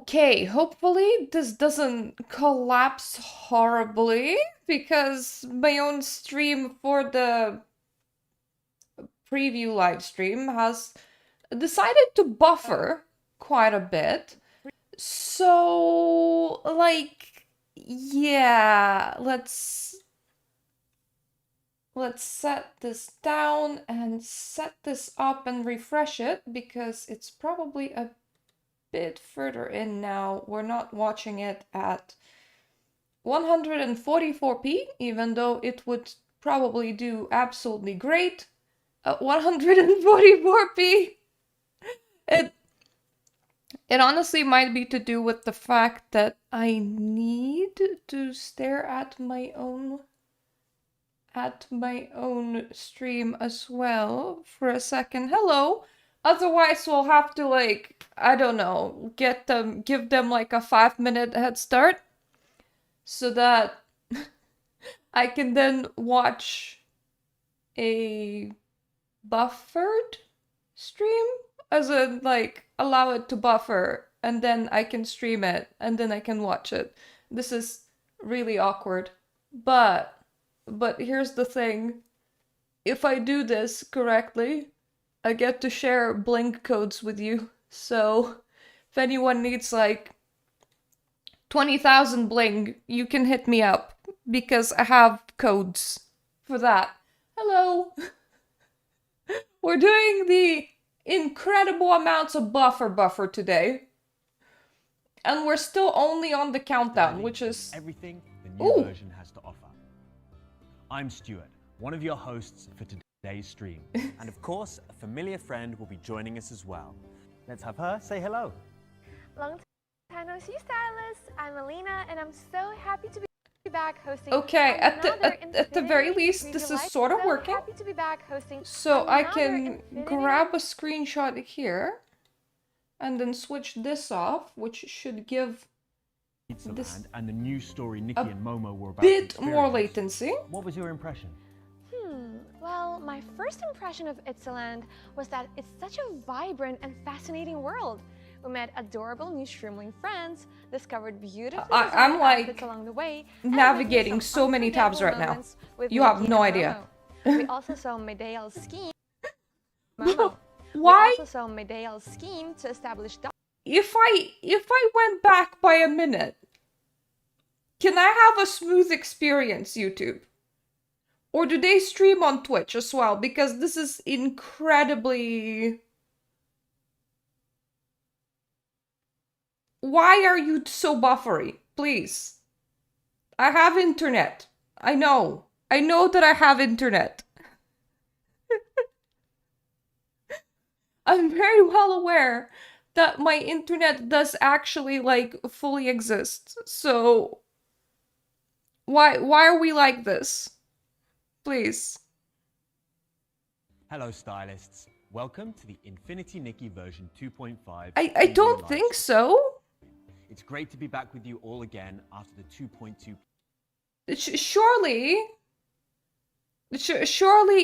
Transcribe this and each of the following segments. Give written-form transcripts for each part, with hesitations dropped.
Okay, hopefully this doesn't collapse horribly because my own stream for the preview live stream has decided to buffer quite a bit. So, like, yeah, let's set this down and set this up and refresh it because it's probably a bit further in now. We're not watching it at 144p, even though it would probably do absolutely great at 144p. It honestly might be to do with the fact that I need to stare at my own stream as well for a second. Hello. Otherwise we'll have to, like, I don't know, give them like a 5-minute head start so that I can then watch a buffered stream, as in, like, allow it to buffer and then I can stream it and then I can watch it. This is really awkward. But here's the thing. If I do this correctly, I get to share bling codes with you. So if anyone needs like 20,000 bling, you can hit me up because I have codes for that. Hello. We're doing the incredible amounts of buffer today. And we're still only on the countdown, which is everything the new version has to offer. I'm Stuart, one of your hosts for today's stream. And of course, a familiar friend will be joining us as well. Let's have her say hello. Long time no see, stylist. I'm Alina, and I'm so happy to be back hosting. Okay, at the very least, this is sort of working. Happy to be back hosting. So I can grab a screenshot here and then switch this off, which should give this and the new story Nikki and Momo were about bit more latency. What was your impression? Well, my first impression of Itzaland was that it's such a vibrant and fascinating world. We met adorable new streamling friends, discovered beautiful I'm like along the way, navigating so many tabs right now. You have no idea. We also saw Medea's scheme. Momo. Why? We also saw Medea's scheme to establish. If I went back by a minute, can I have a smooth experience, YouTube? Or do they stream on Twitch as well? Because this is incredibly... Why are you so buffery? Please. I have internet. I know. I know that I have internet. I'm very well aware that my internet does actually, like, fully exist. So... Why are we like this? Please. Hello, stylists. Welcome to the Infinity Nikki version 2.5. I don't think so. It's great to be back with you all again after the 2.2. Surely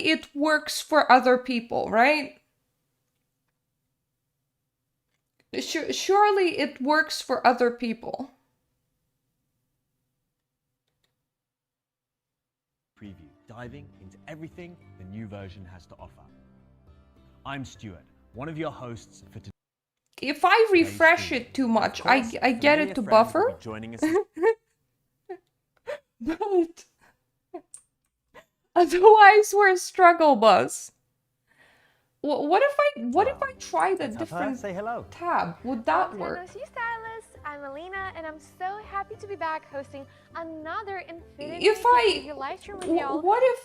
it works for other people, right? Surely it works for other people. Preview, diving into everything the new version has to offer. I'm Stuart, one of your hosts for today. If I refresh it too much, I get it to buffer. Joining us. But otherwise we're a struggle bus. What if I tried a different say hello. tab? Would that work? See, stylist. I'm Alina, and I'm so happy to be back hosting another Infinity live stream with y'all. What if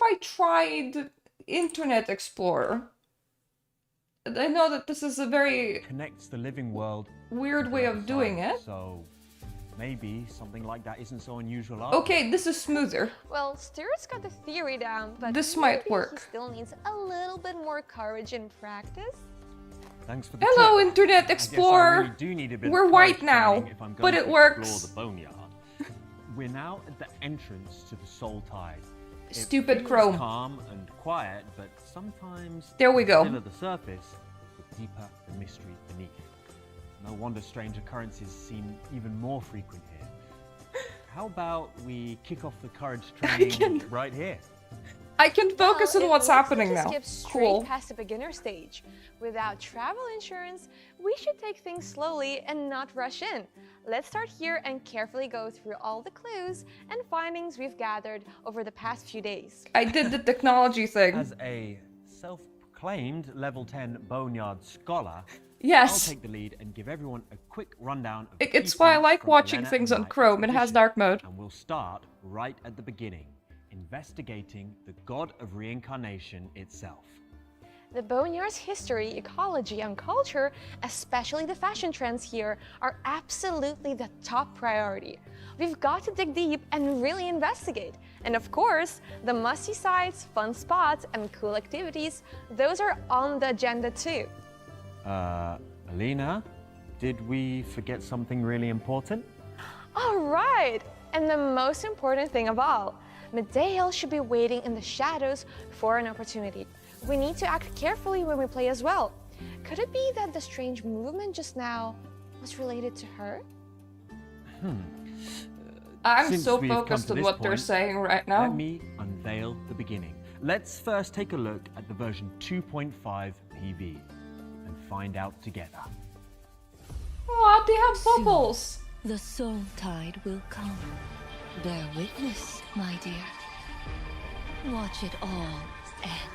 I tried Internet Explorer? I know that this is a very connects the living world weird way of doing it. So maybe something like that isn't so unusual. Okay, this is smoother. Well, Stuart's got the theory down, but this might work. He still needs a little bit more courage in practice. Thanks for the Hello, tip. Internet Explorer. Really do need a bit We're of white now, if I'm going but to it works. The Boneyard. We're now at the entrance to the Soul Tide. Stupid it Chrome. Calm and quiet, but sometimes there we go. Still at the surface, the deeper the mystery beneath. No wonder strange occurrences seem even more frequent here. How about we kick off the courage training right here? I can focus Well, on it what's looks happening like now. you skipped straight Cool. past the beginner stage. Without travel insurance, we should take things slowly and not rush in. Let's start here and carefully go through all the clues and findings we've gathered over the past few days. I did the technology thing. As a self-proclaimed level 10 Boneyard scholar, Yes. I'll take the lead and give everyone a quick rundown of the It's key why I points like from watching Elena things and on my Chrome. It has exposition. dark mode. And we'll start right at the beginning, investigating the god of reincarnation itself. The Boneyard's history, ecology, and culture, especially the fashion trends here, are absolutely the top priority. We've got to dig deep and really investigate. And of course, the must-see sites, fun spots, and cool activities, those are on the agenda too. Alina, did we forget something really important? All right! And the most important thing of all, Medale should be waiting in the shadows for an opportunity. We need to act carefully when we play as well. Could it be that the strange movement just now was related to her? I'm Since so we've come focused to on this what they're point, saying right now. Let me unveil the beginning. Let's first take a look at the version 2.5 PV and find out together. Aw, they have bubbles. The soul tide will come. Bear witness, my dear. Watch it all end.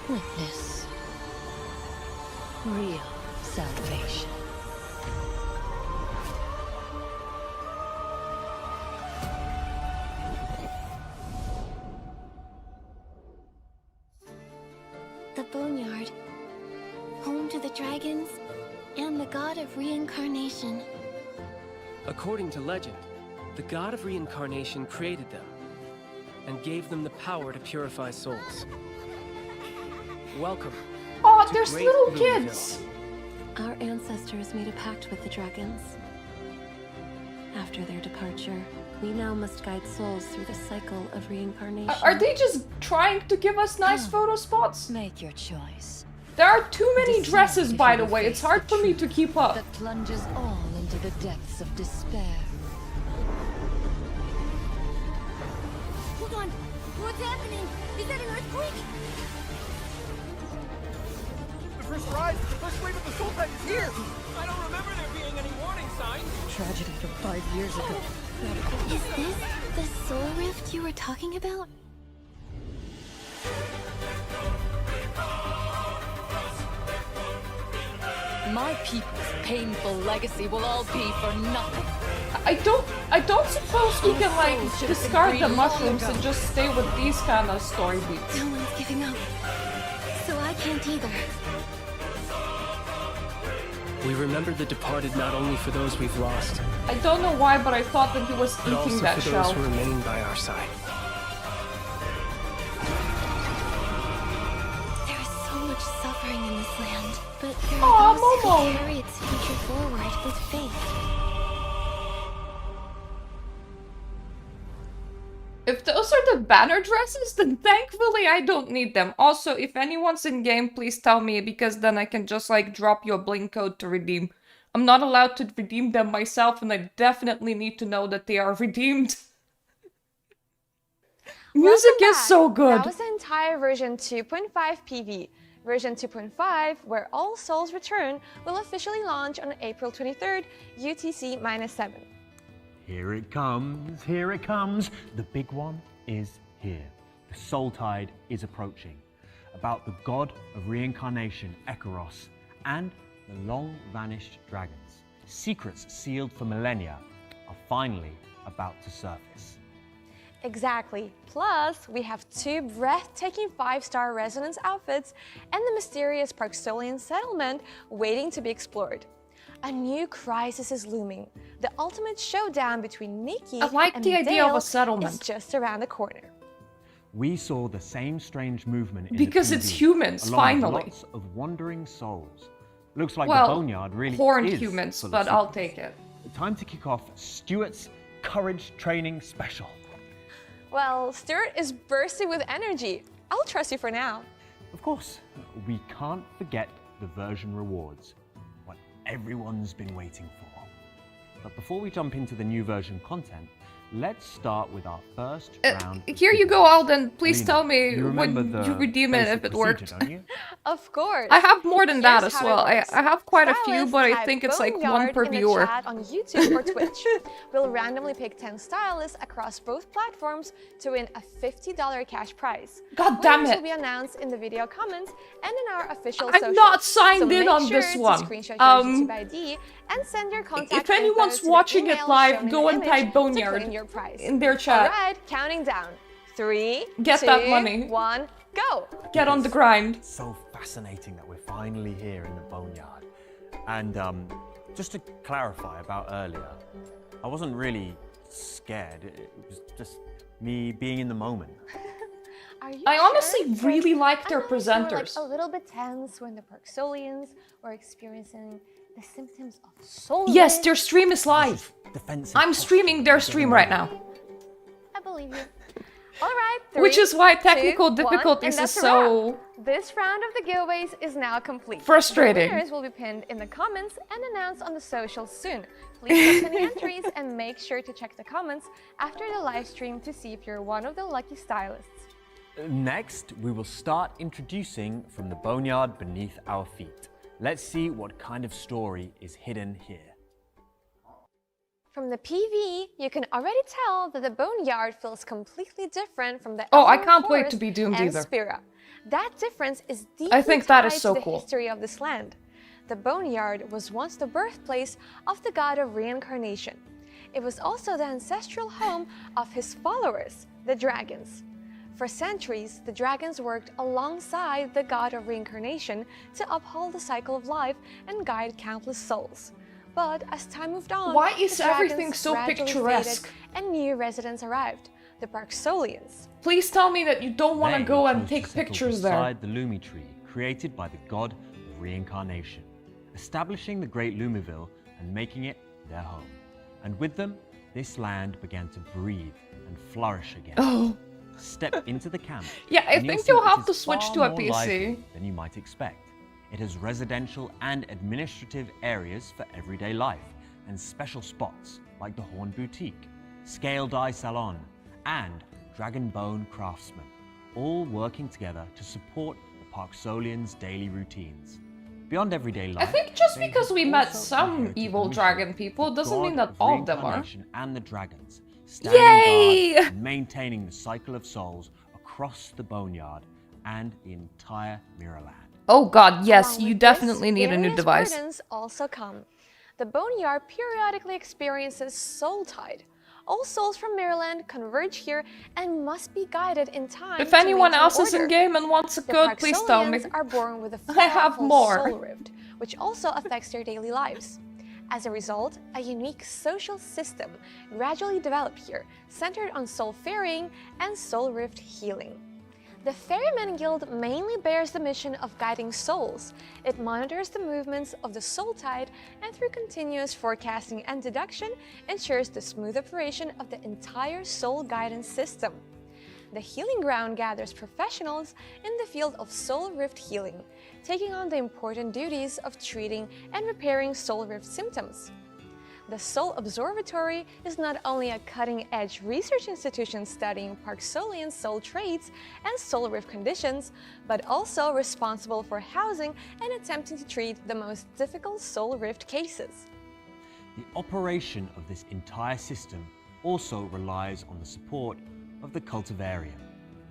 Witness real salvation. The Boneyard, home to the dragons and the god of reincarnation. According to legend, the god of reincarnation created them and gave them the power to purify souls. Welcome. Aw, to there's Great little Boonville. kids. Our ancestors made a pact with the dragons. After their departure, we now must guide souls through the cycle of reincarnation. Are they just trying to give us nice photo spots? Make your choice. There are too many Decide dresses, if by you the will way. It's face hard the for me to truth keep up. that plunges all into the depths of despair. Hold on! What's happening? Is that an earthquake? The first rise, the first wave of the soul tide is here! I don't remember there being any warning signs! Tragedy from 5 years ago. Is this the soul rift you were talking about? My people's painful legacy will all be for nothing. I don't suppose we can like discard the mushrooms and just stay with these kind of story beats. No one's giving up. So I can't either. We remember the departed not only for those we've lost, I don't know why, but I thought that he was but eating also that for those shell. who remain by our side. There is so much suffering in this land, but there Aw, are those Momo. who carry its future forward with faith. If those are the banner dresses, then thankfully I don't need them. Also, if anyone's in game, please tell me, because then I can just like drop your bling code to redeem. I'm not allowed to redeem them myself, and I definitely need to know that they are redeemed. Music Welcome is back. so good. That was the entire version 2.5 PV. Version 2.5, where All Souls Return, will officially launch on April 23rd, UTC-7. Here it comes, here it comes. The big one is here. The soul tide is approaching. About the god of reincarnation, Ekaros, and the long-vanished dragons. Secrets sealed for millennia are finally about to surface. Exactly. Plus, we have 2 breathtaking 5-star resonance outfits and the mysterious Parksolian settlement waiting to be explored. A new crisis is looming. The ultimate showdown between Nikki I like and the idea of a Dale settlement. is just around the corner. We saw the same strange movement in Because the it's TV, humans, along with finally. lots of wandering souls. Looks like Well, the Boneyard really horned is humans, full of but I'll secrets. take it. Time to kick off Stuart's Courage Training Special. Well, Stuart is bursting with energy. I'll trust you for now. Of course, we can't forget the version rewards, what everyone's been waiting for. But before we jump into the new version content, let's start with our first round. Here you go, Alden. Please Lena, tell me you when remember you the redeem it basic if it procedure, worked. don't you? Of course. I have more than that Here's as how it well. I works. have quite a few, Stylists but I type think it's like one Boneyard per in the viewer. chat on YouTube or Twitch. We'll randomly pick 10 stylists across both platforms to win a $50 cash prize. God damn Winners it. will be announced in the video comments and in our official I'm socials. not signed so in make on sure this to one. Screenshot your YouTube ID and send your contact If anyone's info to the watching it email live, shown in go the and image type to Boneyard claim your prize. in their chat. Alright, counting down. 3, Get 2, that money. 1, go! Get on the grind. So fascinating that we're finally here in the Boneyard. And just to clarify about earlier, I wasn't really scared. It was just me being in the moment. Are you I sure? honestly really like their I know you were, presenters. a little bit tense when the Parksolians were experiencing the symptoms of soul. Yes, their stream is live. Defensive I'm posture, streaming their getting stream right ready. now. I believe you. All right. Which 3, is why 2, technical 1, difficulties and is that's a wrap. so This round of the giveaways is now complete. frustrating. The winners will be pinned in the comments and announced on the socials soon. Please post any entries and make sure to check the comments after the live stream to see if you're one of the lucky stylists. Next, we will start introducing from the Boneyard beneath our feet. Let's see what kind of story is hidden here. From the PV, you can already tell that the Boneyard feels completely different from the Oh, I Elven can't wait Forest to be doomed and either. Spira. That difference is deeply I think that is tied so to the cool. history of this land. The Boneyard was once the birthplace of the god of reincarnation. It was also the ancestral home of his followers, the dragons. For centuries, the dragons worked alongside the god of reincarnation to uphold the cycle of life and guide countless souls. But as time moved on, Why is the dragons everything so gradually picturesque? faded and new residents arrived, the Parksolians. Please tell me that you don't want to They go and chose to take settle pictures there. beside the Lumi tree, created by the god of reincarnation, establishing the Great Lumiville and making it their home. And with them, this land began to breathe and flourish again. Oh. Step into the camp. Yeah, I and think see you'll it have is to switch far to a more PC. lively than you might expect. It has residential and administrative areas for everyday life, and special spots like the Horn Boutique, Scale Dye Salon, and Dragon Bone Craftsman, all working together to support the Parksolians' daily routines. Beyond everyday life, I think just they because have we met also some inherited evil the mission dragon of people the doesn't mean god that of all of them are. reincarnation and the dragons, standing Yay! guard and maintaining the cycle of souls across the Boneyard and the entire Mirrorland. Oh god, yes, Along you with definitely this, need a new various device. burdens also come. The Boneyard periodically experiences soul tide. All souls from Maryland converge here and must be guided in time. If to anyone maintain else is in order. game and wants a The code, please tell me. Parksolians are born with a I have powerful more. soul rift, which also affects their daily lives. As a result, a unique social system gradually developed here, centered on soul ferrying and soul rift healing. The Ferryman Guild mainly bears the mission of guiding souls. It monitors the movements of the soul tide and through continuous forecasting and deduction ensures the smooth operation of the entire soul guidance system. The Healing Ground gathers professionals in the field of soul rift healing, taking on the important duties of treating and repairing soul rift symptoms. The Soul Observatory is not only a cutting-edge research institution studying Parksolian soul traits and soul rift conditions, but also responsible for housing and attempting to treat the most difficult soul rift cases. The operation of this entire system also relies on the support of the Cultivarium.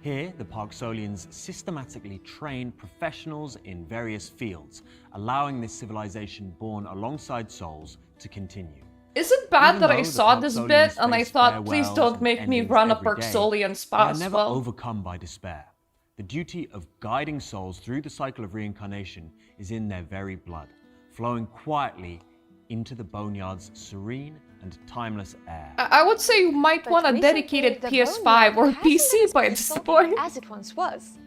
Here, the Parksolians systematically train professionals in various fields, allowing this civilization born alongside souls to continue. Is it bad Even that though I the saw this Parksolians bit and I face thought, please farewells don't and make me endings run a every day, Parksolian they spa are as never well? overcome by despair. The duty of guiding souls through the cycle of reincarnation is in their very blood, flowing quietly into the Boneyard's serene and timeless air. I would say you might But want a recently, dedicated the PS5 or Boneyard hasn't been PC as by this peaceful point. as it once was.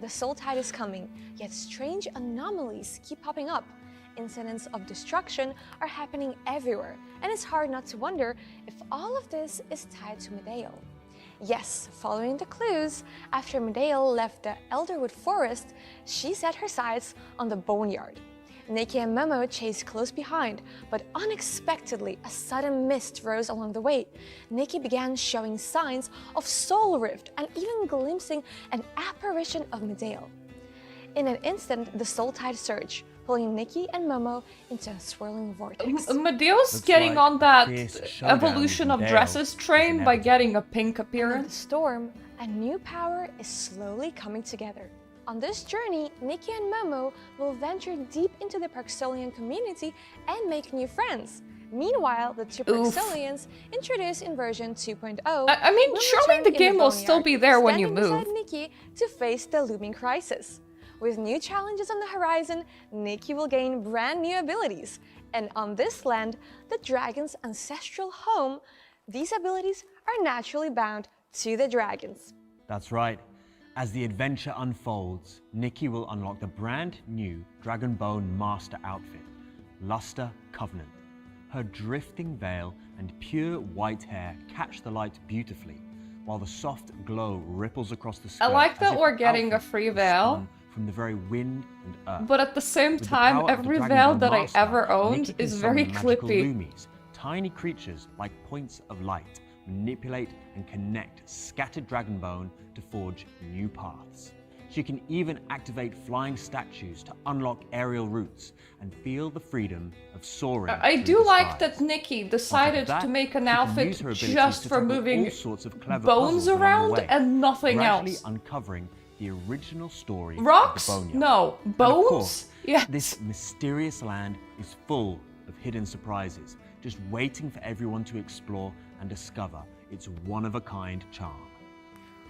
The soul tide is coming, yet strange anomalies keep popping up. Incidents of destruction are happening everywhere, and it's hard not to wonder if all of this is tied to Medeo. Yes, following the clues, after Medale left the Elderwood Forest, she set her sights on the Boneyard. Nikki and Momo chased close behind, but unexpectedly a sudden mist rose along the way. Nikki began showing signs of soul rift and even glimpsing an apparition of Medale. In an instant, the soul tide surged, pulling Nikki and Momo into a swirling vortex. Medeo's Looks getting like on that fierce showdown evolution with of Medale dresses is train by inevitable. getting a pink In the appearance. storm, a new power is slowly coming together. On this journey, Nikki and Momo will venture deep into the Parksolian community and make new friends. Meanwhile, the two Oof. Parksolians, introduced in version 2.0, I mean, will surely return the in game will still Boneyard, be there when you standing move. beside Nikki to face the looming crisis. With new challenges on the horizon, Nikki will gain brand new abilities. And on this land, the dragon's ancestral home, these abilities are naturally bound to the dragons. That's right. As the adventure unfolds, Nikki will unlock the brand new Dragonbone Master outfit, Luster Covenant. Her drifting veil and pure white hair catch the light beautifully, while the soft glow ripples across the skirt. I like as that if we're the getting a outfit free was veil. spun from the very wind and earth. But at the same With the time, power of the every Dragonbone veil that I Master, ever owned Nikki can is summon very magical clippy. loomies, tiny creatures like points of light, manipulate and connect scattered Dragonbone to forge new paths. She can even activate flying statues to unlock aerial routes and feel the freedom of soaring. I through do the like skies. that Nikki On top of decided that, to make an she can outfit use her abilities just to for tackle moving all sorts of clever bones puzzles along the around way, and nothing gradually else. uncovering the original story Rocks? of the Boneyard. No. And of Bones? course, Yes. this mysterious land is full of hidden surprises, just waiting for everyone to explore and discover its one-of-a-kind charm.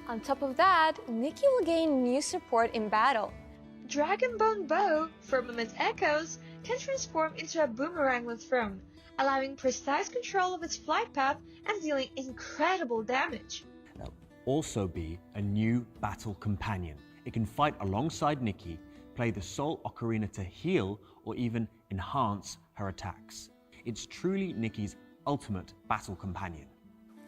On top of that, Nikki will gain new support in battle. Dragonbone Bow, Firmament Echoes, can transform into a boomerang when thrown, allowing precise control of its flight path and dealing incredible damage. There'll also be a new battle companion. It can fight alongside Nikki, play the Soul Ocarina to heal or even enhance her attacks. It's truly Nikki's ultimate battle companion.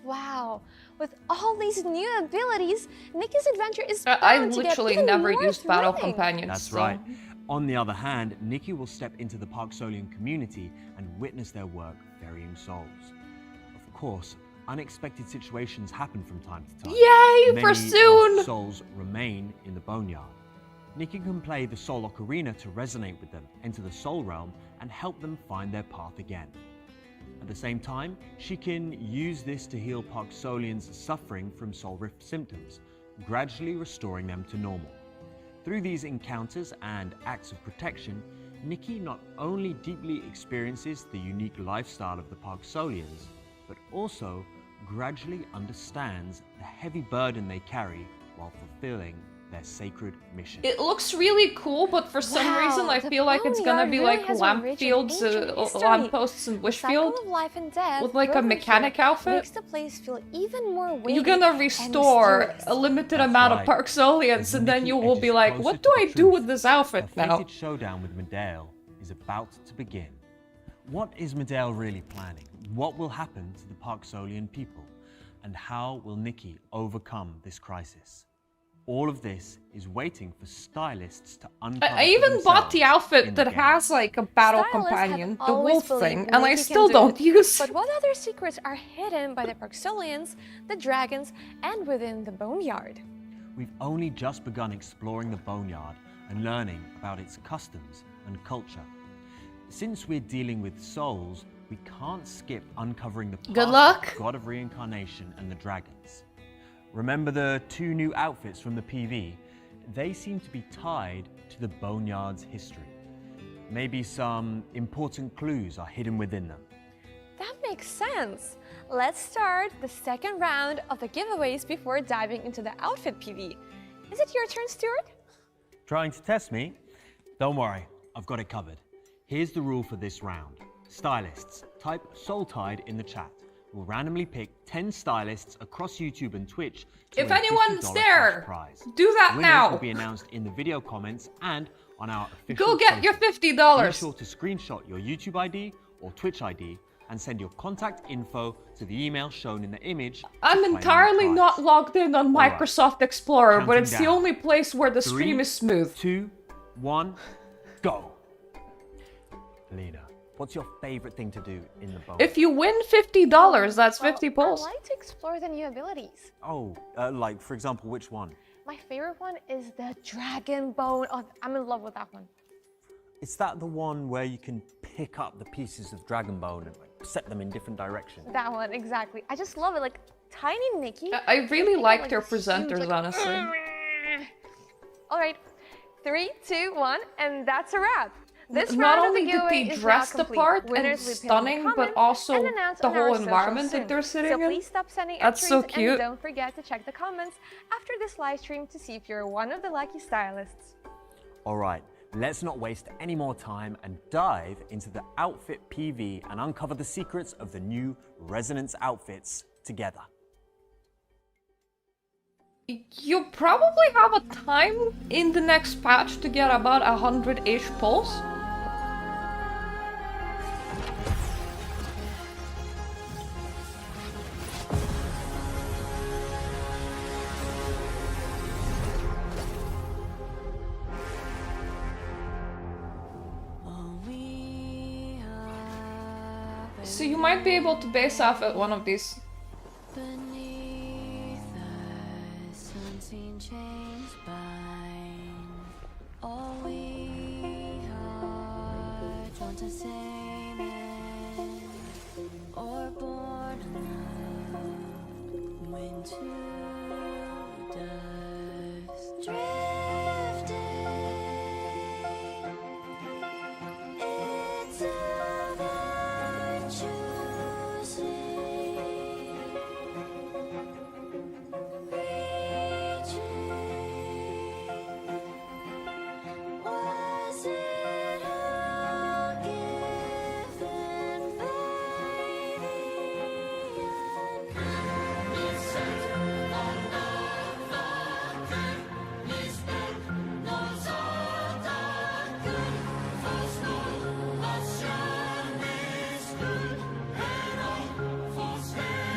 Wow, with all these new abilities, Nikki's adventure is bound I to get literally even never more used battle thrilling. companions. That's so- right. On the other hand, Nikki will step into the Parksolian community and witness their work ferrying souls. Of course, unexpected situations happen from time to time. Yay, for Many soon! lost souls remain in the Boneyard. Nikki can play the Soul Ocarina to resonate with them, enter the Soul Realm, and help them find their path again. At the same time, she can use this to heal Parksolians suffering from Soul Rift symptoms, gradually restoring them to normal. Through these encounters and acts of protection, Nikki not only deeply experiences the unique lifestyle of the Parksolians, but also gradually understands the heavy burden they carry while fulfilling their sacred mission. It looks really cool, but for some Wow, reason I the feel like it's gonna Boneyard be really like has a lamp rich and fields, ancient history. lampposts and The cycle Wishfield. of life and death With, like, a woven mechanic here outfit? makes the place feel even more weighty You're gonna and restore mysterious. a limited That's amount right. of Parksolians, As and then Nikki you will be edges like, closer what to do the I do truth, with this outfit her now? fated showdown with Medale is about to begin. What is Medale really planning? What will happen to the Parksolian people? And how will Nikki overcome this crisis? All of this is waiting for stylists to uncover. I for even bought the themselves outfit in the that game. has like a battle Stylists have companion, the always wolf believed thing, and I Nikki can still do don't it. use But it. what other secrets are hidden by the Parksolians, the dragons, and within the Boneyard? We've only just begun exploring the Boneyard and learning about its customs and culture. Since we're dealing with souls, we can't skip uncovering the past Good luck. of the God of Reincarnation and the dragons. Remember the two new outfits from the PV? They seem to be tied to the Boneyard's history. Maybe some important clues are hidden within them. That makes sense. Let's start the second round of the giveaways before diving into the outfit PV. Is it your turn, Stuart? Trying to test me? Don't worry, I've got it covered. Here's the rule for this round. Stylists, type SoulTide in the chat. We'll randomly pick 10 stylists across YouTube and Twitch to If win a anyone's $50 there, cash prize. do that Winners now. will be announced in the video comments and on our official Go get your socials. $50. Be sure to screenshot your YouTube ID or Twitch ID and send your contact info to the email shown in the image. I'm entirely not logged in on Alright. Microsoft Explorer, but Counting it's the down. only place where the 3, stream is smooth. 2, 1, go. Lena, what's your favorite thing to do in the boat? If you win $50, that's 50 Well, pulls. I like to explore the new abilities. Oh, like, for example, which one? My favorite one is the dragon bone. Oh, I'm in love with that one. Is that the one where you can pick up the pieces of dragon bone and like, set them in different directions? That one, exactly. I just love it. Like, tiny Nikki. I really liked their this huge, presenters, like, honestly. All right, 3, 2, 1, and that's a wrap. This Not round only of the did giveaway they is dress now the complete. part and Winners will be pinned in stunning, but comment also and announced the on our whole socials environment soon. that they're sitting so in. please stop sending That's so entries cute. and don't forget to check the comments after this live stream to see if you're one of the lucky stylists. All right, let's not waste any more time and dive into the outfit PV and uncover the secrets of the new Resonance outfits together. You probably have a time in the next patch to get about 100-ish pulls. So you might be able to base off at one of these. Beneath us, unseen chains bind. All we are drawn to same end, or born alone, when to dust drifting. It's ever choosing. Was it all given by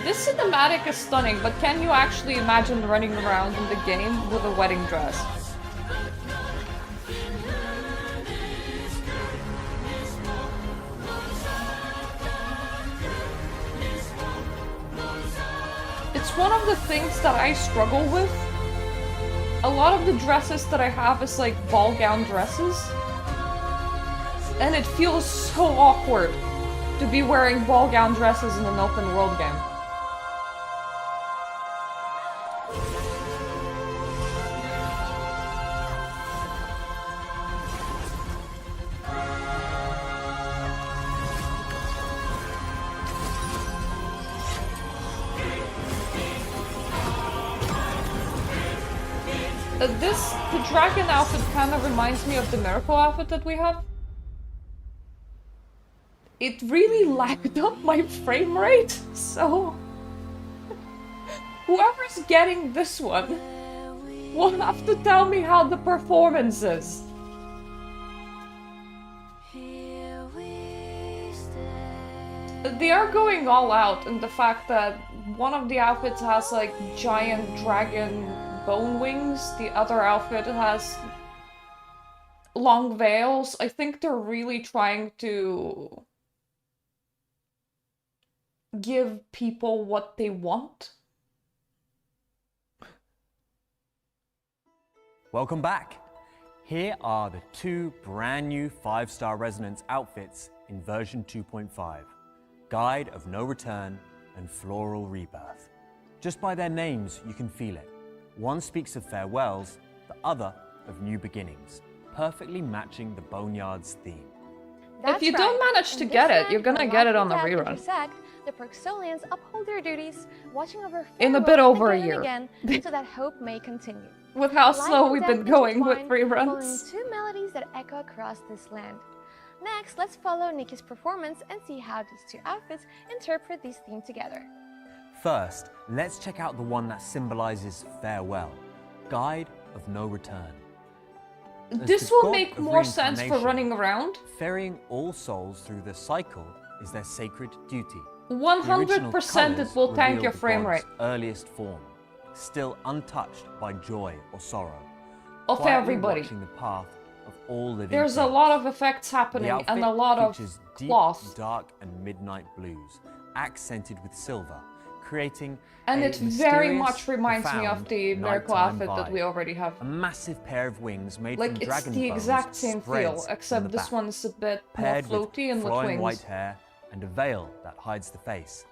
This cinematic is stunning, but can you actually imagine running around in the game with a wedding dress? It's one of the things that I struggle with. A lot of the dresses that I have is like ball gown dresses. And it feels so awkward to be wearing ball gown dresses in an open world game. The dragon outfit kind of reminds me of the miracle outfit that we have. It really lagged up my frame rate, so whoever's getting this one will have to tell me how the performance is. Here we stand. They are going all out in the fact that one of the outfits has like giant dragon bone wings, the other outfit has long veils. I think they're really trying to give people what they want. Welcome back. Here are the two brand new 5-star Resonance outfits in version 2.5, Guide of No Return and Floral Rebirth. Just by their names, you can feel it. One speaks of farewells, the other of new beginnings, perfectly matching the Boneyard's theme. If you don't manage to get it, you're gonna get it on the rerun. The Proxolians uphold their duties, watching over In a farewells bit over a again year. and again, so that hope may continue. With how Life slow and we've death been going with intertwine, reruns. following two melodies that echo across this land. Next, let's follow Nikki's performance and see how these two outfits interpret these themes together. First, let's check out the one that symbolizes farewell, Guide of No Return. As This the will god make of more sense for reincarnation, running around. ferrying all souls through the cycle is their sacred duty. 100% it will tank your frame rate. Earliest form, still untouched by joy or sorrow. Of Quietly everybody. watching the path of all living There's a things. lot of effects happening The and a outfit lot of features cloth. deep, dark, and midnight blues, accented with silver, creating And a it very mysterious, much reminds me of profound the miracle nighttime outfit that vibe. we already have. A massive pair of wings made Like, from it's dragon the bones exact same feel, spreads from except the this back, one's a bit more paired floaty and with flowing wings. white hair and a veil that hides the face.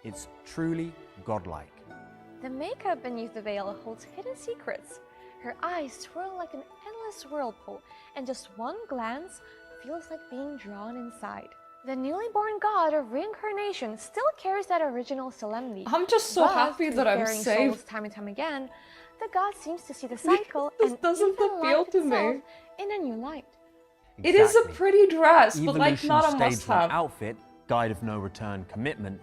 It's truly godlike. The makeup beneath the veil holds hidden secrets. Her eyes swirl like an endless whirlpool, and just one glance feels like being drawn inside. The newly born god of reincarnation still carries that original solemnity. I'm just so but happy through that I'm bearing safe. souls time and time again, the god seems to see the cycle This and doesn't even appeal life to me. itself in a new light. It is a Exactly. pretty dress, but like Evolution not a Stage 1 must-have. outfit, Guide of No Return Commitment,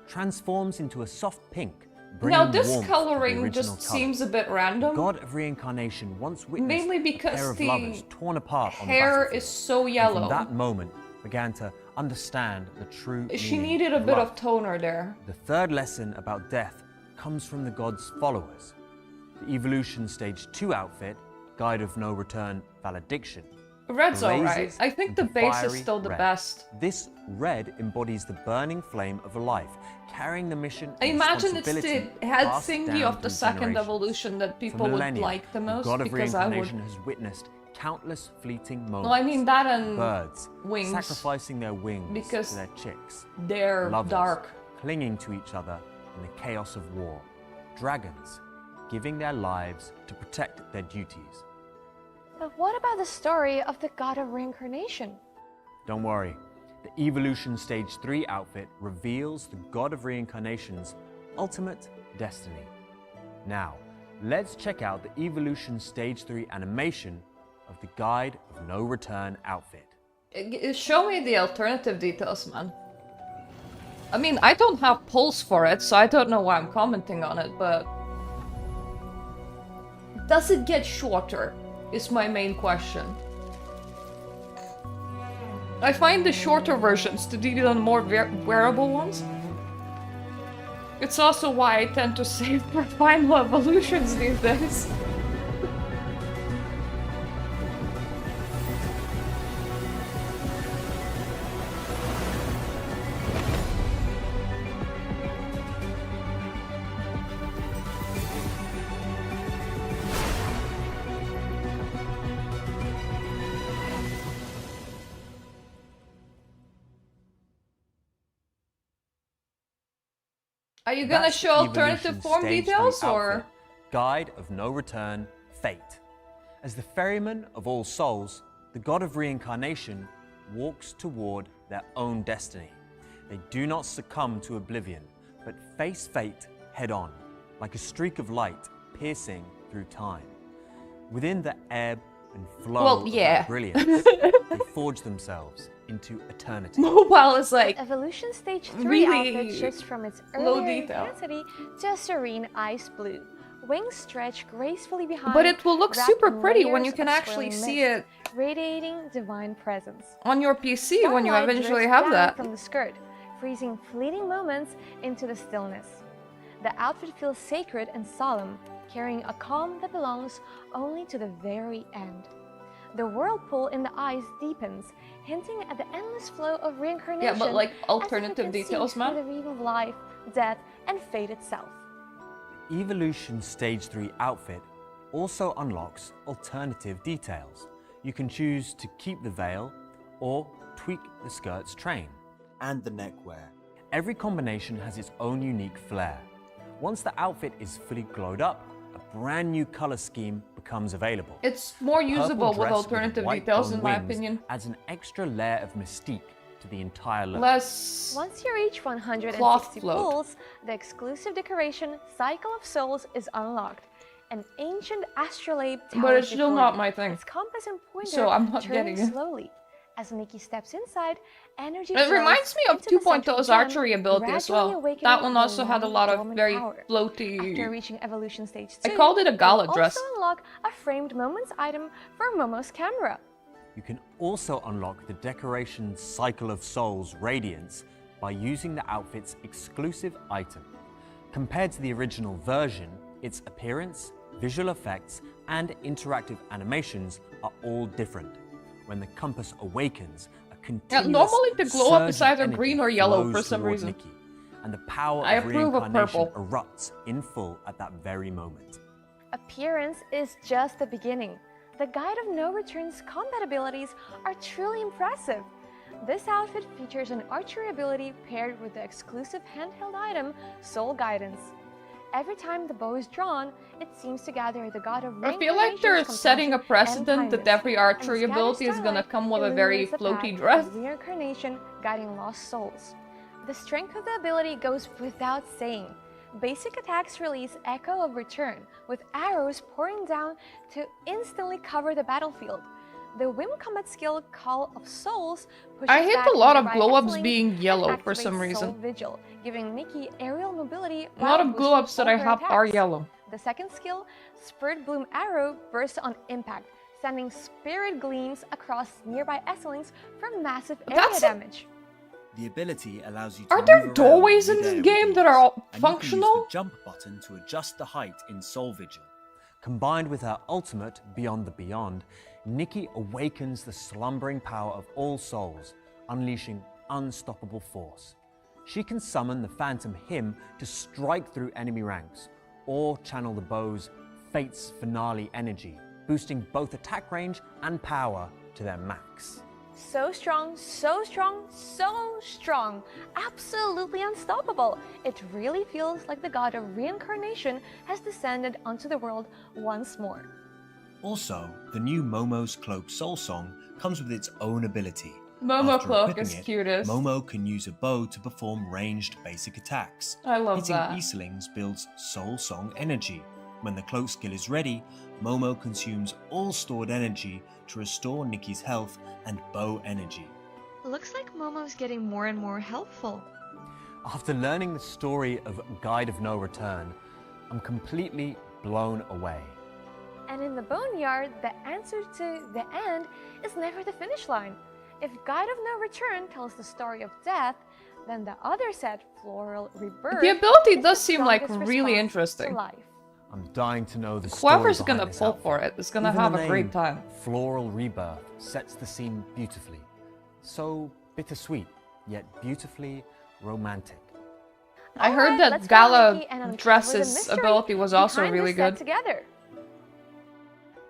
transforms into a soft pink, Now bringing this warmth to the coloring original just colour. seems a bit The random. god of reincarnation once witnessed Mainly a because pair of the lovers torn apart on the hair battlefield, is so and yellow. from that moment began to understand the true She meaning needed a bit love. of toner there. The third lesson about death comes from the god's followers. The Evolution Stage 2 outfit, Guide of No Return Valediction, Red's alright. blazes I think the into base is fiery still the red. best. This red embodies the burning flame of a life, carrying the mission I and imagine it's the responsibility head passed thingy down of the through second generations. evolution that For people would millennia, like the most, God of because I would. Reincarnation has witnessed countless fleeting moments. Well, I mean that and birds wings, sacrificing their wings because to their chicks. they're Lovers dark. clinging to each other in the chaos of war. Dragons giving their lives to protect their duties. But what about the story of the god of reincarnation? Don't worry, the Evolution Stage 3 outfit reveals the God of Reincarnation's ultimate destiny. Now, let's check out the Evolution Stage 3 animation of the Guide of No Return outfit. Show me the alternative details, man. I mean, I don't have polls for it, so I don't know why I'm commenting on it, but... Does it get shorter? Is my main question. I find the shorter versions to be the more wearable ones. It's also why I tend to save for final evolutions these days. Are you gonna That's show the alternative Evolution form Stage 3 details, or...? outfit, Guide of No Return Fate. As the ferryman of all souls, the God of Reincarnation walks toward their own destiny. They do not succumb to oblivion, but face fate head on, like a streak of light piercing through time. Within the ebb and flow Well, of yeah. that brilliance, they forge themselves into eternity. Mobile is like... Evolution Stage 3 really outfit shifts from its low earlier detail. intensity to a serene ice blue. Wings stretch gracefully behind. But it will look wrapped super in pretty when layers you can of actually swirling see mist, it radiating divine presence. on your PC when you Sunlight eventually drips have down that. from the skirt, freezing fleeting moments into the stillness. The outfit feels sacred and solemn, carrying a calm that belongs only to the very end. The whirlpool in the eyes deepens, hinting at the endless flow of reincarnation. Yeah, but like as if alternative it can see details, through man. the weave of life, death, and fate itself. Evolution Stage 3 outfit also unlocks alternative details. You can choose to keep the veil or tweak the skirt's train and the neckwear. Every combination has its own unique flair. Once the outfit is fully glowed up, a brand new color scheme becomes available. It's more usable Purple with dress alternative white details, bone in my wings opinion. adds an extra layer of mystique to the entire look. Less... Once you reach 160 Cloth float. pulls, the exclusive decoration Cycle of Souls is unlocked. An ancient astrolabe towers But it's still before not you, my thing. its compass and pointer So I'm not turning getting it. slowly. As Nikki steps inside, energy It reminds me of flows into the 2.0's central archery gem, ability as gradually well. awakening That one the also had a lot of dormant very power. After floaty... reaching Evolution Stage 2, I called it a gala you'll dress. also unlock a framed moments item for Momo's camera. You can also unlock the decoration Cycle of Souls Radiance by using the outfit's exclusive item. Compared to the original version, its appearance, visual effects, and interactive animations are all different. When the compass awakens, a continuous normally the glow up is surge of either energy green or yellow flows for some toward reason. Nikki, and the power I of approve of reincarnation purple. erupts in full at that very moment. Appearance is just the beginning. The Guide of No Return's combat abilities are truly impressive. This outfit features an archery ability paired with the exclusive handheld item, Soul Guidance. Every time the bow is drawn, it seems to gather the God of I feel like they're Reincarnation's setting a compassion and precedent that kindness, every archery and ability is Scattered gonna Starlight come with a very illuminates the floaty path dress. of Reincarnation guiding lost souls. The strength of the ability goes without saying. Basic attacks release Echo of Return, with arrows pouring down to instantly cover the battlefield. The Whim Combat skill Call of Souls pushes I hate back a lot of nearby glow-ups X-Lings being yellow and for some activates reason. Soul Vigil, giving Nikki aerial mobility A lot while of boosting glow-ups that I all her have are attacks. yellow. The second skill, Spirit Bloom Arrow, bursts on impact, sending spirit gleams across nearby X-Lings for massive area That's a- damage. The ability allows you to Are there move around doorways in midair this with game ease, that are all and you can functional? use the jump button to adjust the height in Soul Vigil. Combined with her ultimate, Beyond the Beyond, Nikki awakens the slumbering power of all souls, unleashing unstoppable force. She can summon the Phantom Hymn to strike through enemy ranks, or channel the bow's Fate's Finale energy, boosting both attack range and power to their max. So strong, so strong, so strong. Absolutely unstoppable. It really feels like the God of Reincarnation has descended onto the world once more. Also, the new Momo's Cloak Soul Song comes with its own ability. Momo After Cloak equipping is it, cutest. Momo can use a bow to perform ranged basic attacks. I love Hitting that. Easlings builds Soul Song energy. When the cloak skill is ready, Momo consumes all stored energy to restore Nikki's health and bow energy. Looks like Momo's getting more and more helpful. After learning the story of Guide of No Return, I'm completely blown away. And in the Boneyard, the answer to the end is never the finish line. If Guide of No Return tells the story of death, then the other set, Floral Rebirth, The ability is does the seem like strongest really response interesting. to life. I'm dying to know the story Whoever's behind gonna this pull outfit. for it is gonna Even have the a great name, time. Floral Rebirth sets the scene beautifully. So bittersweet, yet beautifully romantic. I heard Alright, that let's follow Gala Nikki and uncover the Dress's mystery ability was also behind really this set good. Together.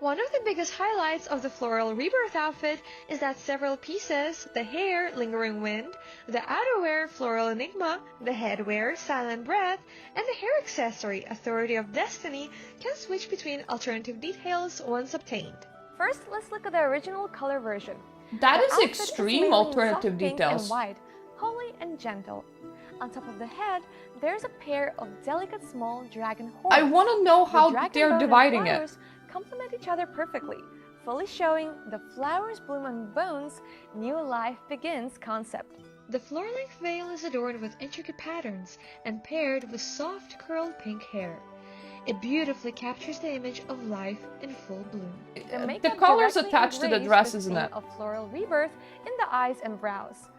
One of the biggest highlights of the Floral Rebirth outfit is that several pieces, the hair, Lingering Wind, the outerwear, Floral Enigma, the headwear, Silent Breath, and the hair accessory, Authority of Destiny, can switch between alternative details once obtained. First, let's look at the original color version. That The is outfit extreme mainly in alternative soft pink details. and white, holy and gentle. On top of the head, there's a pair of delicate small dragon horns. I want to know The how dragon they're bone and dividing it. flowers complement each other perfectly, fully showing the flowers bloom on bones, new life begins concept. The floor-length veil is adorned with intricate patterns and paired with soft curled pink hair. It beautifully captures the image of life in full bloom. The, makeup The colors directly attached to the engraves dress, the isn't theme it? of Floral Rebirth in the eyes and brows.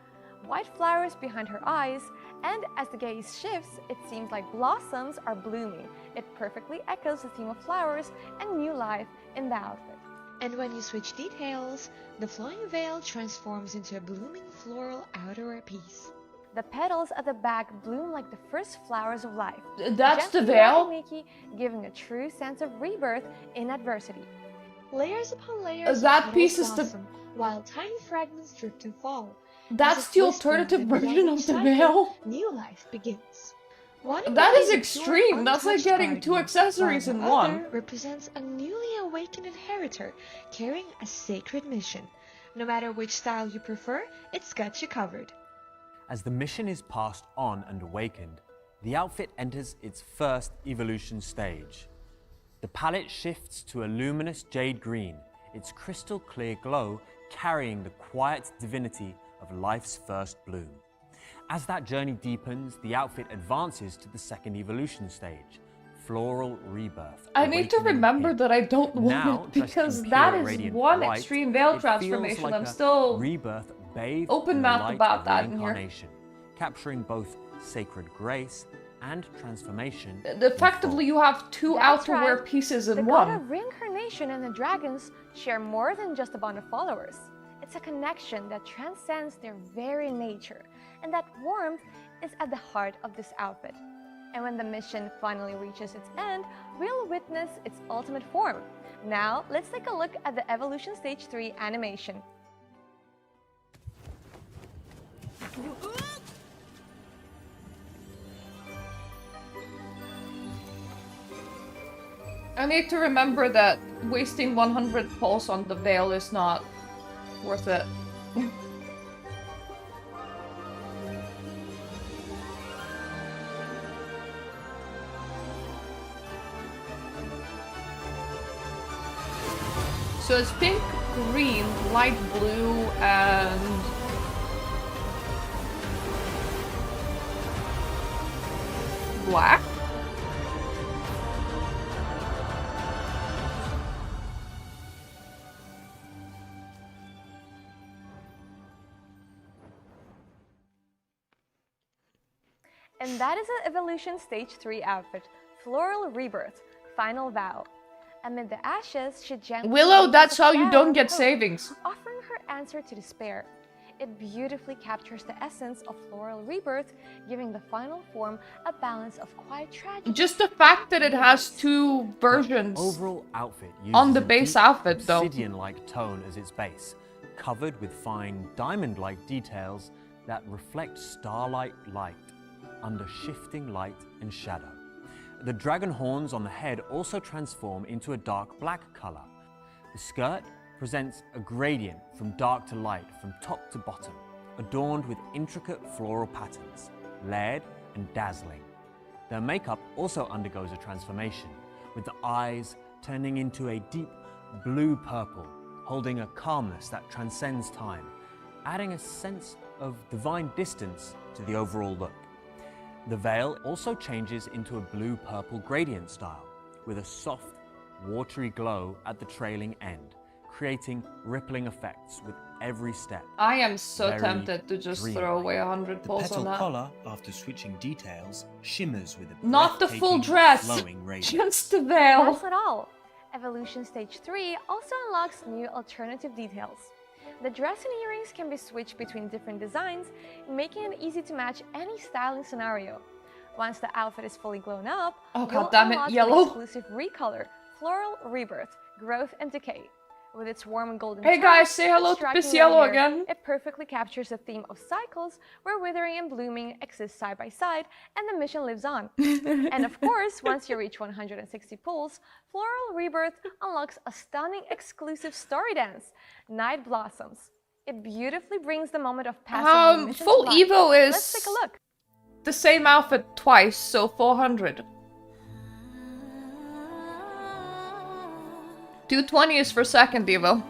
White flowers behind her eyes, and as the gaze shifts, it seems like blossoms are blooming. It perfectly echoes the theme of flowers and new life in the outfit. And when you switch details, the flowing veil transforms into a blooming floral outerwear piece. The petals at the back bloom like the first flowers of life. That's the Gently veil? wrapping Nikki, giving a true sense of rebirth in adversity. Layers upon layers That of piece petals is the- blossom, while tiny fragments drift and fall. That's As if the whispering alternative that version beyond of each the cycle, veil. New life begins. One That is embodies a extreme. pure, That's like untouched getting two guardian, accessories while in the one. other represents a newly awakened inheritor carrying a sacred mission. No matter which style you prefer, it's got you covered. As the mission is passed on and awakened, the outfit enters its first evolution stage. The palette shifts to a luminous jade green, its crystal clear glow carrying the quiet divinity of life's first bloom. As that journey deepens, the outfit advances to the second evolution stage, Floral Rebirth. I need to awakening remember him. that I don't want Now, it, dressed because in that pure is radiant one white, extreme veil it transformation. feels like I'm a still rebirth bathed open in the mouthed light about of that in here. reincarnation, capturing both sacred grace and transformation. Effectively, you have two That's outerwear right. pieces in The one. god of reincarnation and the dragons share more than just a bond of followers. It's a connection that transcends their very nature, and that warmth is at the heart of this outfit. And when the mission finally reaches its end, we'll witness its ultimate form. Now, let's take a look at the Evolution Stage 3 animation. I need to remember that wasting 100 pulse on the veil is not worth it. So it's pink, green, light blue, and black? And that is an Evolution Stage 3 outfit, Floral Rebirth, Final Vow. Amid the ashes, she gently Willow, releases that's a how you flower don't of get hope, savings. offering her answer to despair. It beautifully captures the essence of Floral Rebirth, giving the final form a balance of quiet tragedy. Just the fact that it has two versions Overall outfit uses on the a base deep outfit, though. obsidian-like tone as its base, covered with fine diamond-like details that reflect starlight light under shifting light and shadow. The dragon horns on the head also transform into a dark black color. The skirt presents a gradient from dark to light from top to bottom, adorned with intricate floral patterns, layered and dazzling. Their makeup also undergoes a transformation, with the eyes turning into a deep blue-purple, holding a calmness that transcends time, adding a sense of divine distance to the overall look. The veil also changes into a blue-purple gradient style, with a soft, watery glow at the trailing end, creating rippling effects with every step. I am so Very tempted to just dreamlike. throw away 100 The pulse petal on that. collar, after switching details, shimmers with a Not the full breathtaking, dress, flowing radiance. just the veil. That's not all. Evolution Stage 3 also unlocks new alternative details. The dress and earrings can be switched between different designs, making it easy to match any styling scenario. Once the outfit is fully glown up, Oh, you'll goddammit, unlock yellow. an exclusive recolor, Floral Rebirth, Growth and Decay. With its warm and golden Hey tones guys, say hello and to striking Piss red Yellow hair, again. It perfectly captures the theme of cycles, where withering and blooming exist side by side, and the mission lives on. And of course, once you reach 160 pulls, Floral Rebirth unlocks a stunning exclusive story dance, Night Blossoms. It beautifully brings the moment of passing the mission Full to life. Evo is Let's take a look. the same outfit twice, so 400. 220 is for second Evo.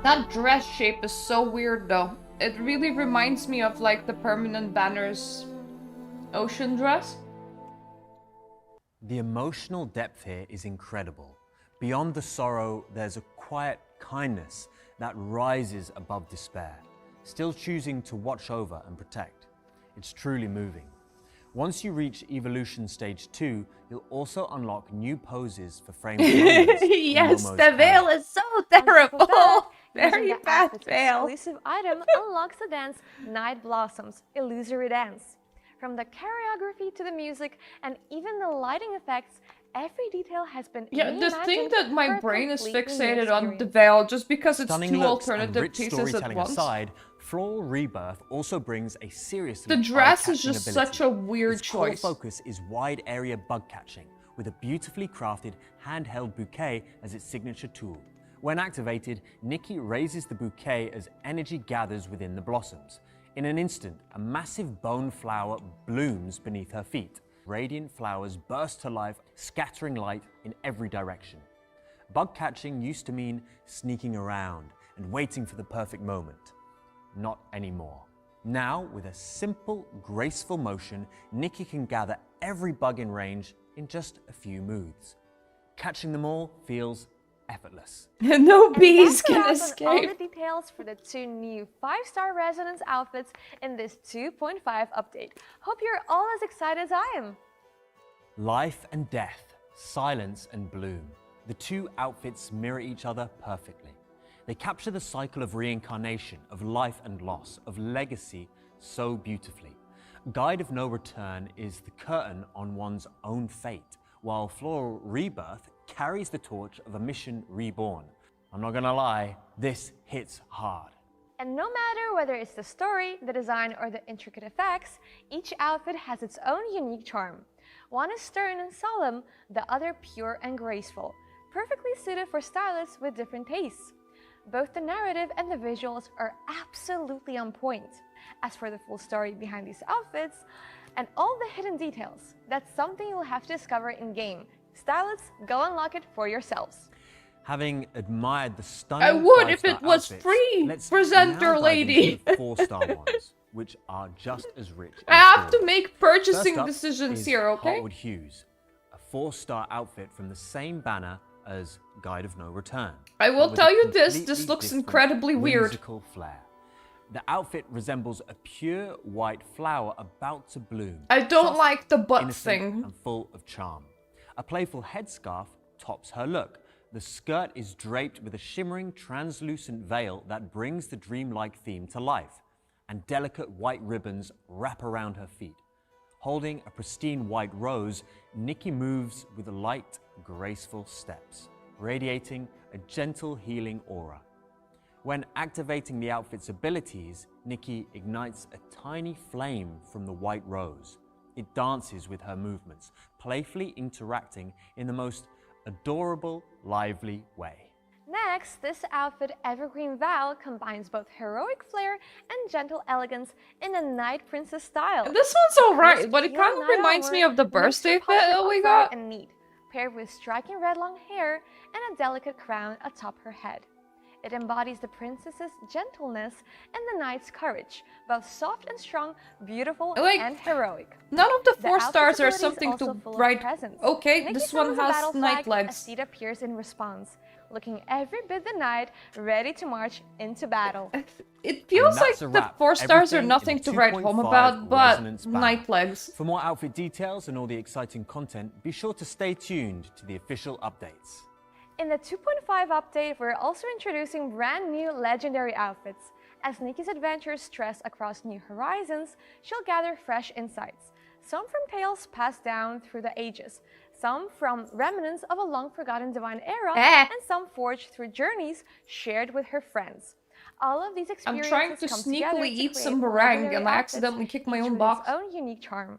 That dress shape is so weird though. It really reminds me of like the Permanent Banner's ocean dress. The emotional depth here is incredible. Beyond the sorrow, there's a quiet kindness that rises above despair, still choosing to watch over and protect. It's truly moving. Once you reach Evolution Stage 2, you'll also unlock new poses for framed moments. Yes, the veil is so terrible. Very Using the bad outfit's veil. exclusive item unlocks the dance Night Blossoms, Illusory Dance. From the choreography to the music and even the lighting effects, every detail has been Yeah, the thing reimagined that for my a brain is completely new fixated on the experience. veil just because it's Stunning two looks and alternative rich pieces at storytelling once. aside, Floral Rebirth also brings a seriously The dress is eye-catching just ability. such a weird Its core choice. focus is wide area bug catching, with a beautifully crafted handheld bouquet as its signature tool. When activated, Nikki raises the bouquet as energy gathers within the blossoms. In an instant, a massive bone flower blooms beneath her feet. Radiant flowers burst to life, scattering light in every direction. Bug catching used to mean sneaking around and waiting for the perfect moment. Not anymore. Now, with a simple, graceful motion, Nikki can gather every bug in range in just a few moves. Catching them all feels effortless. No bees And can that's a wrap on all the escape. details for the 2 new 5-star resonance outfits in this 2.5 update. Hope you're all as excited as I am. Life and death, silence and bloom. The 2 outfits mirror each other perfectly. They capture the cycle of reincarnation, of life and loss, of legacy so beautifully. Guide of No Return is the curtain on one's own fate, while Floral Rebirth carries the torch of a mission reborn. I'm not gonna lie, this hits hard. And no matter whether it's the story, the design, or the intricate effects, each outfit has its own unique charm. One is stern and solemn, the other pure and graceful, perfectly suited for stylists with different tastes. Both the narrative and the visuals are absolutely on point. As for the full story behind these outfits and all the hidden details, that's something you'll have to discover in-game. Stylists, go unlock it for yourselves. Having admired the stunning I would if 5-star it was outfits, free, let's presenter now dive lady. into the 4-star ones, which are just as rich. I in have to story. make purchasing First up decisions is here, okay? Hotwood Hues, a 4-star outfit from the same banner as Guide of No Return. I will but with tell a you this completely looks different incredibly weird. whimsical flair. The outfit resembles a pure white flower about to bloom. I don't soft, like the butt innocent, thing. and full of charm. A playful headscarf tops her look. The skirt is draped with a shimmering, translucent veil that brings the dreamlike theme to life, and delicate white ribbons wrap around her feet. Holding a pristine white rose, Nikki moves with light, graceful steps, radiating a gentle, healing aura. When activating the outfit's abilities, Nikki ignites a tiny flame from the white rose. It dances with her movements, playfully interacting in the most adorable, lively way. Next, this outfit Evergreen Vow combines both heroic flair and gentle elegance in a Night Princess style. This one's alright, but it Pure kind of night reminds me armor of the mixed birthday with fit that polished we upright got. and neat, paired with striking red long hair and a delicate crown atop her head. It embodies the princess's gentleness and the knight's courage, both soft and strong, beautiful Like, and heroic. None of the The 4 outfit's stars are ability is something also to full of write. presence. Okay, Nikki this summons one a has battle night flag legs. as Steed appears in response, looking every bit the knight, ready to march into battle. It feels like that's a the wrap. 4 stars are Everything nothing in to the write home 2.5 about, but resonance banner. night legs. For more outfit details and all the exciting content, be sure to stay tuned to the official updates. In the 2.5 update, we're also introducing brand new legendary outfits. As Nikki's adventures stress across new horizons, she'll gather fresh insights. Some from tales passed down through the ages, some from remnants of a long-forgotten divine era, and some forged through journeys shared with her friends. All of these I'm experiences trying to come together sneakily to eat create some meringue legendary and I outfits, accidentally kicked my each own with box. its own unique charm.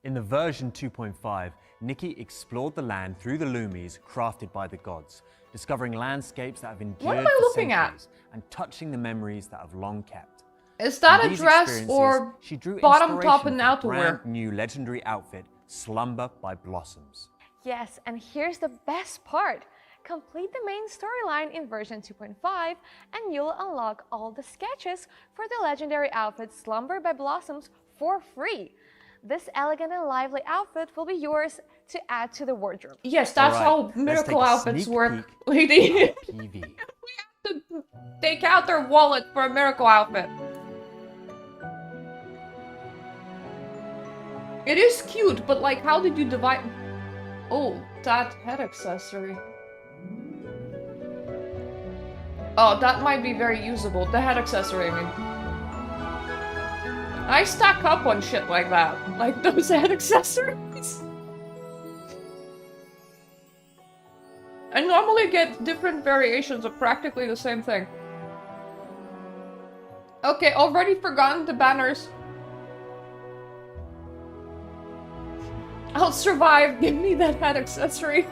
In the version 2.5, Nikki explored the land through the Loomies crafted by the gods, discovering landscapes that have endured am I for looking at? centuries and touching the memories that have long kept. Is that In a these dress experiences, or she drew bottom, top, inspiration and for the outerwear? brand new legendary outfit, Slumber by Blossoms. Yes, and here's the best part. Complete the main storyline in version 2.5 and you'll unlock all the sketches for the legendary outfit Slumber by Blossoms for free. This elegant and lively outfit will be yours to add to the wardrobe. Yes, that's Alright, how let's miracle take a outfits sneak work, peek lady. at PV. To take out their wallet for a miracle outfit. It is cute, but like, how did you divide? Oh, that head accessory. Oh, that might be very usable. The head accessory, I mean. I stack up on shit like that. Like those head accessories. I normally get different variations of practically the same thing. Okay, already forgotten the banners. I'll survive. Give me that head accessory.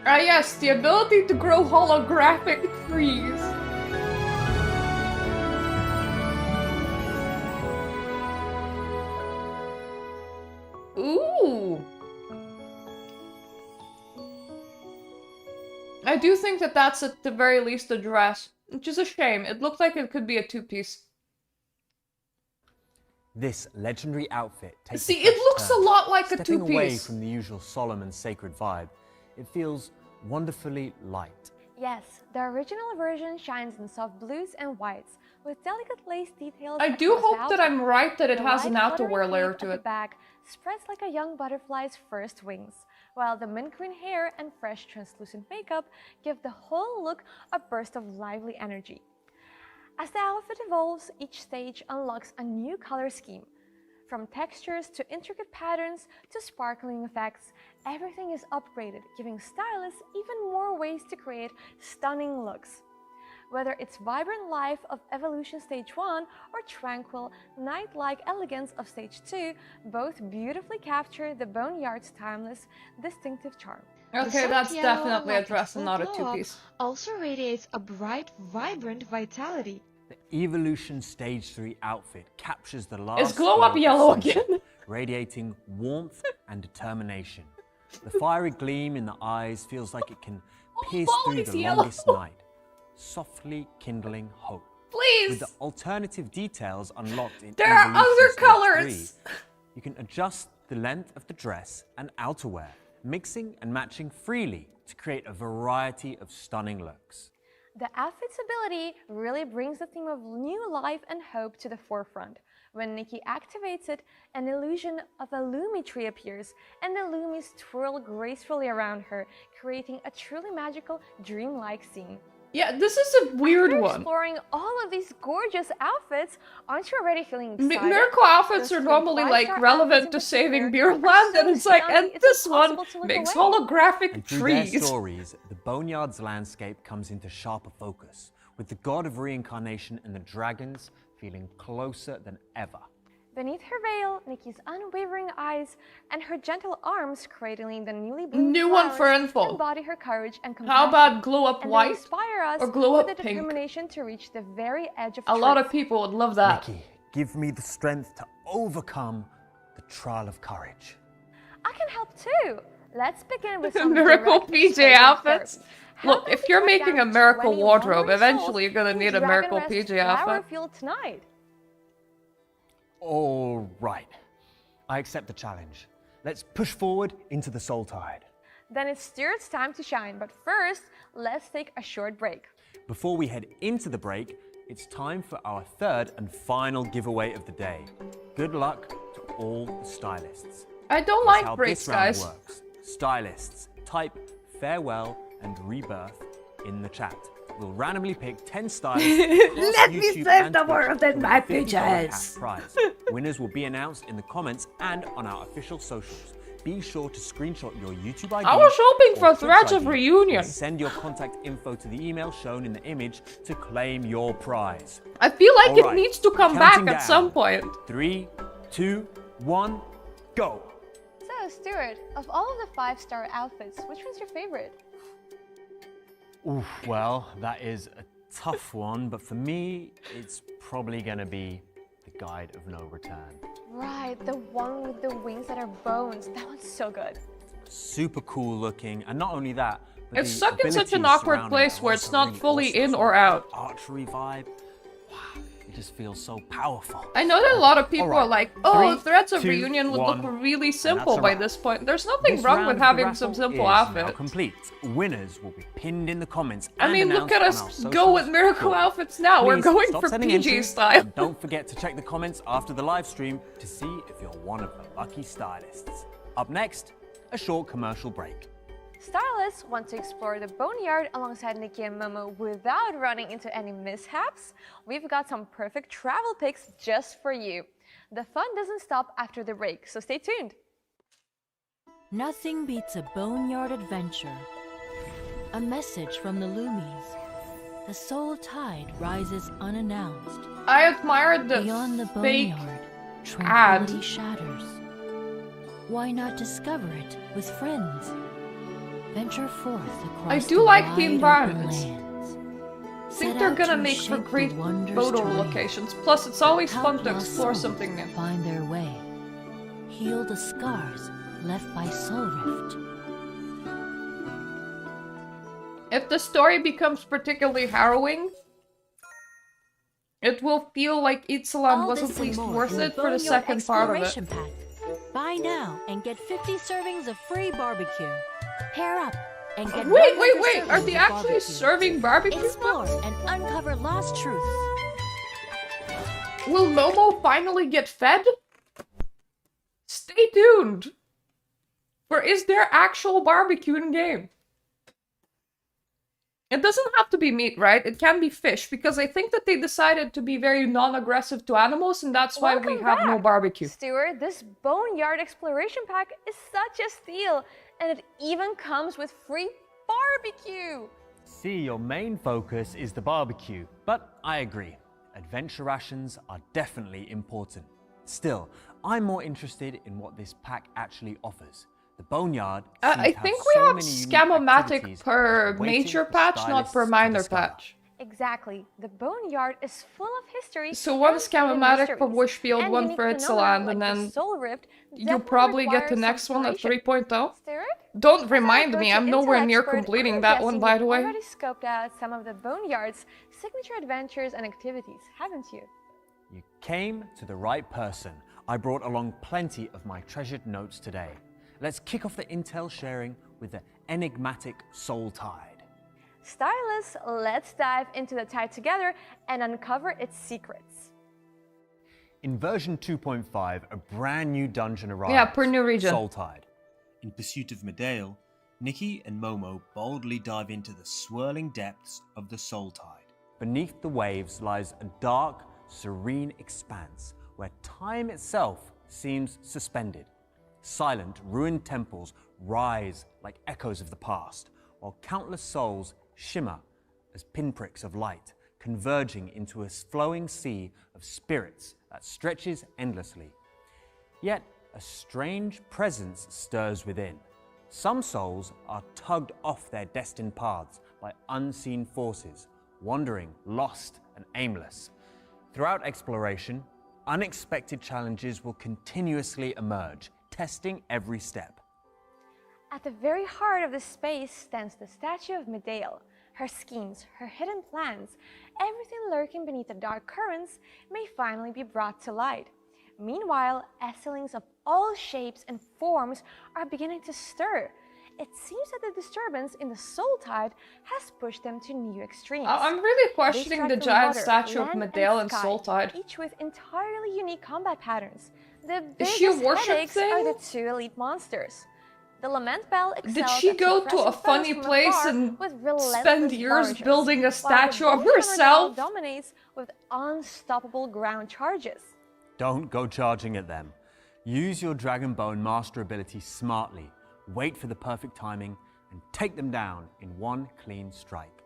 Ah yes, the ability to grow holographic trees. Ooh. I do think that that's at the very least a dress, which is a shame. It looked like it could be a two-piece. This legendary outfit takes See, a fresh it looks turn. a lot like a Stepping away two-piece. from the usual solemn and sacred vibe, it feels wonderfully light. Yes, the original version shines in soft blues and whites, with delicate lace details. I do across the hope that I'm outside. right that it The has an light buttery outerwear layer cape to at it. the back spreads like a young butterfly's first wings, while the mint green hair and fresh translucent makeup give the whole look a burst of lively energy. As the outfit evolves, each stage unlocks a new color scheme. From textures to intricate patterns to sparkling effects, everything is upgraded, giving stylists even more ways to create stunning looks. Whether it's vibrant life of Evolution Stage 1 or tranquil, night-like elegance of Stage 2, both beautifully capture the Boneyard's timeless, distinctive charm. Okay, that's definitely a dress and not a two-piece. Also radiates a bright, vibrant vitality. The Evolution Stage 3 outfit captures the last Is glow up glow of yellow sunset, again? radiating warmth and determination. The fiery gleam in the eyes feels like it can pierce through Molly's the yellow. longest night, softly kindling hope. Please! With the alternative details unlocked in There are Evolution other Stage colors! 3, you can adjust the length of the dress and outerwear, mixing and matching freely to create a variety of stunning looks. The outfit's ability really brings the theme of new life and hope to the forefront. When Nikki activates it, an illusion of a Lumi tree appears, and the Lumis twirl gracefully around her, creating a truly magical, dreamlike scene. Yeah, this is a weird After one. exploring all of these gorgeous outfits, aren't you already feeling excited? Miracle outfits Those are three normally like five-star relevant outfits to in saving particular are Beerland, so and it's like, stunning, and it's this one impossible to look makes away. holographic And through their trees. stories, the Boneyard's landscape comes into sharper focus, with the god of reincarnation and the dragons feeling closer than ever. Beneath her veil, Nikki's unwavering eyes and her gentle arms cradling the newly bloomed New one for flowers info. embody her courage and compassion. How about glow up and they white inspire us or glow with up the pink? determination to reach the very edge of A truth. lot of people would love that. Nikki, give me the strength to overcome the trial of courage. I can help too. Let's begin with some Miracle direct PJ statement outfits. therapy. How Look, about if we you're cut making down a miracle 20 wardrobe, wandering eventually souls you're gonna in need a Dragon miracle Rest PJ Flower outfit. Field tonight. All right, I accept the challenge. Let's push forward into the soul tide. Then it's Stuart's time to shine, but first, let's take a short break. Before we head into the break, it's time for our third and final giveaway of the day. Good luck to all the stylists. I don't Here's like how breaks, this round guys. works. Stylists, type farewell and rebirth in the chat. We'll randomly pick 10 stylists. Let me YouTube save and the Twitch world in for my a $50 pages. cash prize. Winners will be announced in the comments and on our official socials. Be sure to screenshot your YouTube ID. I was hoping or for Twitch threats of ID reunion. and send your contact info to the email shown in the image to claim your prize. I feel like All it right, needs to come back counting at some down. point. 3, 2, 1, go! So, Stuart, of all of the 5-star outfits, which one's your favorite? Oof, well, that is a tough one, but for me, it's probably gonna be the Guide of No Return. Right, the one with the wings that are bones. That one's so good. Super cool looking, and not only that, but It's the stuck in such an abilities awkward surrounding place it where are it's also not really fully awesome. in Sort or of out. Archery vibe. Wow, it just feels so powerful. I know that a lot of people All right. are like, oh, 3, threats of 2, reunion would look 1, really and simple that's a by wrap. this point. There's nothing This wrong round with of the having raffle some simple is now outfits. complete. Winners will be pinned in the comments. I and mean, look at announced on us our go with socials miracle shortly. outfits now. We're Please going stop for sending PG entries, style. and don't forget to check the comments after the live stream to see if you're one of the lucky stylists. Up next, a short commercial break. Stylists want to explore the Boneyard alongside Nikki and Momo without running into any mishaps? We've got some perfect travel picks just for you. The fun doesn't stop after the break, so stay tuned. Nothing beats a Boneyard adventure. A message from the Loomies. The soul tide rises unannounced. I admired the Beyond the fake Boneyard, ad. tranquility shatters. Why not discover it with friends? Venture forth across I do the like the wide open environments. lands. I Set think they're out gonna to make for shape the great wonders photo terrain. locations. Plus, it's always Help fun to lost explore souls something new. find their way. Heal the scars left by Soul Rift. If the story becomes particularly harrowing, it will feel like Itzalan All was this at and least more worth in the it for the Boneyard second part of it. Exploration Pack. Buy now and get 50 servings of free barbecue. Pair up and get Wait, 100 wait! Are servings they of actually barbecue. serving barbecue? Explore and uncover lost truths. Will Momo finally get fed? Stay tuned! For is there actual barbecue in game? It doesn't have to be meat, right? It can be fish, because I think that they decided to be very non-aggressive to animals, and that's why we Welcome have no back, barbecue. Stuart, this Boneyard exploration pack is such a steal, and it even comes with free barbecue. See, your main focus is the barbecue, but I agree. Adventure rations are definitely important. Still, I'm more interested in what this pack actually offers. The Boneyard seems I to think have we so have many unique Scam-O-Matic activities per just waiting major for patch, not stylists per to minor discover. patch. Exactly. The Boneyard is full of history. So one and Scam-O-Matic for mysteries, Wishfield, and one unique for phenomena Itzaland, like and the then Soul Rift you'll definitely probably get requires the some next one at preparation. 3.0. Stuart? Don't As remind our me, go-to I'm nowhere intel near expert, completing I'm that one, guessing by the you've way. already scoped out some of the Boneyard's signature adventures and activities, haven't you? You came to the right person. I brought along plenty of my treasured notes today. Let's kick off the intel sharing with the enigmatic Soul Tide. Stylists, let's dive into the tide together and uncover its secrets. In version 2.5, a brand new dungeon arrives. Yeah, per new region. Soul Tide. In pursuit of Medale, Nikki and Momo boldly dive into the swirling depths of the Soul Tide. Beneath the waves lies a dark, serene expanse where time itself seems suspended. Silent, ruined temples rise like echoes of the past, while countless souls shimmer as pinpricks of light, converging into a flowing sea of spirits that stretches endlessly. Yet a strange presence stirs within. Some souls are tugged off their destined paths by unseen forces, wandering lost and aimless. Throughout exploration, unexpected challenges will continuously emerge, testing every step. At the very heart of this space stands the statue of Medale. Her schemes, her hidden plans, everything lurking beneath the dark currents may finally be brought to light. Meanwhile, Esselings of all shapes and forms are beginning to stir. It seems that the disturbance in the Soul Tide has pushed them to new extremes. I'm really They questioning strike the from giant water, statue of land, Medale and sky, Soul Tide. each with entirely unique combat patterns. The Is she a biggest worship headaches thing? are the two elite monsters. The Lament Bell excels Did she at go to suppressing a funny foes from place afar and with relentless spend years barrages, building a while the statue of Bone Hammer herself? Bell dominates with unstoppable ground charges. Don't go charging at them. Use your Dragon Bone master ability smartly. Wait for the perfect timing and take them down in one clean strike.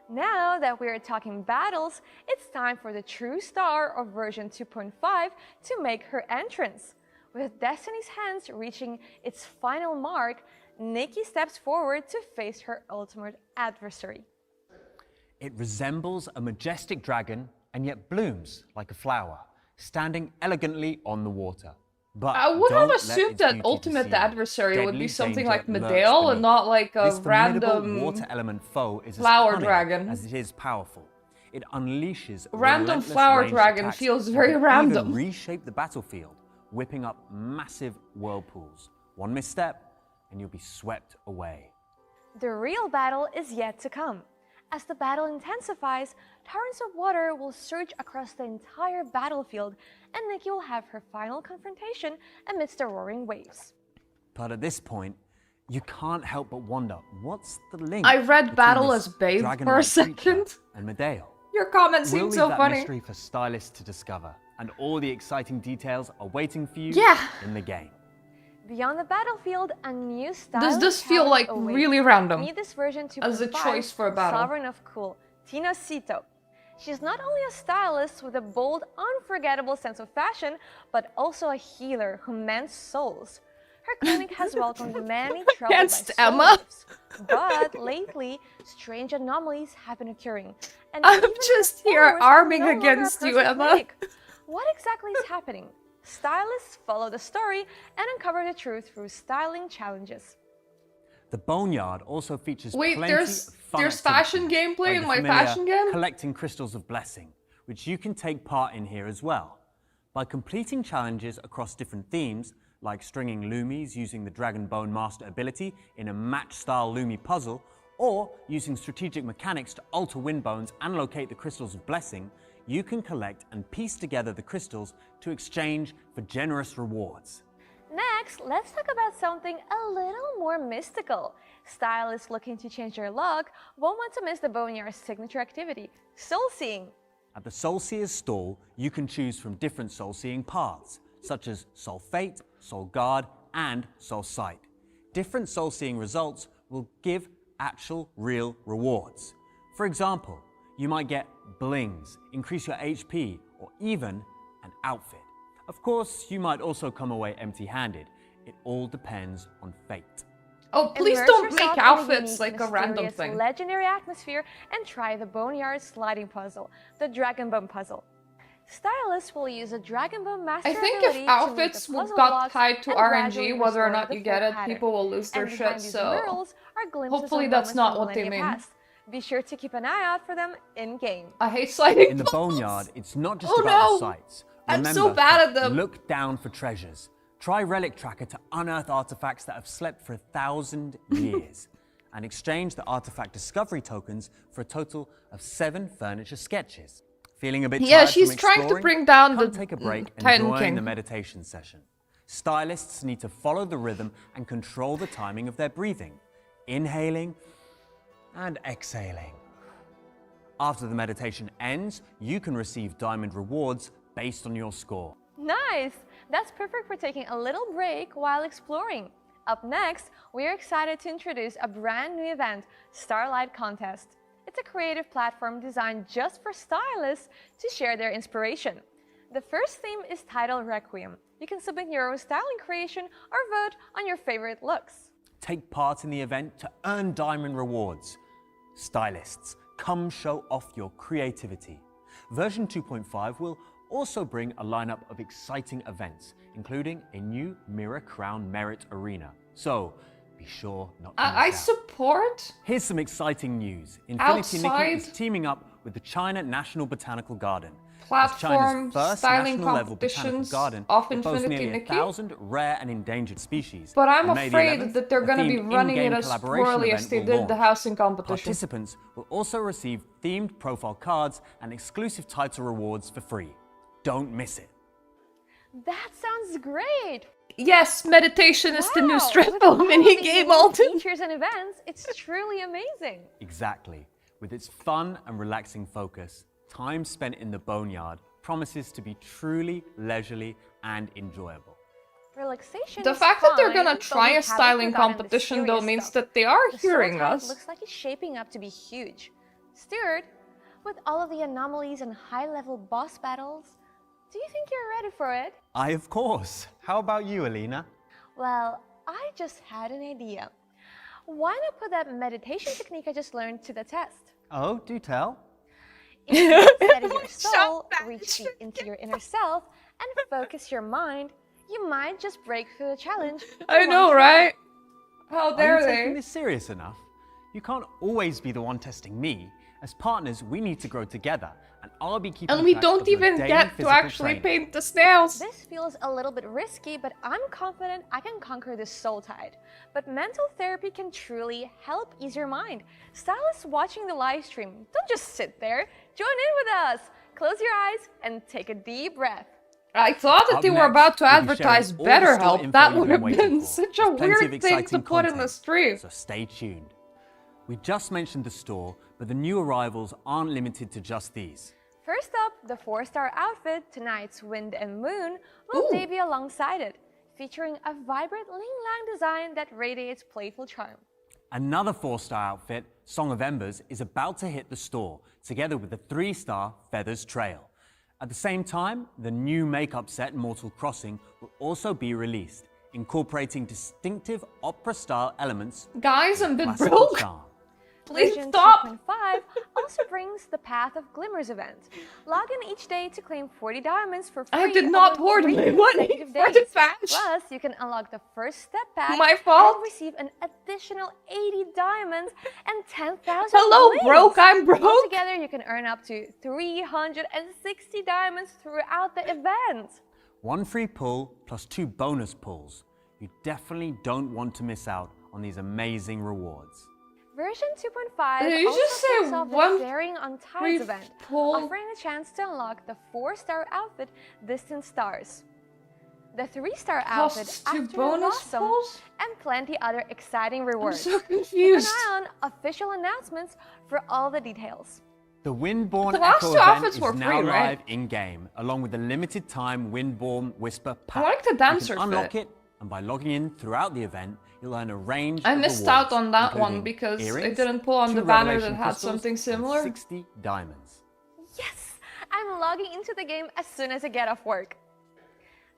Now that we're talking battles, it's time for the true star of version 2.5 to make her entrance. With Destiny's Hands reaching its final mark, Nikki steps forward to face her ultimate adversary. It resembles a majestic dragon and yet blooms like a flower, standing elegantly on the water. But I would have don't let assumed its that beauty ultimate deceive you. adversary would Deadly be something danger like lurks Medale and beneath. not like a This formidable random water element foe is as flower cunning dragon. as it is powerful. It unleashes Random relentless flower ranged dragon attacks feels that very can random. Even reshape the battlefield, whipping up massive whirlpools. One misstep, and you'll be swept away. The real battle is yet to come. As the battle intensifies, torrents of water will surge across the entire battlefield, and Nikki will have her final confrontation amidst the roaring waves. But at this point, You can't help but wonder, what's the link I read between battle this as babe for a dragon-like creature second. and Medeo? Your comment We'll seems leave so that funny. mystery for stylists to discover, and all the exciting details are waiting for you Yeah. in the game. Beyond the battlefield, a new style. Does this feel like really random? Meet this version 2.5 as a choice for a battle? Sovereign of Cool, Tinocito. She's not only a stylist with a bold, unforgettable sense of fashion, but also a healer who mends souls. Her clinic has welcomed many troubled Against by soul Emma? gifts, but lately, strange anomalies have been occurring. And I'm even her just here followers are arming no longer a against you, person's Emma. clinic. What exactly is happening? Stylists follow the story and uncover the truth through styling challenges. The Boneyard also features Wait, plenty there's of fun fashion activities, gameplay like in the my familiar fashion game? collecting crystals of blessing, which you can take part in here as well. By completing challenges across different themes, like stringing Loomies using the Dragon Bone Master ability in a match-style Loomie puzzle, or using strategic mechanics to alter wind bones and locate the crystals of blessing, you can collect and piece together the crystals to exchange for generous rewards. Next, let's talk about something a little more mystical. Stylists looking to change their luck won't want to miss the Boneyard's signature activity, soul seeing. At the Soul Seer's stall, you can choose from different soul-seeing paths, such as Soul Fate, Soul Guard, and Soul Sight. Different soul-seeing results will give actual, real rewards. For example, you might get blings, increase your HP, or even an outfit. Of course, you might also come away empty-handed. It all depends on fate. Oh, please Immerse don't yourself make in a outfits unique, like a random mysterious, thing. legendary atmosphere and try the Boneyard sliding puzzle, the Dragon Bone puzzle. Stylists will use a Dragon Bone master I think ability if to move outfits the puzzle got blocks tied to and gradually RNG, whether or restore not the you get full it, pattern. people will lose their And behind shit, these so murals are glimpses hopefully of that's moments not from what they millennia mean. past. Be sure to keep an eye out for them in-game. I hate sliding In the puzzles. Boneyard, it's not just Oh about no! the sights. I'm Remember so bad to at them. Look down for treasures. Try Relic Tracker to unearth artifacts that have slept for 1,000 years. And exchange the artifact discovery tokens for a total of 7 furniture sketches. Feeling a bit Yeah, tired she's from trying to exploring? bring down Come the take a break and Titan join King. the meditation session. Stylists need to follow the rhythm and control the timing of their breathing, inhaling and exhaling. After the meditation ends, you can receive diamond rewards based on your score. Nice! That's perfect for taking a little break while exploring. Up next, we're excited to introduce a brand new event, Starlight Contest. It's a creative platform designed just for stylists to share their inspiration. The first theme is titled Requiem. You can submit your own styling creation or vote on your favorite looks. Take part in the event to earn diamond rewards. Stylists, come show off your creativity. Version 2.5 will also bring a lineup of exciting events, including a new Mirror Crown Merit Arena. So, be sure not to I miss out. support Here's some exciting news. Infinity Nikki outside is teaming up with the China National Botanical Garden. As platform China's first styling national level botanical competitions garden, of it boasts Infinity nearly Nikki. 1,000 rare and endangered species. But I'm On May the afraid 11th, that they're a going to be themed running it in-game as collaboration poorly as event they will did the launch. housing competition. Participants will also receive themed profile cards and exclusive title rewards for free. Don't miss it. That sounds great! Yes, meditation is the new With stressful all of mini these game new Alton. features and events, it's truly amazing. Exactly. With its fun and relaxing focus, time spent in the Boneyard promises to be truly leisurely and enjoyable. Relaxation The is fact that they're fine, gonna but try we a haven't styling forgotten the competition though serious means stuff. that they are The hearing soul type us. looks like it's shaping up to be huge. Stuart, with all of the anomalies and high-level boss battles, do you think you're ready for it? Of course. How about you, Alina? Well, I just had an idea. Why not put that meditation technique I just learned to the test? Oh, do tell. If you steady your soul, reach deep into your inner self, and focus your mind, you might just break through the challenge. I in know, one try. right? How Are dare you taking they? this serious enough? You can't always be the one testing me. As partners, we need to grow together, and I'll be keeping And we track don't of your even daily get to physical actually training. paint the snails. This feels a little bit risky, but I'm confident I can conquer this soul tide. But mental therapy can truly help ease your mind. Stylists watching the live stream, don't just sit there. Join in with us. Close your eyes and take a deep breath. I thought that Up they were next, about to we'll be sharing advertise all the store BetterHelp. info That you've would been have waiting been for. such a There's plenty of weird thing to exciting put in the content, stream. so stay tuned. We just mentioned the store, but the new arrivals aren't limited to just these. First up, the 4-star outfit, Tonight's Wind and Moon, will Ooh. debut alongside it, featuring a vibrant ling-lang design that radiates playful charm. Another 4-star outfit, Song of Embers, is about to hit the store, together with the 3-star Feathers Trail. At the same time, the new makeup set, Mortal Crossing, will also be released, incorporating distinctive opera-style elements. Guys, I'm a bit classical broke. charm. Please Legend stop. 2.5 also brings the Path of Glimmers event. Log in each day to claim 40 diamonds for free. I did not over hoard 3 my money consecutive for the days. patch. Plus, you can unlock the first step pack My fault. and receive an additional 80 diamonds and 10,000 Hello, blings. broke. I'm broke. Altogether, you can earn up to 360 diamonds throughout the event. 1 free pull plus 2 bonus pulls. You definitely don't want to miss out on these amazing rewards. Version 2.5 Did you also just say kicks off the 1 Daring on free Tides event, pull? offering a chance to unlock the 4-star outfit Distant Stars, the 3-star outfit Plus 2 Afternoon bonus Blossom, pulls? and plenty other exciting I'm rewards. so Keep an confused. eye on official announcements for all the details. The Windborne The last Echo 2 event outfits is were now free, right? live in-game, along with the limited-time Windborne Whisper pack. I like the dancer You can unlock fit. it, and by logging in throughout the event, you'll earn a range I of missed rewards, out on that one including because it earrings, didn't pull on 2 the banner revelation that had crystals, something and similar. 60 diamonds. Yes! I'm logging into the game as soon as I get off work.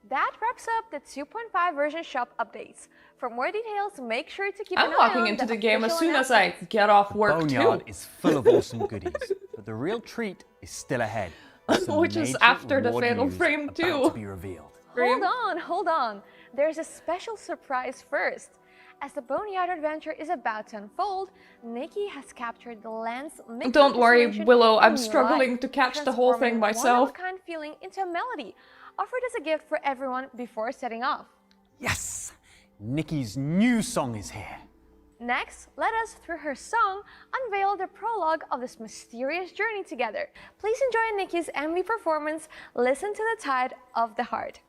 That wraps up the 2.5 version shop updates. For more details, make sure to keep an I'm eye logging on into the official game as soon as I announcements. get off work Boneyard too. is full of awesome goodies, but the real treat is still ahead. with some Which is major after the reward Fatal news Frame about 2. to be revealed. Hold on. There's a special surprise first. As the Boneyard adventure is about to unfold, Nikki has captured the land's mixed Don't worry, distillation Willow, I'm in new struggling life, to catch the whole thing transforming myself. one-of-a-kind feeling into a melody, offered as a gift for everyone before setting off. Yes! Nikki's new song is here. Next, let us, through her song, unveil the prologue of this mysterious journey together. Please enjoy Nikki's MV performance, Listen to the Tide of the Heart.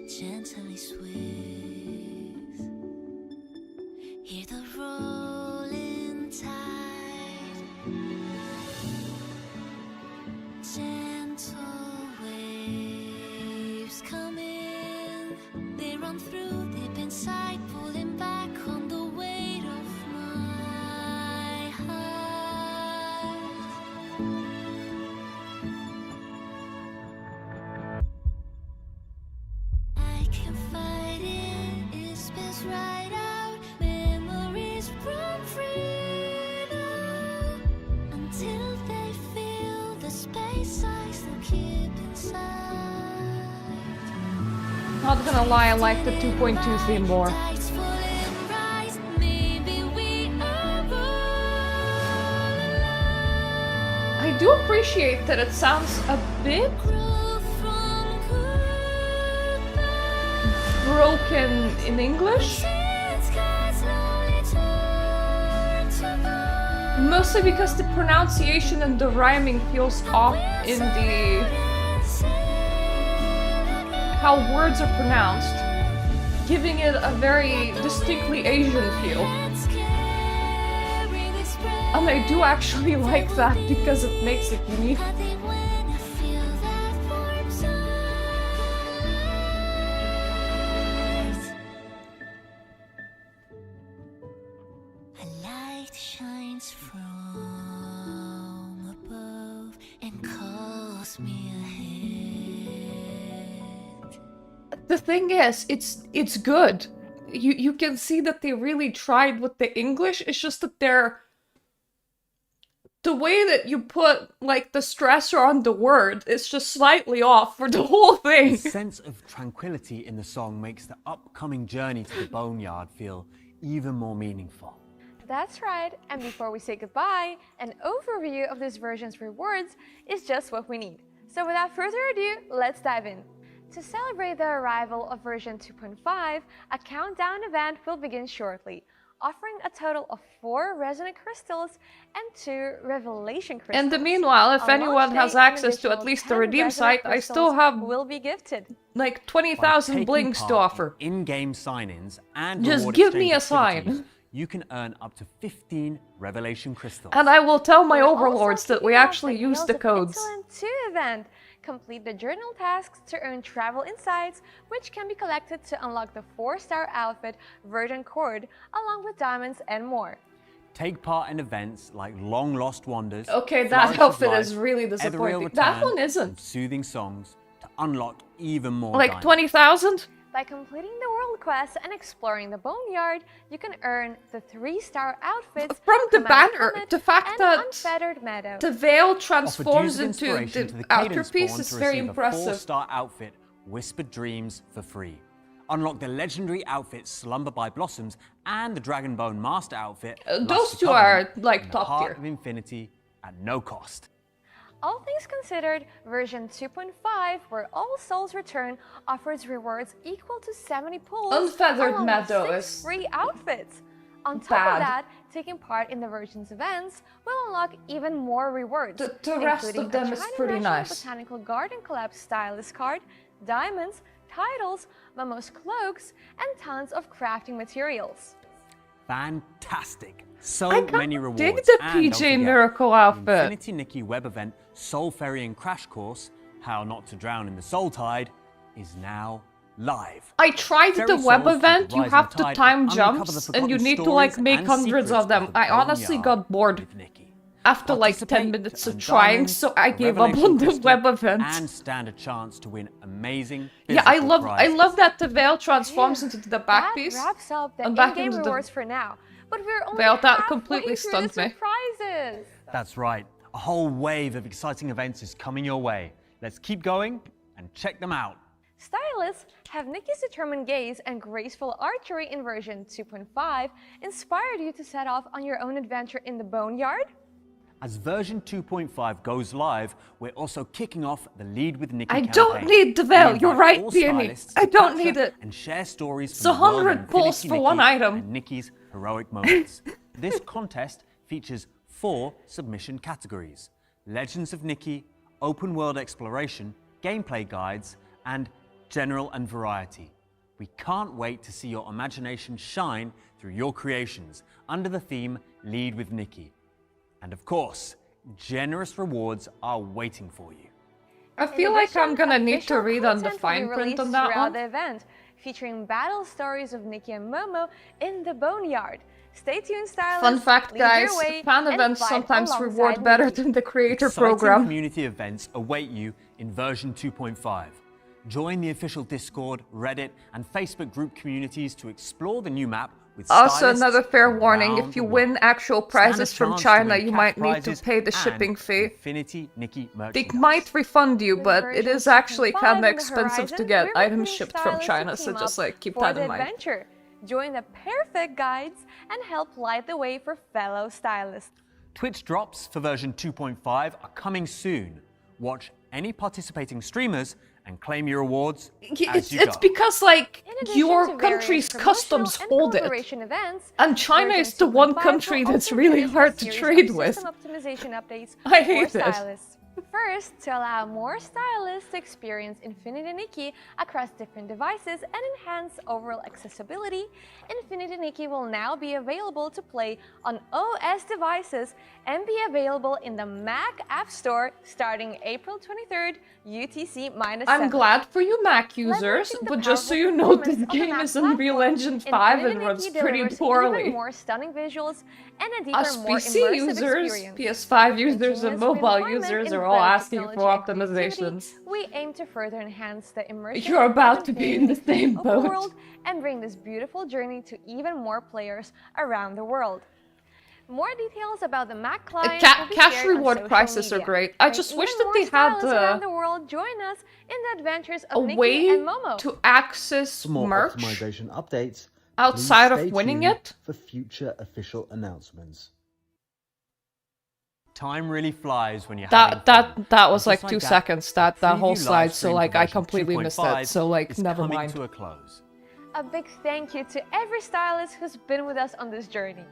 Gently swift, hear the rolling tide, gentle waves come in, they run through deep inside, pulling back on the weight of my heart. I can fight it, it spills right out. Memories run free now, until they fill the space I still keep inside. Not gonna lie, I like the 2.2 theme more. Tides fall and rise, maybe we are all alive. I do appreciate that it sounds a bit Growth from goodbye. broken in English. Since skies slowly turn to gold. Mostly because the pronunciation and the rhyming feels off in the how words are pronounced, giving it a very distinctly Asian feel. And I do actually like that because it makes it unique. A light shines from above and calls me ahead. The thing is, it's good. You can see that they really tried with the English. It's just that the way that you put like the stressor on the word is just slightly off for the whole The thing. sense of tranquility in the song makes the upcoming journey to the Boneyard feel even more meaningful. That's right, and before we say goodbye, an overview of this version's rewards is just what we need. So without further ado, let's dive in. To celebrate the arrival of version 2.5, a countdown event will begin shortly, offering a total of 4 resonant crystals and 2 revelation crystals. In the meanwhile, if On anyone launch has day, an access to at additional least the 10 redeem resonant site, I still crystals have will be gifted. like By 20,000 taking blings to part offer. in in-game sign-ins and Just reward give me exchange a activities, sign. you can earn up to 15 revelation crystals. And I will tell my We're overlords also that we kicking off actually the use Hails the of codes. Excellence 2 event. Complete the journal tasks to earn travel insights, which can be collected to unlock the 4-star outfit Virgin Cord, along with diamonds and more. Take part in events like Long Lost Wonders. Okay, Flourish that of outfit Life, is really Ethereal disappointing. That Return, one and isn't. Soothing Songs to unlock even more Like diamonds. 20,000? By completing the world quest and exploring the Boneyard, you can earn the 3-star outfits From the Command banner, Summit the fact and that Unfettered Meadow. the veil Offer transforms dues of into inspiration to the the Cadence outer piece Spawn is to very receive impressive. a 4-star outfit, Whispered Dreams, for free. Unlock the legendary outfit Slumber by Blossoms and the Dragonbone Master outfit. Those Lust two Covenant, are like in the top Heart tier. of Infinity at no cost. All things considered, version 2.5, where all souls return, offers rewards equal to 70 pulls, Unfeathered along Meadow with is 6 free outfits. On top bad. of that, taking part in the version's events will unlock even more rewards, The rest including of them a is China pretty National nice. Botanical Garden Collab stylist card, diamonds, titles, Momo's cloaks, and tons of crafting materials. Fantastic. So I can't many rewards. dig the And don't PJ forget, Miracle the outfit. Infinity Nikki web event Soul Ferrying Crash Course, How Not to Drown in the Soul Tide, is now live. I tried Ferry the web souls through the event, you rising have to tide time and uncover the jumps, and you forgotten need to like stories make and hundreds secrets of them. the I honestly Boneyard got bored with Nikki. after like 10 Participate minutes to of earn trying, diamonds, so I a gave up revelation on the crystal, web event. and stand a chance to win amazing Yeah, I physical love prizes. that the veil transforms into the back That piece. wraps up the and back in-game into the rewards for now. But we're only veil. That halfway completely through stunned the me. surprises. That's right. A whole wave of exciting events is coming your way. Let's keep going and check them out. Stylists have Nikki's determined gaze and graceful archery in version 2.5 inspired you to set off on your own adventure in the Boneyard? As version 2.5 goes live, we're also kicking off the Lead with Nikki I campaign. don't need the veil, We you're invite right, all Peony. stylists I to don't capture need it. And share stories It's from the world of 100 pulls Infinity for one Nikki item. and Nikki's heroic moments. This contest features 4 submission categories: Legends of Nikki, Open World Exploration, Gameplay Guides, and General and Variety. We can't wait to see your imagination shine through your creations under the theme Lead with Nikki. And of course, generous rewards are waiting for you. I In feel like I'm addition, gonna need to official read on the content will be fine print released on that throughout one. the event, featuring battle stories of Nikki and Momo in the Boneyard. Stay tuned, stylists. Fun fact, lead your guys, way, fan and events fight sometimes alongside reward better Nikki. than the creator Exciting program. community events await you in version 2.5. Join the official Discord, Reddit, and Facebook group communities to explore the new map with Also, stylists another fair warning, around if you the win world. actual Stand a prizes from chance to China, win you cash might need to prizes pay the and shipping fee. Infinity Nikki They merchandise. might refund you, With but it version is actually 2.5 kind on of the expensive to horizon, get we're items recruiting shipped from stylists to China, so team just up like keep for that the in mind. adventure. Join the perfect guides and help light the way for fellow stylists. Twitch drops for version 2.5 are coming soon. Watch any participating streamers and claim your rewards as you It's go. because, like, In addition your to various country's promotional customs and hold it. collaboration events, And China version is the one 2.5 country will that's also really introduce a hard to series trade of with. system optimization updates I hate for it. stylists. First, to allow more stylists to experience Infinity Nikki across different devices and enhance overall accessibility, Infinity Nikki will now be available to play on OS devices and be available in the Mac App Store starting April 23rd, UTC-7. I'm glad for you Mac users, Leveraging the but just so powerful you know, performance this of the game Mac is Unreal platform, Engine 5 and Infinity runs Nikki pretty delivers poorly. Even more stunning visuals and a deeper, Us more PC immersive users, experience. PS5 users, and Continuous mobile refinement users in are all both asking for technology and optimizations. creativity, we aim to further enhance the immersion You're about and to be in the same of boat. the world and bring this beautiful journey to even more players around the world. More details about the Mac client will be Cash shared on reward social prices are media. great. I Bring just even wish that more they had stylists around the world join us in the adventures a of Nikki way and Momo. to access For more merch optimization updates, outside Please of stay winning tuned it? for future official announcements. Time really flies when you're having fun. That was And like just 2 that, seconds, that the whole preview live slide, so stream like for I version completely missed it, 2.5 so like is never coming mind. to a close. A big thank you to every stylist who's been with us on this journey.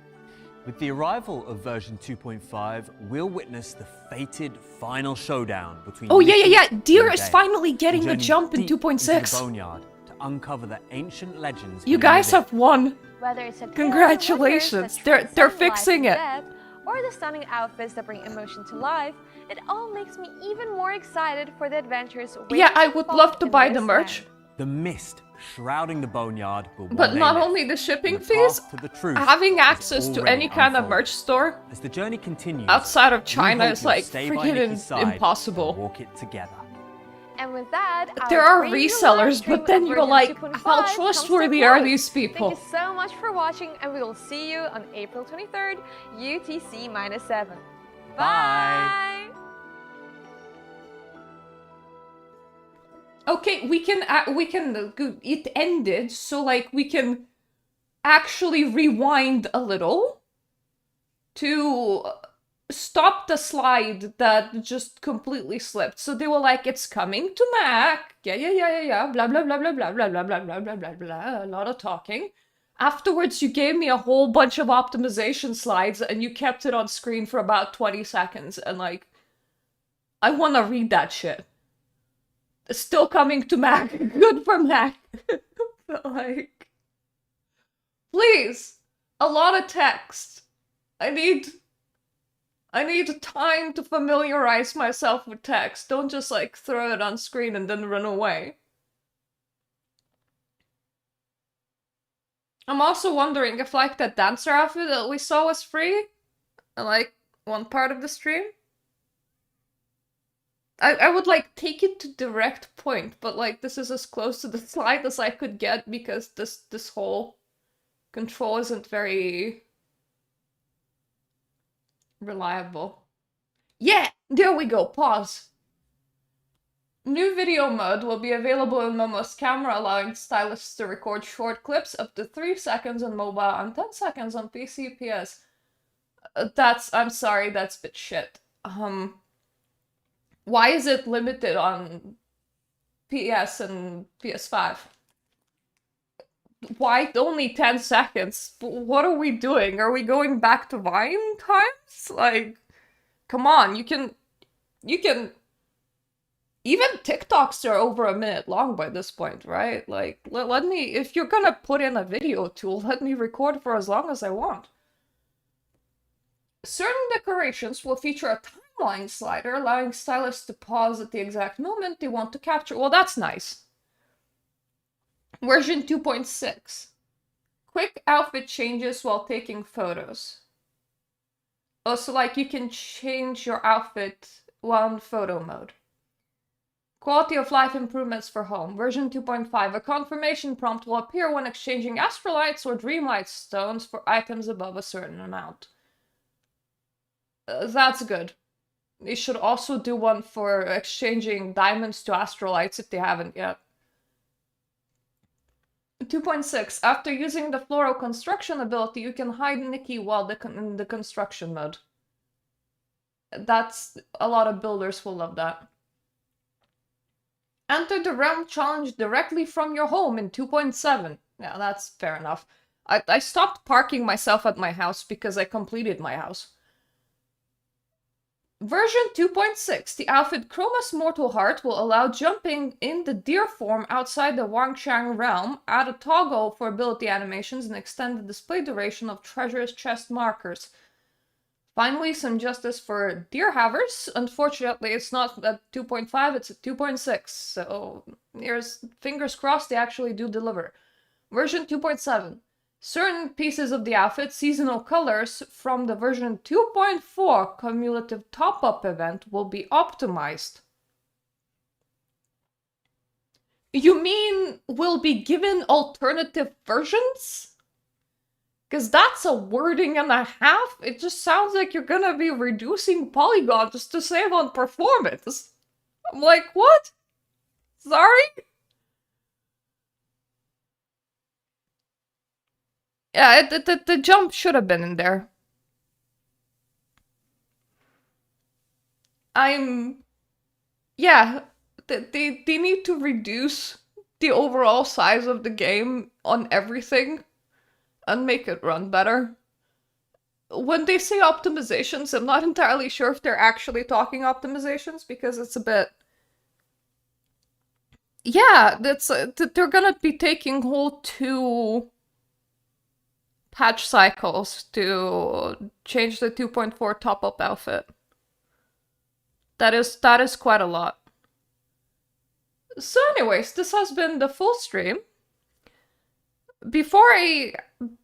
With the arrival of version 2.5, we'll witness the fated final showdown between Oh yeah, Nikki yeah, yeah, Deer and is Dale. finally getting We'll the journey jump in deep into 2.6. the Boneyard to uncover the ancient legends. You beneath guys it. have won. Whether it's a tale of Congratulations. wonders that They're transcend life fixing and it. death, or the stunning outfits that bring emotion to life, it all makes me even more excited for the adventures waiting Yeah, I to would unfold love to in buy this the merch. land. The mist shrouding the Boneyard will one But day not lift, only the shipping and the fees, path to the truth having is access to already any kind of unfolding. merch store As the journey continues, outside of we China hope is you'll like stay by freaking Nikki's side impossible. and walk it together. And with that, There our are preview resellers, live stream but then of you're version like, 2.5 how comes to trustworthy are close. these people? Thank you so much for watching, and we will see you on April 23rd, UTC-7. Bye! Okay, we can it ended, so like we can actually rewind a little to stop the slide that just completely slipped. So they were like, it's coming to Mac. Yeah, blah blah blah blah blah blah blah blah blah blah blah blah. A lot of talking. Afterwards, you gave me a whole bunch of optimization slides and you kept it on screen for about 20 seconds, and like, I want to read that shit. Still coming to Mac. Good for Mac. But like, please, a lot of text. I need time to familiarize myself with text. Don't just like throw it on screen and then run away. I'm also wondering if like that dancer outfit that we saw was free, like one part of the stream. I would like take it to direct point, but like this is as close to the slide as I could get because this whole control isn't very reliable. Yeah, there we go. Pause. New video mode will be available in Momo's camera, allowing stylists to record short clips up to 3 seconds on mobile and 10 seconds on PC, PS. I'm sorry, that's a bit shit. Why is it limited on PS and PS5? Why only 10 seconds? What are we doing? Are we going back to Vine times? Like, come on, you can... Even TikToks are over a minute long by this point, right? Like, let me... If you're gonna put in a video tool, let me record for as long as I want. Certain decorations will feature a timeline slider, allowing stylists to pause at the exact moment they want to capture. Well, that's nice. Version 2.6. Quick outfit changes while taking photos. Oh, so like you can change your outfit while in photo mode. Quality of life improvements for home. Version 2.5. A confirmation prompt will appear when exchanging astrolites or dreamlight stones for items above a certain amount. That's good. They should also do one for exchanging diamonds to astrolites if they haven't yet. 2.6. After using the Floral construction ability, you can hide Nikki while in the construction mode. That's... a lot of builders will love that. Enter the realm challenge directly from your home in 2.7. Yeah, that's fair enough. I stopped parking myself at my house because I completed my house. Version 2.6. The outfit Chroma's Mortal Heart will allow jumping in the deer form outside the Wangchang realm, add a toggle for ability animations, and extend the display duration of treasures chest markers. Finally, some justice for deer havers. Unfortunately, it's not at 2.5, it's at 2.6, so here's fingers crossed they actually do deliver. Version 2.7. Certain pieces of the outfit, seasonal colors from the version 2.4 cumulative top-up event will be optimized. You mean we'll be given alternative versions? Because that's a wording and a half. It just sounds like you're gonna be reducing polygons just to save on performance. I'm like, what? Sorry? Yeah, the jump should have been in there. Yeah, they need to reduce the overall size of the game on everything and make it run better. When they say optimizations, I'm not entirely sure if they're actually talking optimizations, because it's a bit... Yeah, they're gonna be taking whole 2 patch cycles to change the 2.4 top-up outfit. That is quite a lot. So anyways, this has been the full stream. Before I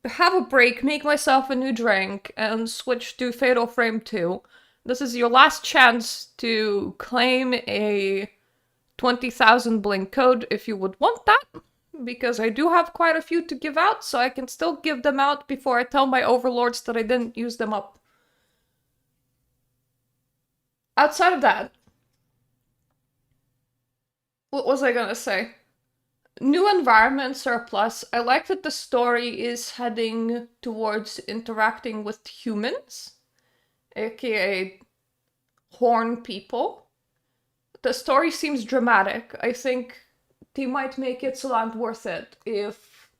have a break, make myself a new drink, and switch to Fatal Frame 2, this is your last chance to claim a 20,000 bling code if you would want that, because I do have quite a few to give out, so I can still give them out before I tell my overlords that I didn't use them up. Outside of that, what was I gonna say? New environments are a plus. I like that the story is heading towards interacting with humans, aka horn people. The story seems dramatic. I think they might make Ypsilanti worth it if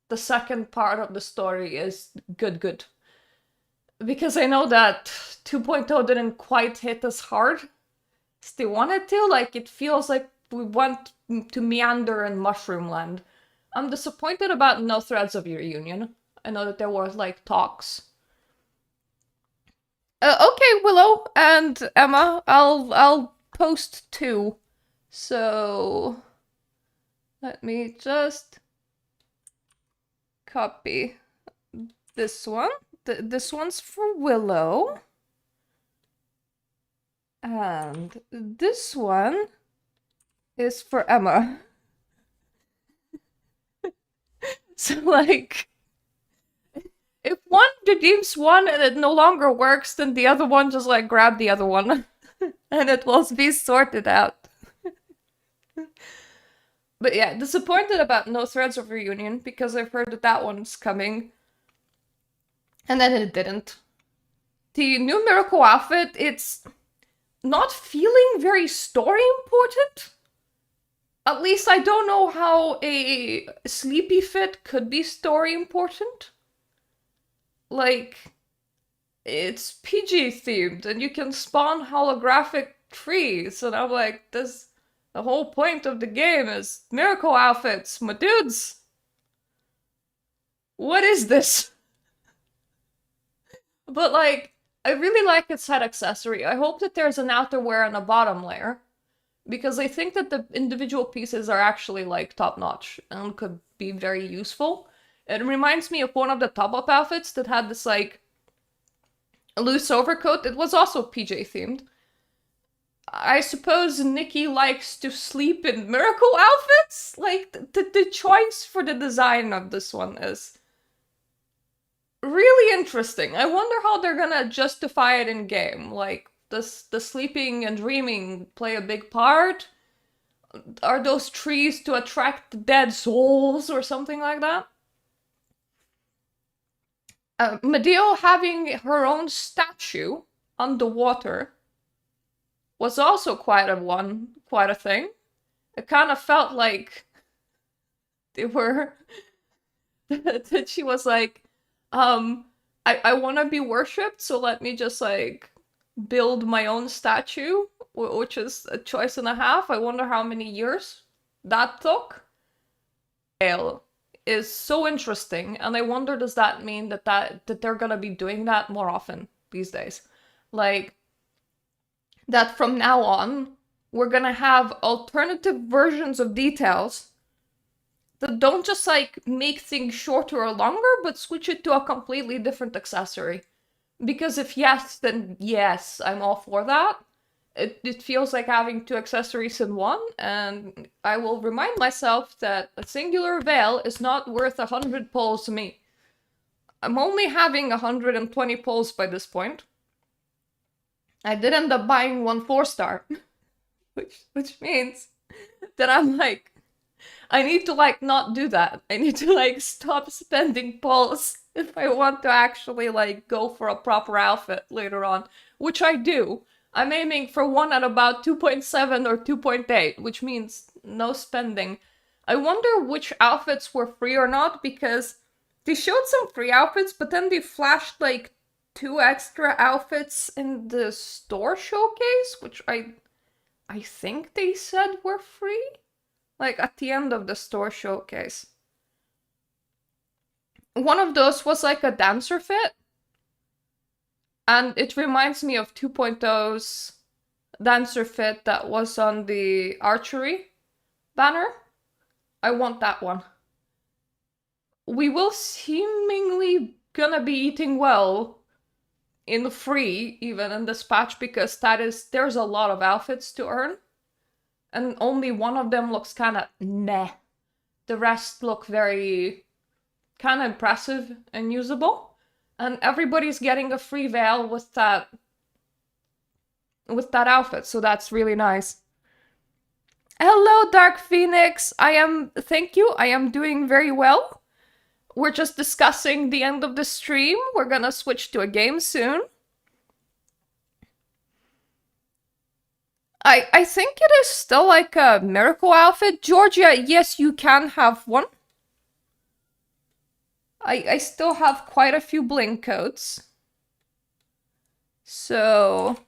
the second part of the story is good. Because I know that 2.0 didn't quite hit as hard as they wanted to. Like, it feels like we went to meander in Mushroom Land. I'm disappointed about no threads of reunion. I know that there was, like, talks. Okay, Willow and Emma, I'll post 2. So let me just copy this one. This one's for Willow. And this one is for Emma. So, like, if one redeems one and it no longer works, then the other one just, like, grab the other one. And it will be sorted out. But yeah, disappointed about no threads of reunion, because I've heard that that one's coming. And then it didn't. The new Miracle outfit, it's not feeling very story important. At least I don't know how a sleepy fit could be story important. Like, it's PG themed and you can spawn holographic trees, and I'm like, this, the whole point of the game is miracle outfits, my dudes. What is this? But like, I really like its head accessory. I hope that there's an outerwear and a bottom layer, because I think that the individual pieces are actually, like, top-notch and could be very useful. It reminds me of one of the top-up outfits that had this, like, loose overcoat. It was also PJ-themed. I suppose Nikki likes to sleep in miracle outfits? Like, the choice for the design of this one is really interesting. I wonder how they're gonna justify it in-game. Like, does the sleeping and dreaming play a big part? Are those trees to attract dead souls or something like that? Medeo having her own statue underwater was also quite a thing. It kind of felt like they were... that she was like, I want to be worshipped, so let me just, like, build my own statue, which is a choice and a half. I wonder how many years that took. Is so interesting, and I wonder, does that mean that they're gonna be doing that more often these days? Like, that from now on, we're gonna have alternative versions of details that don't just, like, make things shorter or longer, but switch it to a completely different accessory. Because if yes, then yes, I'm all for that. It feels like having 2 accessories in one, and I will remind myself that a singular veil is not worth 100 pulls to me. I'm only having 120 pulls by this point. I did end up buying one 4-star, which means that I'm, like, I need to like not do that. I need to like stop spending pulse if I want to actually like go for a proper outfit later on, which I do. I'm aiming for one at about 2.7 or 2.8, which means no spending. I wonder which outfits were free or not, because they showed some free outfits, but then they flashed like 2 extra outfits in the store showcase, which I think they said were free. Like at the end of the store showcase. One of those was like a dancer fit. And it reminds me of 2.0's dancer fit that was on the archery banner. I want that one. We will seemingly gonna be eating well in free, even in this patch, because there's a lot of outfits to earn. And only one of them looks kind of meh. The rest look very kind of impressive and usable. And everybody's getting a free veil with that outfit, so that's really nice. Hello, Dark Phoenix. Thank you. I am doing very well. We're just discussing the end of the stream. We're gonna switch to a game soon. I think it is still like a miracle outfit. Georgia, yes, you can have one. I still have quite a few bling codes. So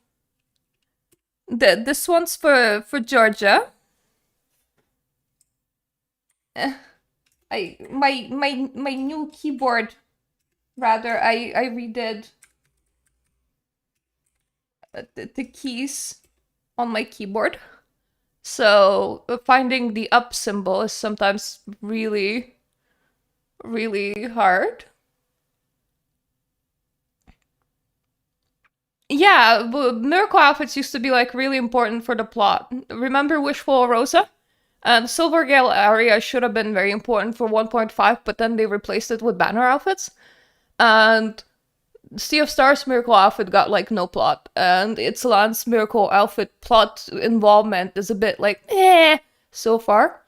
this one's for Georgia. My new keyboard, rather, I redid the keys on my keyboard. So finding the up symbol is sometimes really hard. Yeah, miracle outfits used to be like really important for the plot. Remember Wishful Rosa? And Silvergale area should have been very important for 1.5, but then they replaced it with banner outfits. And Sea of Stars miracle outfit got like no plot. And Ixalan's miracle outfit plot involvement is a bit like so far.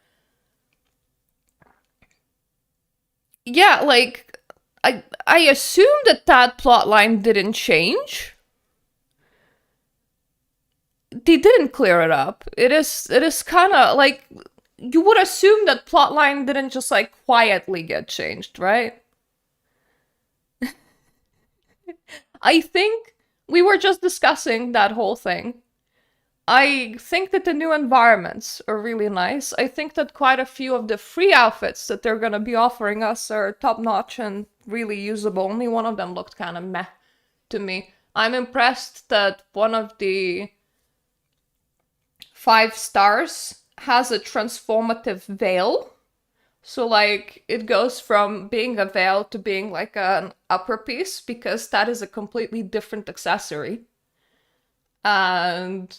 Yeah, like I assume that plotline didn't change. They didn't clear it up. It is kind of like, you would assume that plotline didn't just like quietly get changed, right? I think we were just discussing that whole thing. I think that the new environments are really nice. I think that quite a few of the free outfits that they're gonna be offering us are top-notch and really usable. Only one of them looked kind of meh to me. I'm impressed that one of the 5 stars has a transformative veil. So like it goes from being a veil to being like an upper piece, because that is a completely different accessory. And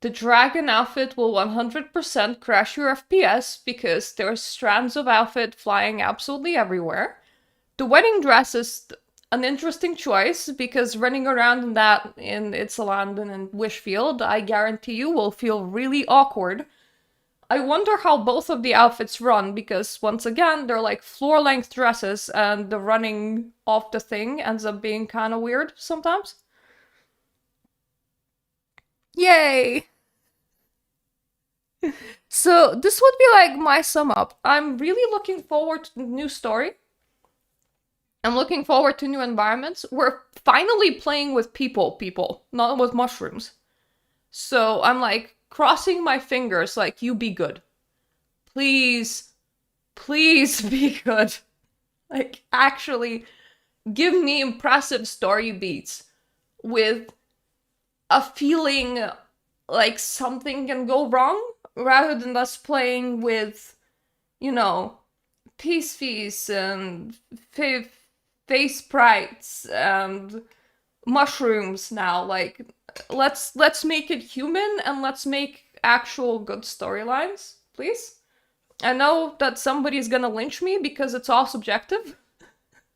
the dragon outfit will 100% crash your FPS because there's strands of outfit flying absolutely everywhere. The wedding dress is an interesting choice, because running around in that in Ixalan and in Wishfield, I guarantee you will feel really awkward. I wonder how both of the outfits run, because once again, they're like floor-length dresses, and the running off the thing ends up being kind of weird sometimes. Yay! So this would be like my sum up. I'm really looking forward to the new story. I'm looking forward to new environments. We're finally playing with people, not with mushrooms. So I'm like crossing my fingers like, you be good. Please be good. Like actually give me impressive story beats with a feeling like something can go wrong, rather than us playing with, you know, peace feasts and face sprites and mushrooms now. Like, let's make it human, and let's make actual good storylines, please. I know that somebody's gonna lynch me because it's all subjective.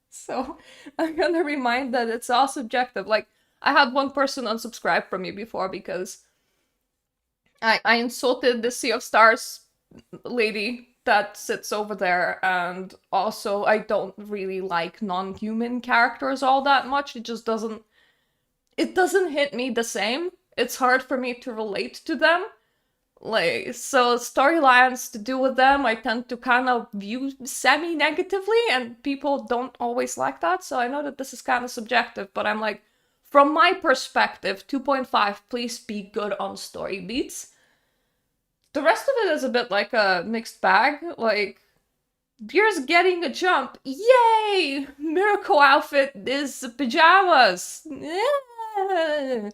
So I'm gonna remind that it's all subjective. Like, I had one person unsubscribe from me before because I insulted the Sea of Stars lady that sits over there, and also I don't really like non-human characters all that much. It just doesn't hit me the same. It's hard for me to relate to them. Like, so storylines to do with them, I tend to kind of view semi-negatively, and people don't always like that, so I know that this is kind of subjective, but I'm like, from my perspective, 2.5, please be good on story beats. The rest of it is a bit like a mixed bag, like, Beer's getting a jump, yay! Miracle outfit is pajamas, yeah.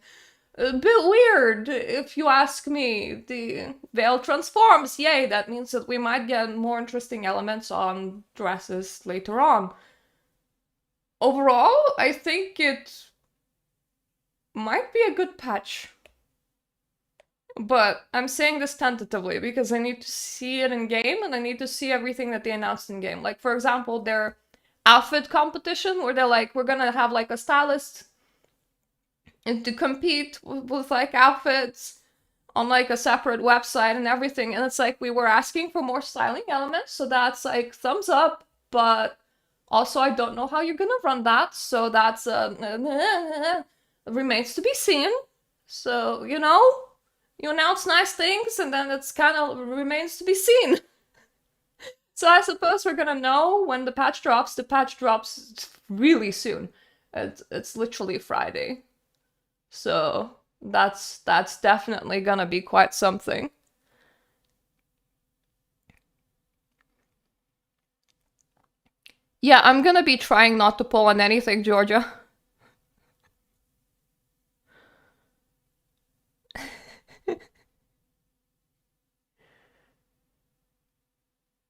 A bit weird, if you ask me. The veil transforms, yay, that means that we might get more interesting elements on dresses later on. Overall, I think it might be a good patch. But I'm saying this tentatively because I need to see it in game and I need to see everything that they announced in game. Like, for example, their outfit competition where they're like, we're gonna have like a stylist and to compete with like outfits on like a separate website and everything, and it's like we were asking for more styling elements, so that's like thumbs up, but also I don't know how you're gonna run that, so that's remains to be seen. So, you know, you announce nice things and then it's kind of remains to be seen. So I suppose we're gonna know when the patch drops. The patch drops really soon. It's literally Friday. So that's definitely gonna be quite something. Yeah, I'm gonna be trying not to pull on anything, Georgia.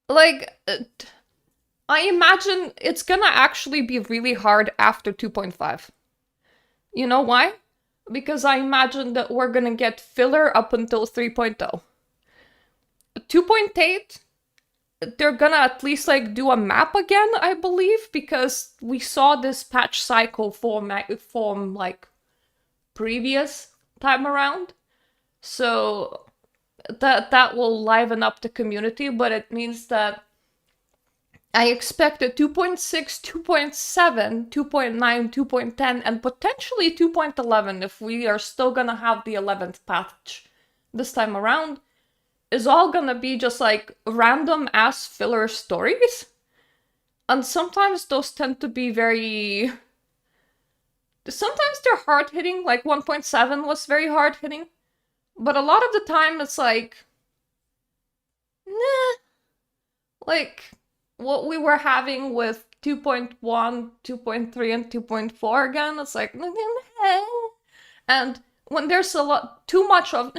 Like, I imagine it's gonna actually be really hard after 2.5. You know why? Because I imagine that we're gonna get filler up until 3.0. 2.8, they're gonna at least like do a map again, I believe, because we saw this patch cycle form like previous time around. So that will liven up the community, but it means that I expect a 2.6, 2.7, 2.9, 2.10, and potentially 2.11 if we are still gonna have the 11th patch this time around, is all gonna be just like random ass filler stories. And sometimes those tend to be very... Sometimes they're hard-hitting, like 1.7 was very hard-hitting. But a lot of the time it's like... Nah. Like... what we were having with 2.1, 2.3, and 2.4 again, it's like, and when there's a lot, too much of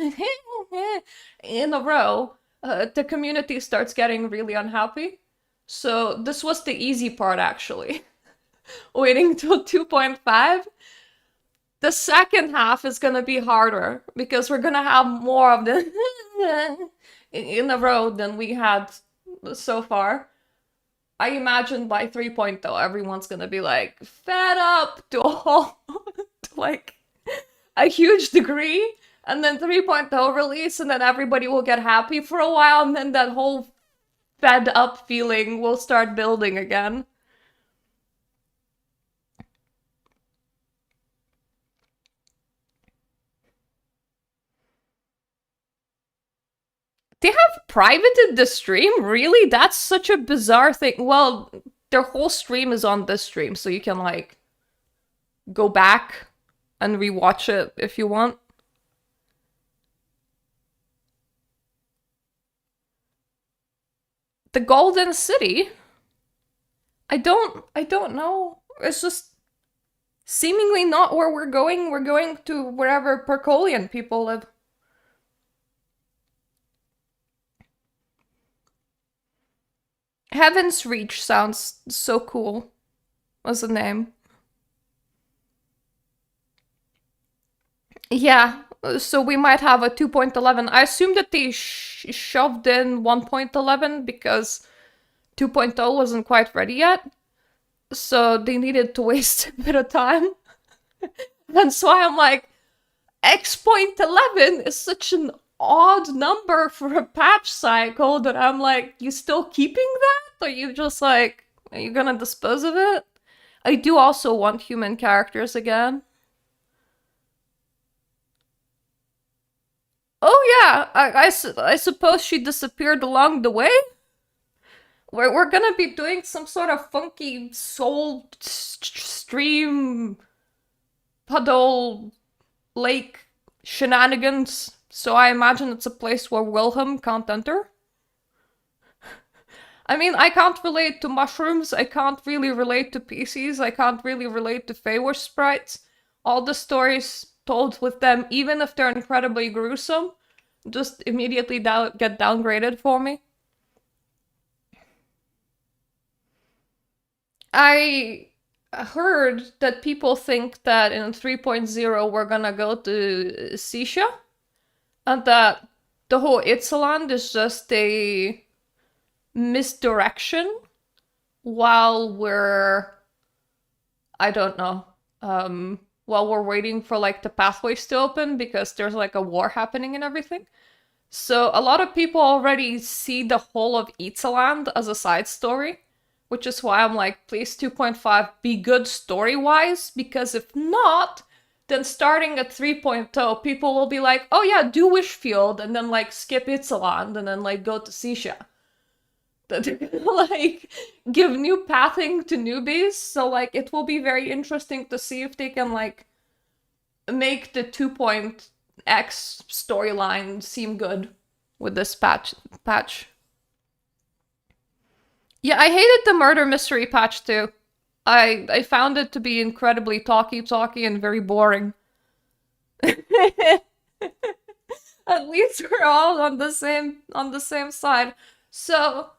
in a row, the community starts getting really unhappy. So this was the easy part, actually. Waiting till 2.5. The second half is gonna be harder, because we're gonna have more of the in a row than we had so far. I imagine by 3.0, everyone's gonna be like fed up to like a huge degree, and then 3.0 release, and then everybody will get happy for a while, and then that whole fed up feeling will start building again. They have privated the stream? Really? That's such a bizarre thing. Well, their whole stream is on this stream, so you can, like, go back and rewatch it if you want. The Golden City? I don't know. It's just seemingly not where we're going. We're going to wherever Percolian people live. Heaven's Reach sounds so cool as a name. Yeah, so we might have a 2.11. I assume that they shoved in 1.11 because 2.0 wasn't quite ready yet. So they needed to waste a bit of time. That's why I'm like, X.11 is such an odd number for a patch cycle that I'm like, you still keeping that? Or you just like, are you gonna dispose of it? I do also want human characters again. Oh yeah, I suppose she disappeared along the way? We're gonna be doing some sort of funky soul stream puddle lake shenanigans, so I imagine it's a place where Wilhelm can't enter. I mean, I can't relate to mushrooms, I can't really relate to PCs, I can't really relate to Feywish sprites. All the stories told with them, even if they're incredibly gruesome, just immediately get downgraded for me. I heard that people think that in 3.0 we're gonna go to Sisha, and that the whole Itzaland is just a misdirection while we're, I don't know, while we're waiting for like the pathways to open because there's like a war happening and everything. So a lot of people already see the whole of Itzaland as a side story, which is why I'm like, please 2.5 be good story-wise, because if not, then starting at 3.0, people will be like, oh yeah, do Wishfield, and then like skip Itzaland, and then like go to Sisha. Like, give new pathing to newbies, so like, it will be very interesting to see if they can like, make the 2.x storyline seem good with this patch. Yeah, I hated the murder mystery patch too. I found it to be incredibly talky and very boring. At least we're all on the same side. So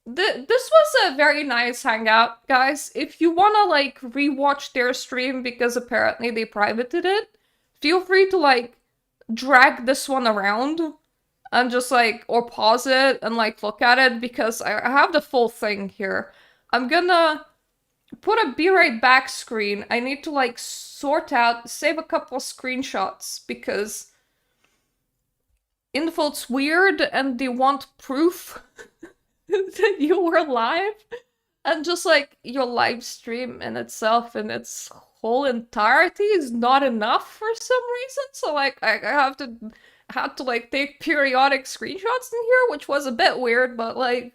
this was a very nice hangout, guys. If you wanna like rewatch their stream because apparently they privated it, feel free to like drag this one around and just like, or pause it and like look at it because I have the full thing here. I'm gonna put a be right back screen. I need to like sort out, save a couple of screenshots because Info's weird and they want proof that you were live. And just like your live stream in itself in its whole entirety is not enough for some reason. So like I had to like take periodic screenshots in here, which was a bit weird, but like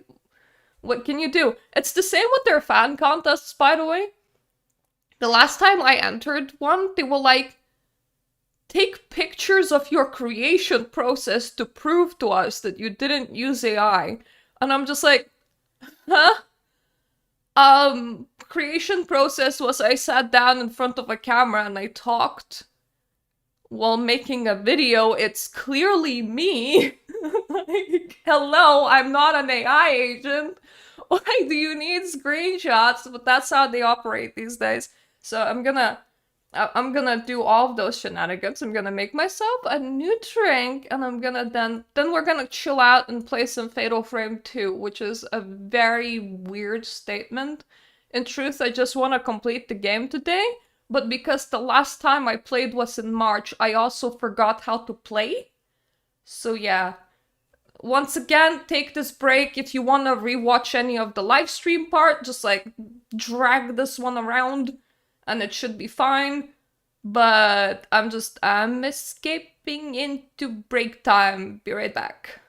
what can you do? It's the same with their fan contests, by the way. The last time I entered one, they were like, take pictures of your creation process to prove to us that you didn't use AI. And I'm just like, huh? Creation process was I sat down in front of a camera and I talked while making a video. It's clearly me. Like, hello, I'm not an AI agent. Why do you need screenshots? But that's how they operate these days. So I'm gonna do all of those shenanigans. I'm gonna make myself a new drink, and I'm gonna then we're gonna chill out and play some Fatal Frame 2, which is a very weird statement. In truth, I just want to complete the game today, but because the last time I played was in March, I also forgot how to play. So yeah. Once again, take this break. If you want to rewatch any of the live stream part, just like drag this one around and it should be fine. But I'm escaping into break time. Be right back.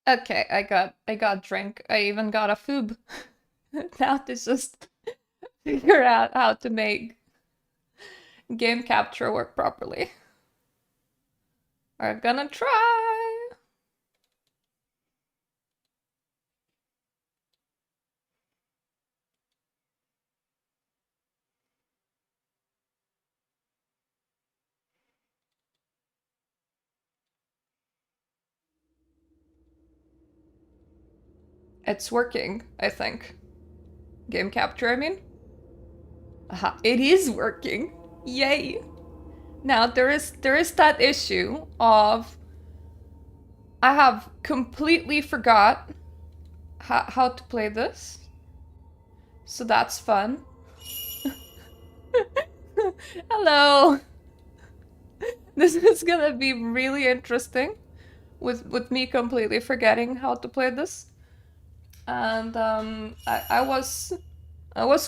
Okay, I got drink. I even got a foob. Now to just figure out how to make game capture work properly. We're gonna try. It's working, I think. Game capture, I mean. Aha, it is working. Yay. Now there is that issue of I have completely forgot how to play this. So that's fun. Hello. This is gonna be really interesting with me completely forgetting how to play this. And I was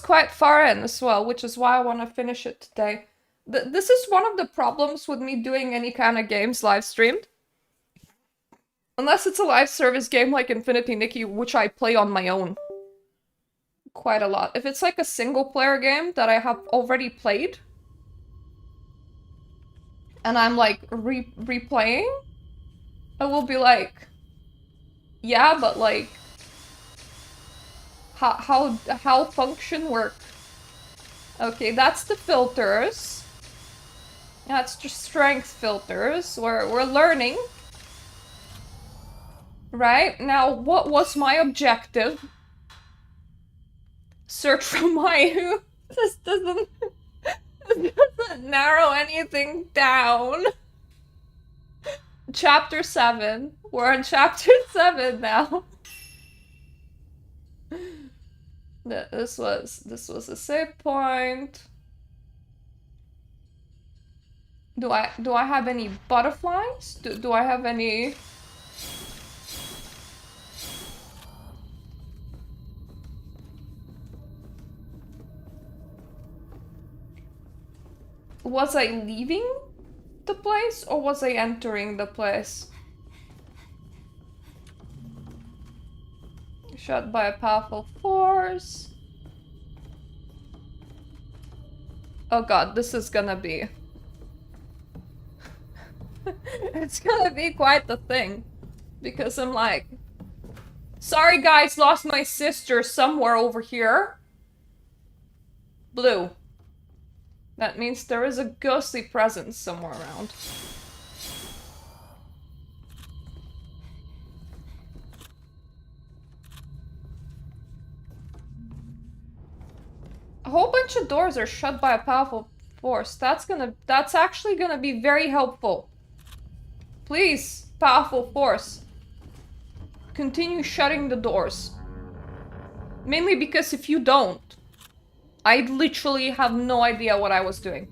quite far in as well, which is why I want to finish it today. This is one of the problems with me doing any kind of games live streamed. Unless it's a live service game like Infinity Nikki, which I play on my own. Quite a lot. If it's like a single player game that I have already played, and I'm like replaying, I will be like, yeah, but like, how function work? Okay, that's the filters. That's just strength filters. We're learning. Right? Now, what was my objective? Search for Mayu. This doesn't narrow anything down. Chapter 7. We're on chapter 7 now. This was a save point. Do I have any butterflies? Do I have any? Was I leaving the place or was I entering the place? Shot by a powerful force. Oh god, this is gonna be... It's gonna be quite the thing. Because I'm like... Sorry guys, lost my sister somewhere over here. Blue. That means there is a ghostly presence somewhere around. A whole bunch of doors are shut by a powerful force. That's actually gonna be very helpful. Please, powerful force. Continue shutting the doors. Mainly because if you don't, I literally have no idea what I was doing.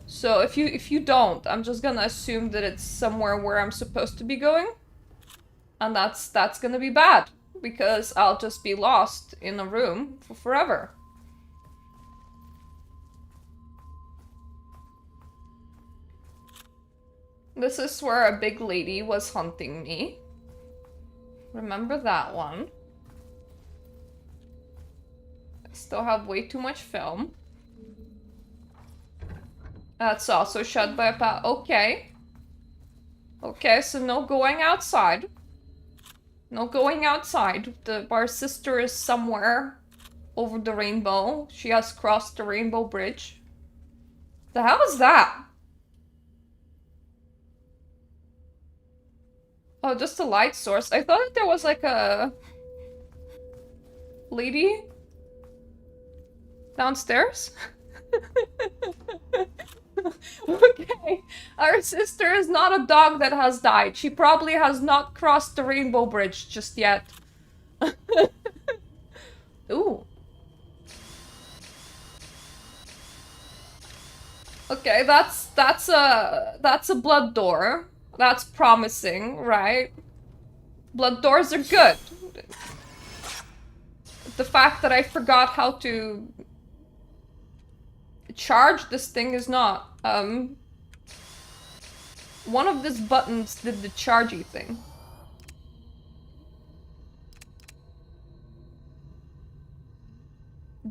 So if you don't, I'm just gonna assume that it's somewhere where I'm supposed to be going. And that's gonna be bad. Because I'll just be lost in a room for forever. This is where a big lady was hunting me. Remember that one. Still have way too much film. That's also shut by a okay. Okay, so no going outside. No going outside. Our sister is somewhere over the rainbow. She has crossed the rainbow bridge. The hell is that? Oh, just a light source. I thought that there was like a lady downstairs. Okay, our sister is not a dog that has died. She probably has not crossed the rainbow bridge just yet. Ooh. Okay, that's a blood door. That's promising, right? Blood doors are good. The fact that I forgot how to charge this thing is not. One of these buttons did the chargey thing.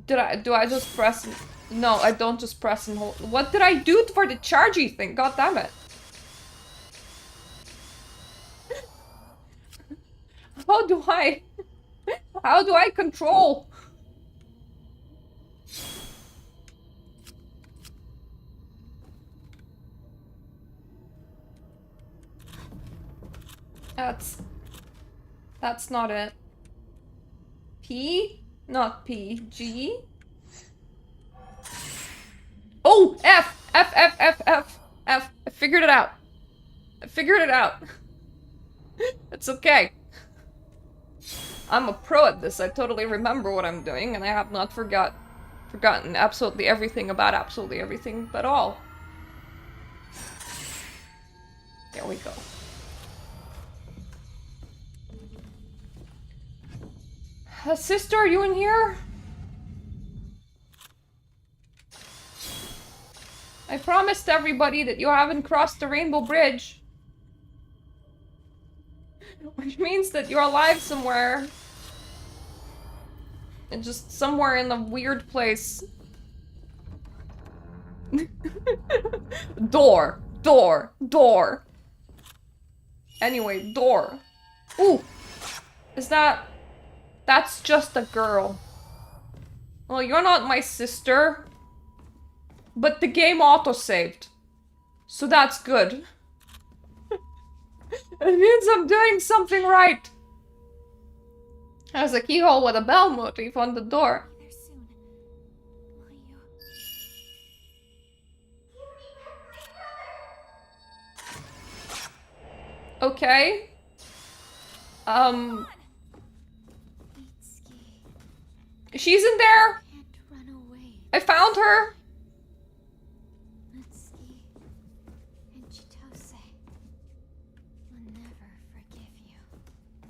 Do I just press? No, I don't just press and hold. What did I do for the chargy thing? God damn it. How do I control? That's not it. P? Not P. G? Oh! F! F, F, F, F, F. I figured it out. I figured it out. It's okay. I'm a pro at this. I totally remember what I'm doing, and I have not forgotten absolutely everything about absolutely everything at all. There we go. Sister, are you in here? I promised everybody that you haven't crossed the Rainbow Bridge. Which means that you're alive somewhere. And just somewhere in a weird place. Door. Door. Door. Anyway, door. Ooh. Is that... That's just a girl. Well, you're not my sister. But the game auto-saved. So that's good. It means I'm doing something right. There's a keyhole with a bell motif on the door. Okay. She's in there. I found her.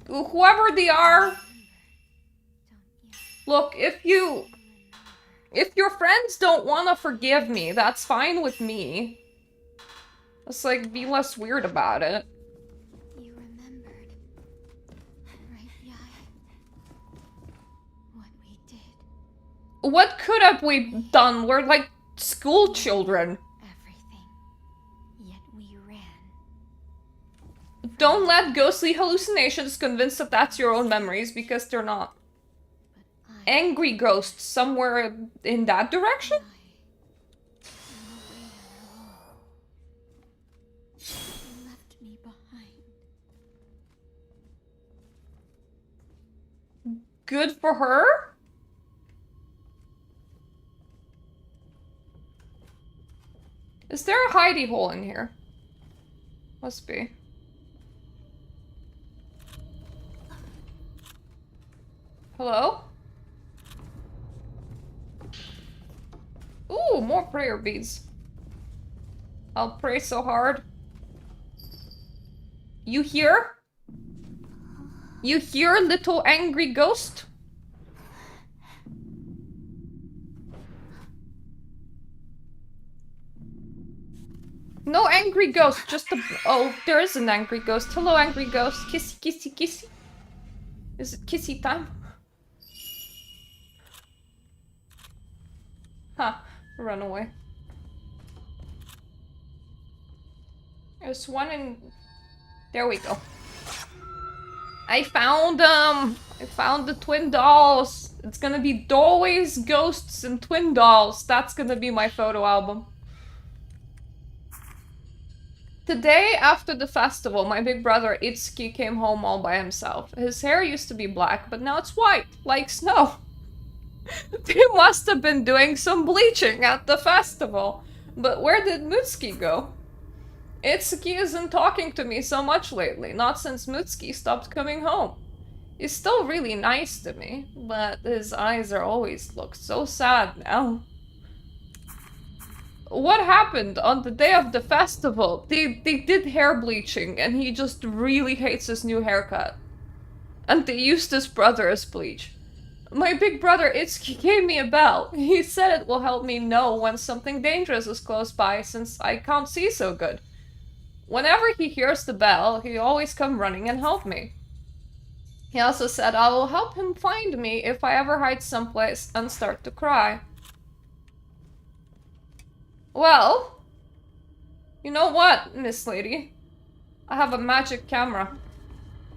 Whoever they are. Look, if your friends don't want to forgive me, that's fine with me. Let's like be less weird about it. You remembered, right, Yai? What we did. What could have we done? We're like school children. Don't let ghostly hallucinations convince that that's your own memories, because they're not. Angry ghosts somewhere in that direction? Left me behind. Good for her? Is there a hidey hole in here? Must be. Hello? Ooh, more prayer beads. I'll pray so hard. You hear? You hear, little angry ghost? No angry ghost, just a... Oh, there is an angry ghost. Hello, angry ghost. Kissy, kissy, kissy. Is it kissy time? Huh. Run away. There's one in... There we go. I found the twin dolls. It's gonna be doorways, ghosts, and twin dolls. That's gonna be my photo album. The day after the festival, my big brother Itsuki came home all by himself. His hair used to be black, but now it's white, like snow. They must have been doing some bleaching at the festival. But where did Mutsuki go? Itsuki isn't talking to me so much lately, not since Mutsuki stopped coming home. He's still really nice to me, but his eyes are always look so sad now. What happened on the day of the festival? They did hair bleaching, and he just really hates his new haircut. And they used his brother as bleach. My big brother Itsuki gave me a bell. He said it will help me know when something dangerous is close by, since I can't see so good. Whenever he hears the bell, he always come running and help me. He also said I will help him find me if I ever hide someplace and start to cry. Well, you know what, Miss Lady? I have a magic camera.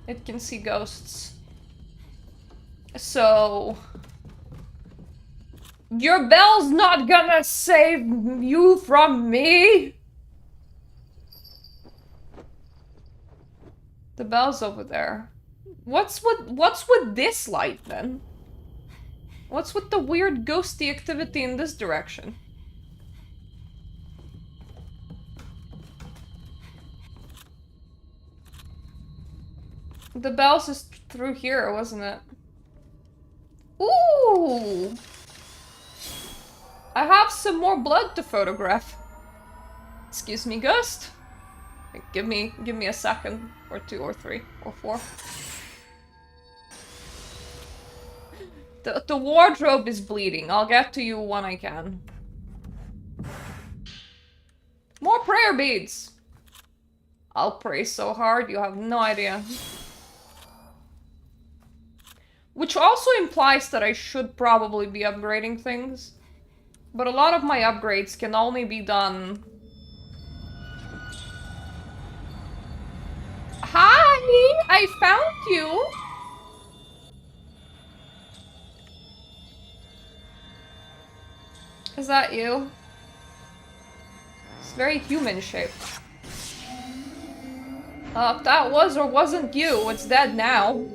It can see ghosts. So... your bell's not gonna save you from me? The bell's over there. What's with this light then? What's with the weird ghosty activity in this direction? The bell's is through here, wasn't it? Ooh! I have some more blood to photograph. Excuse me, ghost. Give me a second, or 2, or 3, or 4. The wardrobe is bleeding. I'll get to you when I can. More prayer beads. I'll pray so hard, you have no idea. Which also implies that I should probably be upgrading things. But a lot of my upgrades can only be done... Hi! I found you! Is that you? It's very human-shaped. If that was or wasn't you, it's dead now.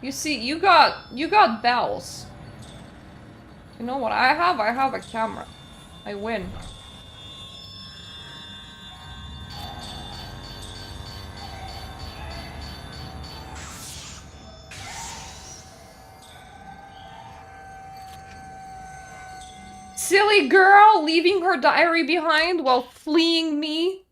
You see, you got bells. You know what I have? I have a camera. I win. Silly girl leaving her diary behind while fleeing me.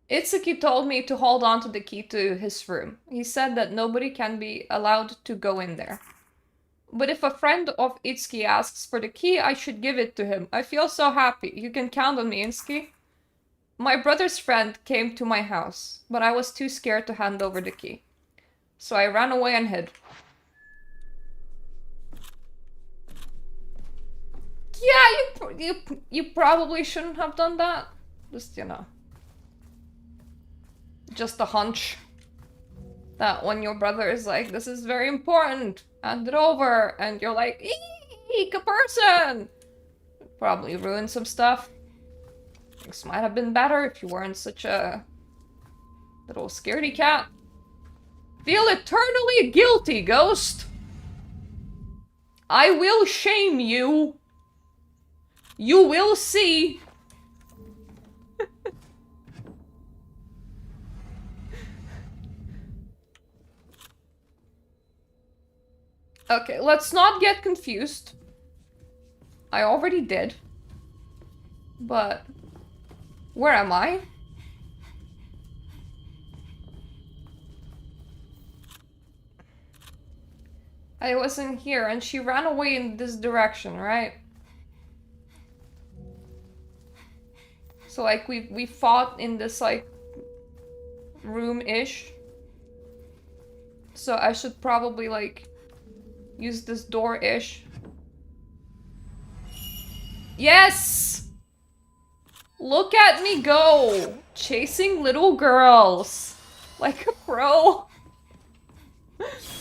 Itsuki told me to hold on to the key to his room. He said that nobody can be allowed to go in there. But if a friend of Itsuki asks for the key, I should give it to him. I feel so happy. You can count on me, Itsuki. My brother's friend came to my house, but I was too scared to hand over the key. So I ran away and hid. Yeah, you probably shouldn't have done that. Just, you know. Just a hunch. That when your brother is like, this is very important, hand it over, and you're like, eek, a person! Probably ruined some stuff. Things might have been better if you weren't such a little scaredy cat. Feel eternally guilty, ghost! I will shame you! You will see! Okay, let's not get confused. I already did. But... where am I? I was in here and she ran away in this direction, right? So like we fought in this like room-ish. So I should probably like use this door-ish. Yes! Look at me go! Chasing little girls. Like a pro.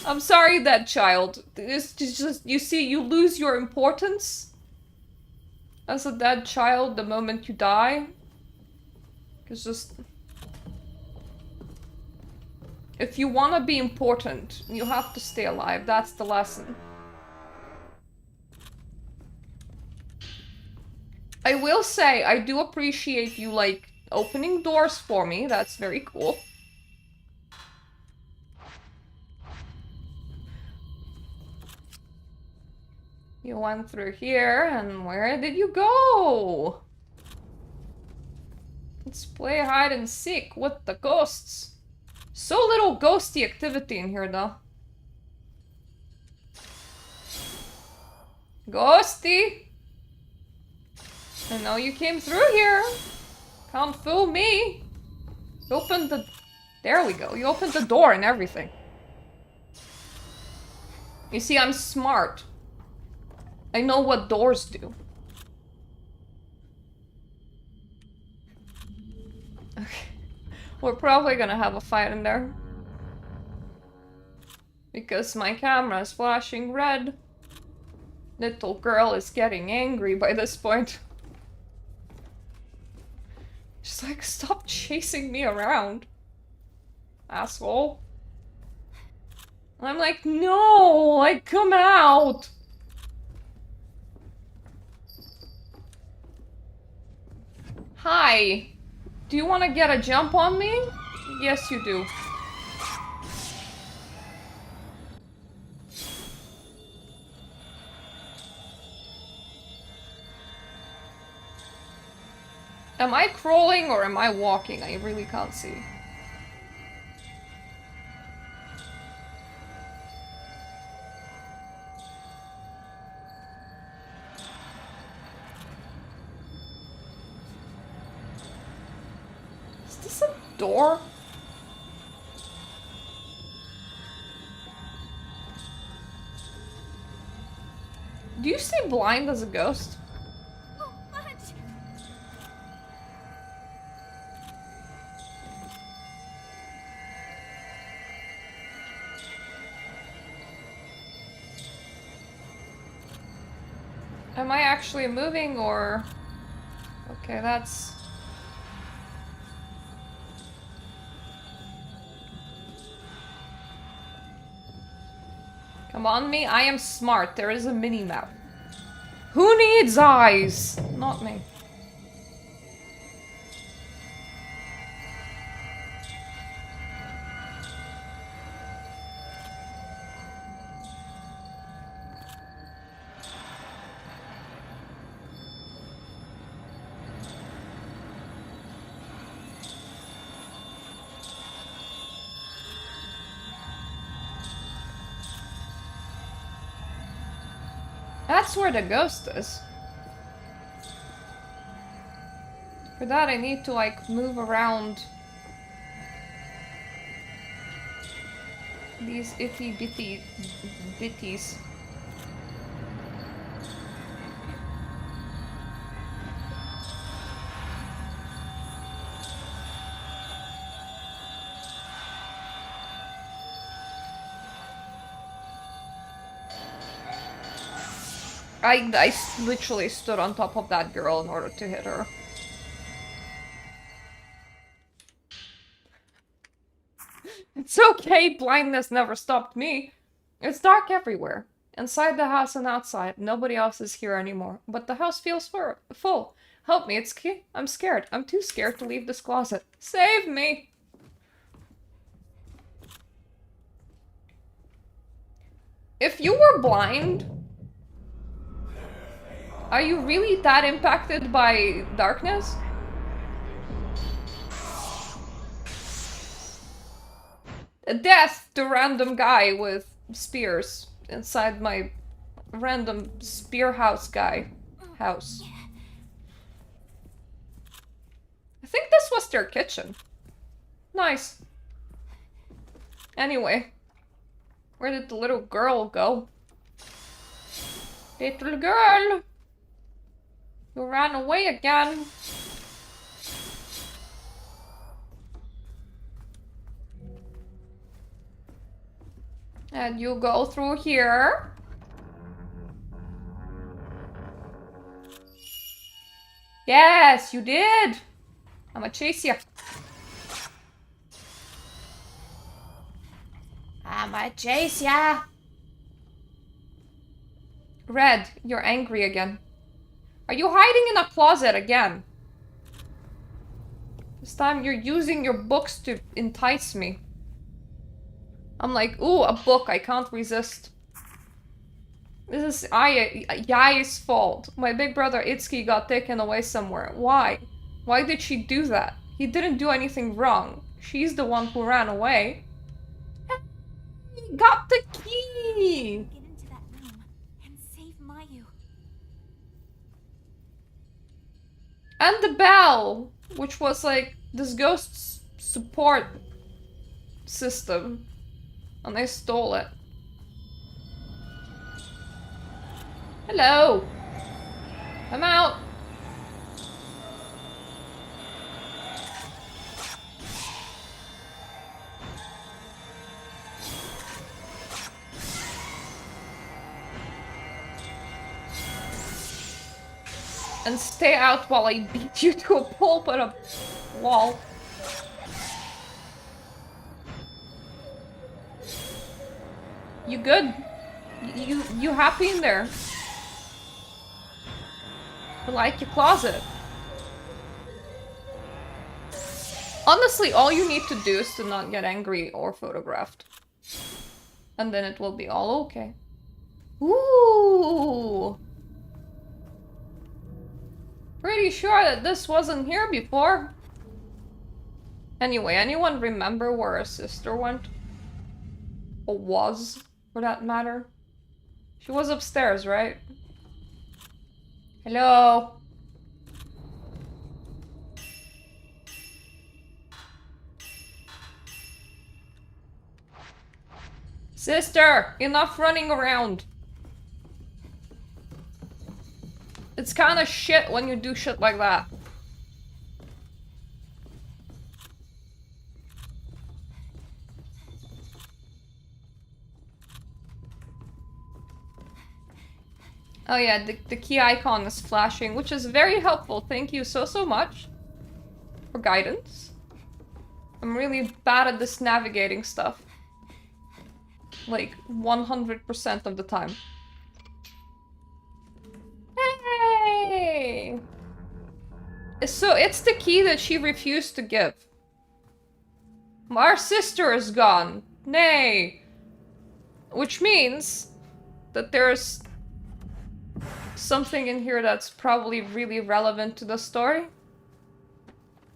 I'm sorry, that child. It's just, you see, you lose your importance as a dead child the moment you die. It's just... if you want to be important, you have to stay alive. That's the lesson. I will say, I do appreciate you, like, opening doors for me. That's very cool. You went through here, and where did you go? Let's play hide and seek with the ghosts. So little ghosty activity in here, though. Ghosty! I know you came through here. Can't fool me. You opened the... There we go. You opened the door and everything. You see, I'm smart. I know what doors do. Okay. We're probably gonna have a fight in there. Because my camera is flashing red. Little girl is getting angry by this point. She's like, stop chasing me around, asshole. And I'm like, no, like, come out. Hi. Do you want to get a jump on me? Yes, you do. Am I crawling or am I walking? I really can't see. Is this a door? Do you stay blind as a ghost? Am I actually moving or... Okay, that's... Come on me, I am smart. There is a mini-map. Who needs eyes? Not me. That's where the ghost is. For that I need to like move around these itty bitty bitties. I literally stood on top of that girl in order to hit her. It's okay, blindness never stopped me. It's dark everywhere. Inside the house and outside. Nobody else is here anymore. But the house feels full. Help me, it's key. I'm scared. I'm too scared to leave this closet. Save me! If you were blind... Are you really that impacted by darkness? Death to random guy with spears inside my random spear house guy house. I think this was their kitchen. Nice. Anyway, where did the little girl go? Little girl! You ran away again. And you go through here. Yes, you did. I'ma chase you. I'ma chase ya. Red, you're angry again. Are you hiding in a closet again? This time you're using your books to entice me. I'm like, ooh, a book, I can't resist. This is Yai's fault. My big brother Itsuki got taken away somewhere. Why? Why did she do that? He didn't do anything wrong. She's the one who ran away. Hey, got the key! Get into that room and save Mayu. And the bell, which was like this ghost's support system. And they stole it. Hello! I'm out! And stay out while I beat you to a pulp and a wall. You good? You happy in there? I like your closet. Honestly, all you need to do is to not get angry or photographed. And then it will be all okay. Ooh! Pretty sure that this wasn't here before. Anyway, anyone remember where her sister went? Or was, for that matter? She was upstairs, right? Hello? Sister, enough running around. It's kinda shit when you do shit like that. Oh yeah, the key icon is flashing, which is very helpful. Thank you so much for guidance. I'm really bad at this navigating stuff. Like, 100% of the time. Hey! So it's the key that she refused to give. Our sister is gone. Nay! Which means that there's something in here that's probably really relevant to the story.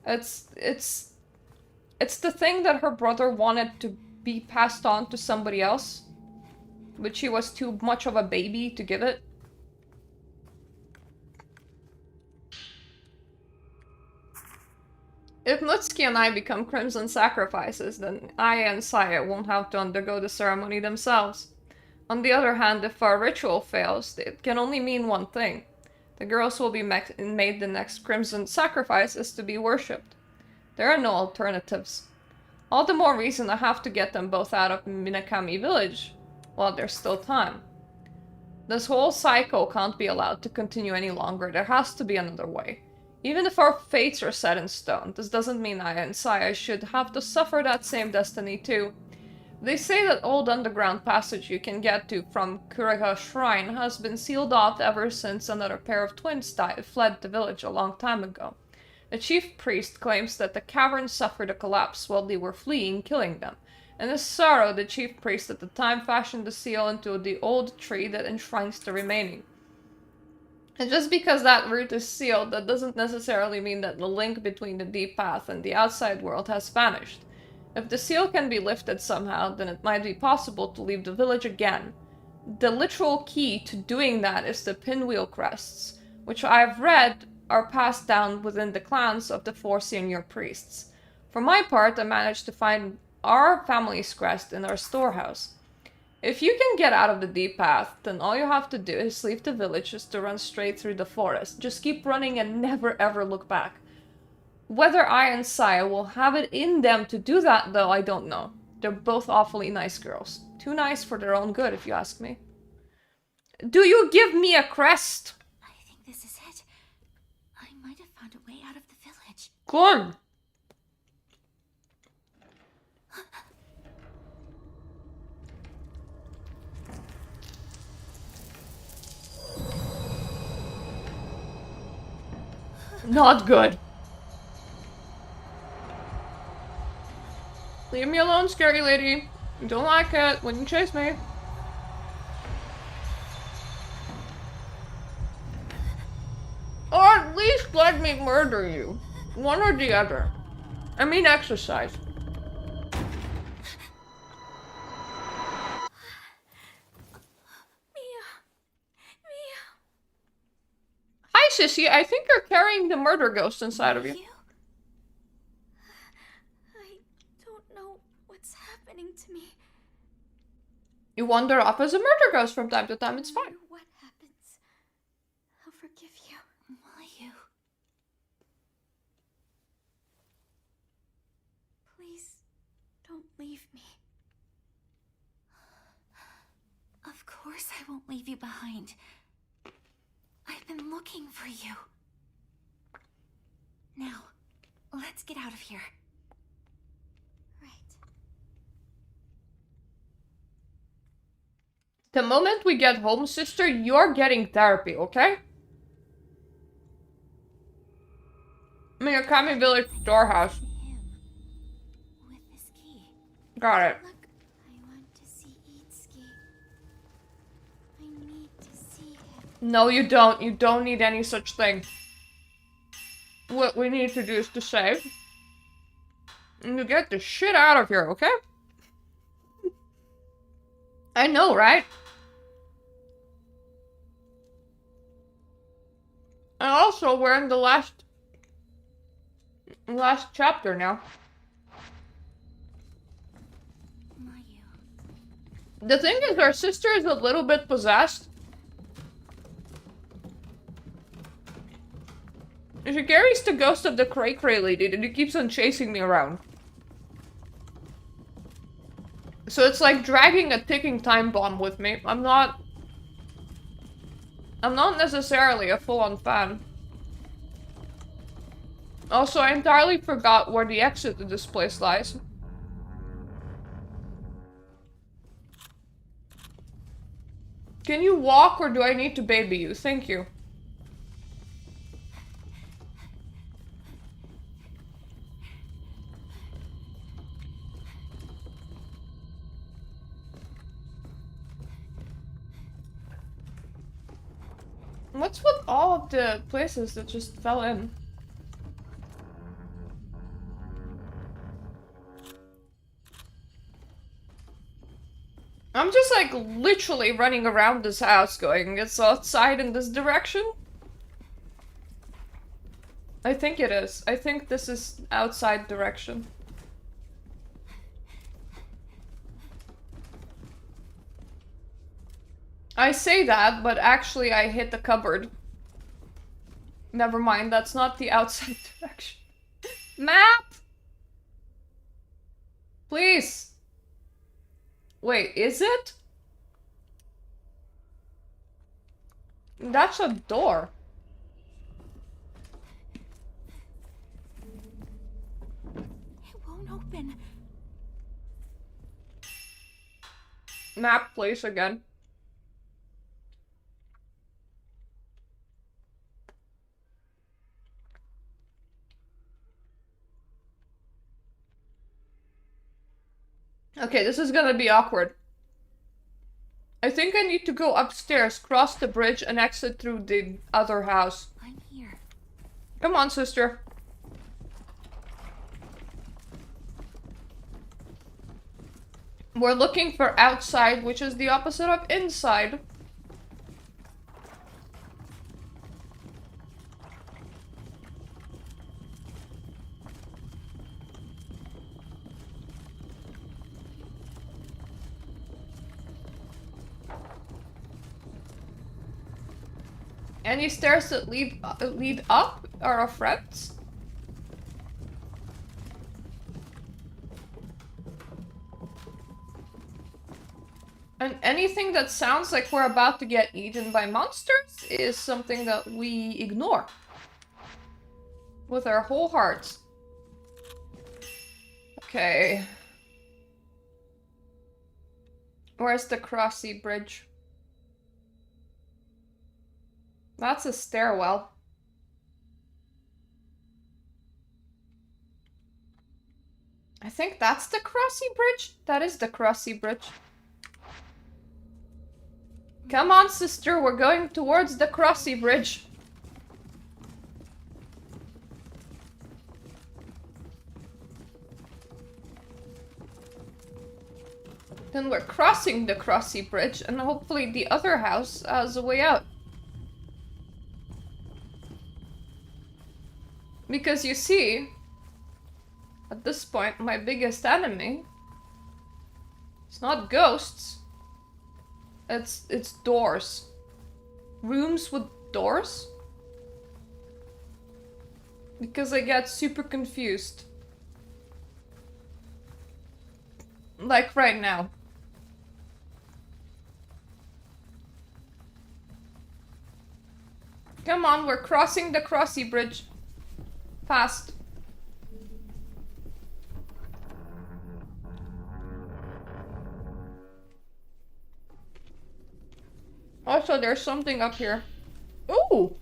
It's the thing that her brother wanted to be passed on to somebody else, but she was too much of a baby to give it. If Mutsuki and I become Crimson Sacrifices, then Aya and Saya won't have to undergo the ceremony themselves. On the other hand, if our ritual fails, it can only mean one thing. The girls will be made the next Crimson Sacrifices to be worshipped. There are no alternatives. All the more reason I have to get them both out of Minakami village, while there's still time. This whole cycle can't be allowed to continue any longer. There has to be another way. Even if our fates are set in stone, this doesn't mean Aya and Saya should have to suffer that same destiny too. They say that old underground passage you can get to from Kurega Shrine has been sealed off ever since another pair of twins fled the village a long time ago. The chief priest claims that the cavern suffered a collapse while they were fleeing, killing them. In his sorrow, the chief priest at the time fashioned the seal into the old tree that enshrines the remaining. And just because that root is sealed, that doesn't necessarily mean that the link between the deep path and the outside world has vanished. If the seal can be lifted somehow, then it might be possible to leave the village again. The literal key to doing that is the pinwheel crests, which I've read are passed down within the clans of the 4 senior priests. For my part, I managed to find our family's crest in our storehouse. If you can get out of the deep path, then all you have to do is leave the village just to run straight through the forest. Just keep running and never ever look back. Whether I and Saya will have it in them to do that, though, I don't know. They're both awfully nice girls. Too nice for their own good, if you ask me. Do you give me a crest? I think this is it. I might have found a way out of the village. Good. Not good. Leave me alone, scary lady. I don't like it when you chase me. Or at least let me murder you. One or the other. I mean exercise. Hi, sissy. I think you're carrying the murder ghost inside of you. I don't know what's happening to me. You wander off as a murder ghost from time to time. It's fine. What happens? I'll forgive you. Will you? Please don't leave me. Of course I won't leave you behind. I've been looking for you. Now, let's get out of here. Right. The moment we get home, sister, you're getting therapy, okay? I'm in a Kami Village storehouse. With this key. Got it. Look, I want to see Itsuki. I need to see him. No, you don't. You don't need any such thing. What we need to do is to save. And you get the shit out of here, okay? I know, right? And also, we're in the last chapter now. The thing is, our sister is a little bit possessed. She carries the ghost of the cray cray lady and he keeps on chasing me around. So it's like dragging a ticking time bomb with me. I'm not necessarily a full-on fan. Also, I entirely forgot where the exit to this place lies. Can you walk or do I need to baby you? Thank you. What's with all of the places that just fell in? I'm just like literally running around this house going, it's outside in this direction? I think it is. I think this is outside direction. I say that, but actually I hit the cupboard. Never mind, that's not the outside direction. Map! Please! Wait, is it? That's a door. It won't open. Map, please, again. Okay, this is gonna be awkward. I think I need to go upstairs, cross the bridge, and exit through the other house. I'm here. Come on, sister. We're looking for outside, which is the opposite of inside. Any stairs that lead up are our friends? And anything that sounds like we're about to get eaten by monsters is something that we ignore. With our whole hearts. Okay. Where's the Crossy Bridge? That's a stairwell. I think that's the Crossy Bridge? That is the Crossy Bridge. Come on, sister, we're going towards the Crossy Bridge. Then we're crossing the Crossy Bridge, and hopefully the other house has a way out. Because you see, at this point, my biggest enemy, it's not ghosts, it's doors. Rooms with doors? Because I get super confused. Like right now. Come on, we're crossing the Crossy Bridge. Fast. Also, there's something up here. Ooh!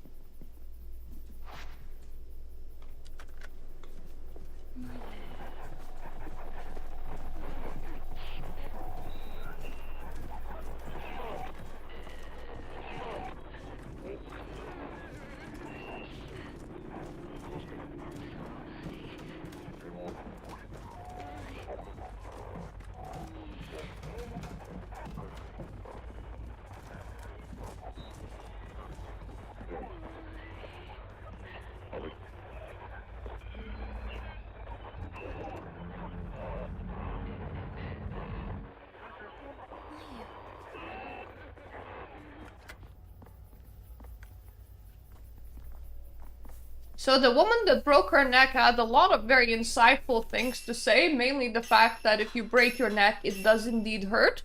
So the woman that broke her neck had a lot of very insightful things to say, mainly the fact that if you break your neck, it does indeed hurt.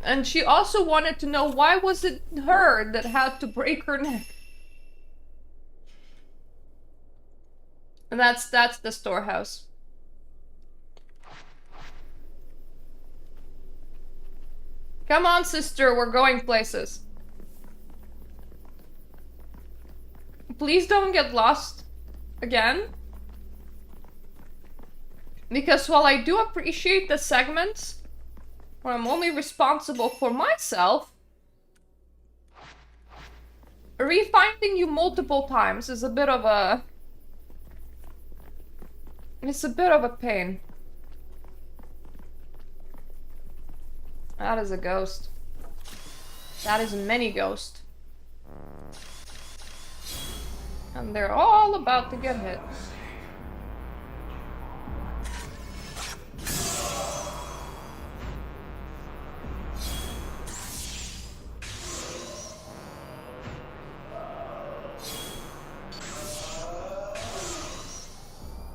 And she also wanted to know why was it her that had to break her neck. And that's the storehouse. Come on, sister, we're going places. Please don't get lost again. Because while I do appreciate the segments where I'm only responsible for myself, refinding you multiple times is a bit of a... It's a bit of a pain. That is a ghost. That is many ghosts. And they're all about to get hit.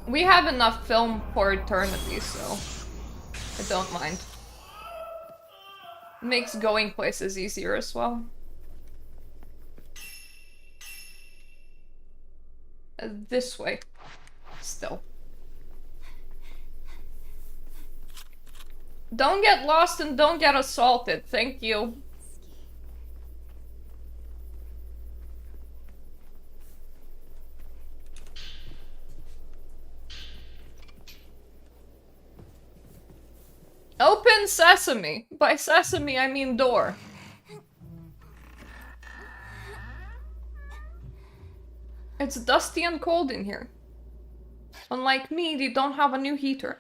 We have enough film for eternity, so I don't mind. Makes going places easier as well. This way. Still. Don't get lost and don't get assaulted. Thank you. Open sesame. By sesame, I mean door. It's dusty and cold in here. Unlike me, they don't have a new heater.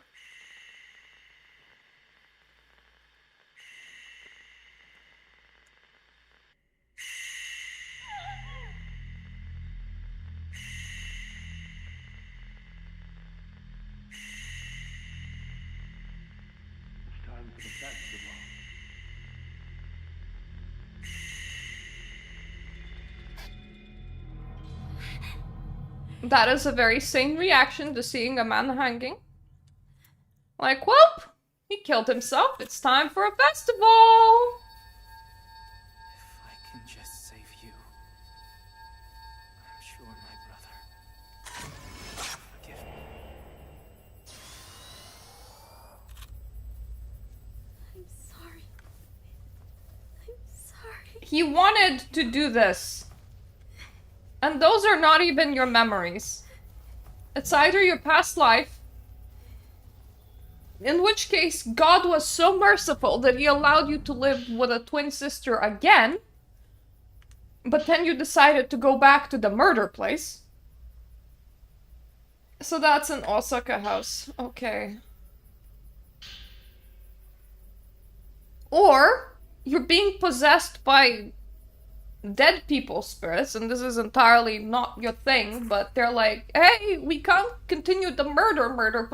It's time for the festival. That is a very sane reaction to seeing a man hanging. Like, well, he killed himself. It's time for a festival. If I can just save you, I'm sure my brother will forgive me. I'm sorry. I'm sorry. He wanted to do this. And those are not even your memories. It's either your past life, in which case God was so merciful that he allowed you to live with a twin sister again, but then you decided to go back to the murder place. So that's an Osaka house. Okay. Or you're being possessed by dead people's spirits, and this is entirely not your thing, but they're like, hey, we can't continue the murder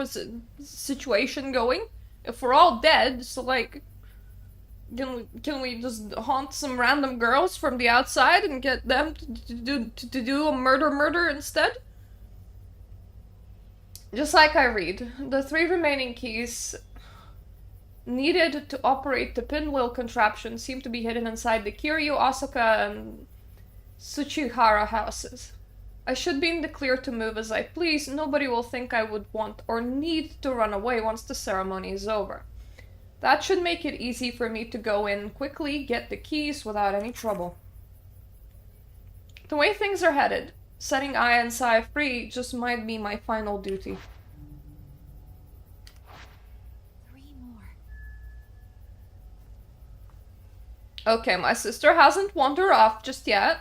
situation going if we're all dead, so like, can we just haunt some random girls from the outside and get them to do a murder instead? Just like I read, the 3 remaining keys needed to operate the pinwheel contraption seem to be hidden inside the Kiryu, Osaka, and Tsuchihara houses. I should be in the clear to move as I please. Nobody will think I would want or need to run away once the ceremony is over. That should make it easy for me to go in quickly, get the keys without any trouble. The way things are headed, setting Aya and Sai free just might be my final duty. 3 more. Okay, my sister hasn't wandered off just yet.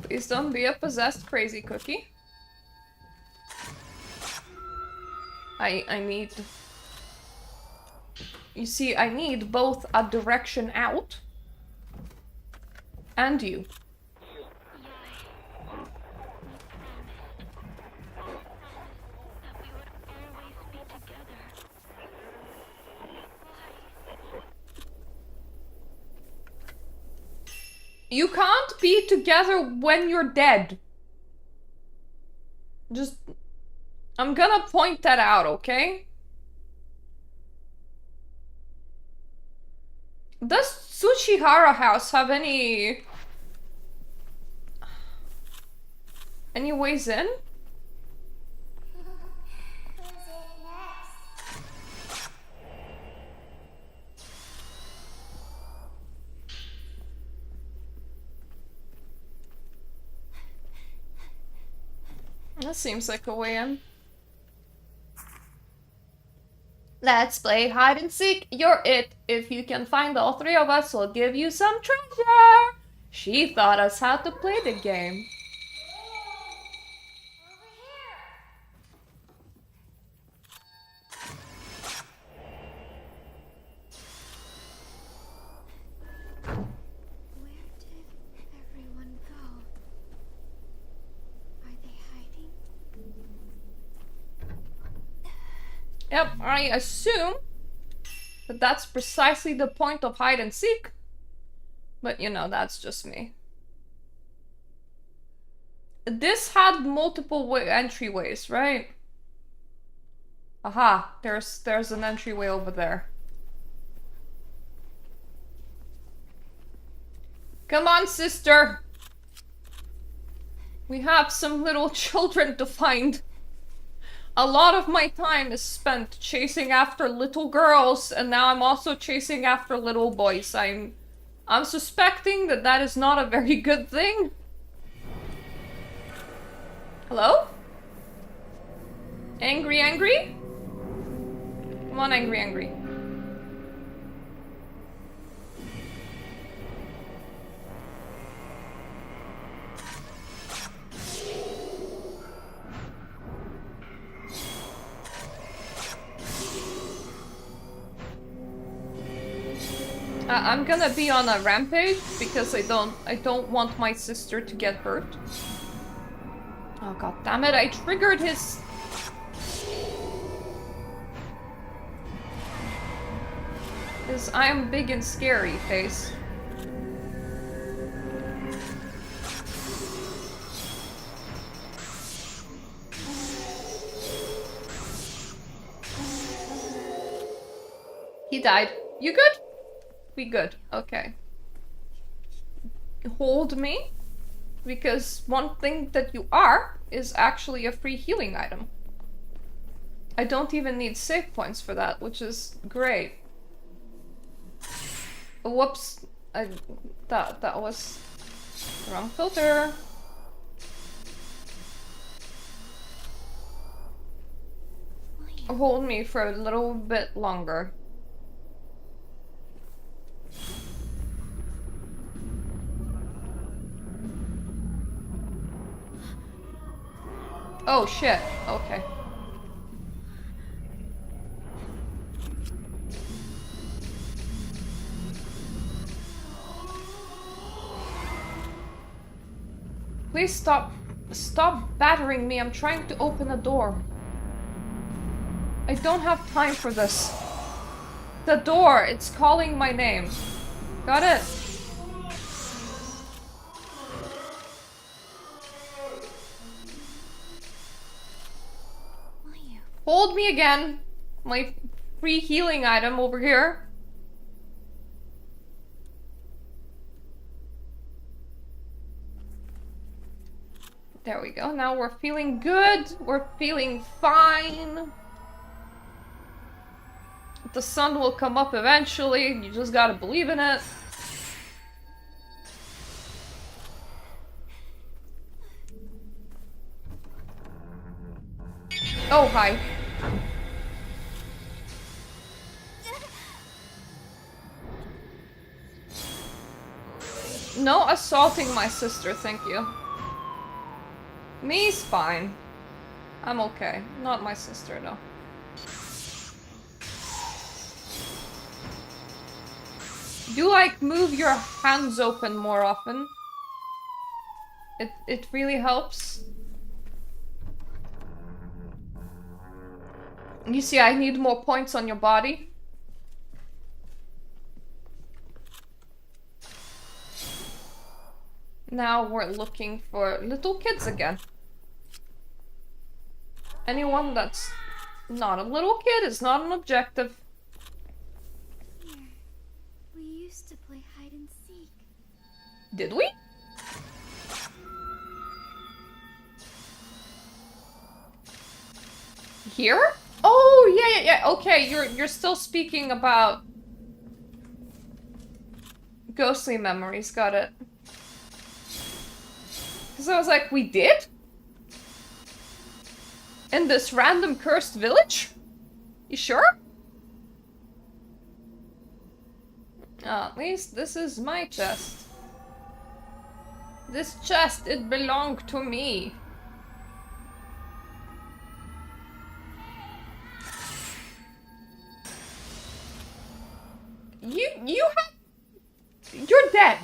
Please don't be a possessed crazy cookie. I need... You see, I need both a direction out and you. You can't be together when you're dead. Just... I'm gonna point that out, okay? Does Tsuchihara house have any ways in? That seems like a way in. Let's play hide and seek. You're it. If you can find all 3 of us, we'll give you some treasure. She taught us how to play the game. Where did everyone go? Are they hiding? Yep, I assume that that's precisely the point of hide and seek. But you know, that's just me. This had multiple entryways, right? Aha, there's an entryway over there. Come on, sister. We have some little children to find. A lot of my time is spent chasing after little girls, and now I'm also chasing after little boys. I'm suspecting that that is not a very good thing. Hello? Angry, angry? Come on, angry, angry. I'm gonna be on a rampage because I don't want my sister to get hurt. Oh god damn it, I triggered his I am big and scary face. He died. You good? We good. Okay. Hold me. Because one thing that you are is actually a free healing item. I don't even need save points for that, which is great. Whoops. That was the wrong filter. Hold me for a little bit longer. Oh shit, okay. Please stop. Stop battering me. I'm trying to open a door. I don't have time for this. The door, it's calling my name. Got it. Hold me again. My free healing item over here. There we go. Now we're feeling good. We're feeling fine. The sun will come up eventually. You just gotta believe in it. Oh, hi. No assaulting my sister, thank you. Me's fine. I'm okay. Not my sister, though. Do like move your hands open more often. It really helps. You see, I need more points on your body. Now we're looking for little kids again. Anyone that's not a little kid is not an objective. We used to play hide and seek. Did we? Here? Oh, yeah. Okay, you're still speaking about ghostly memories. Got it. Because I was like, we did? In this random cursed village? You sure? At least this is my chest. This chest, it belonged to me. You're dead.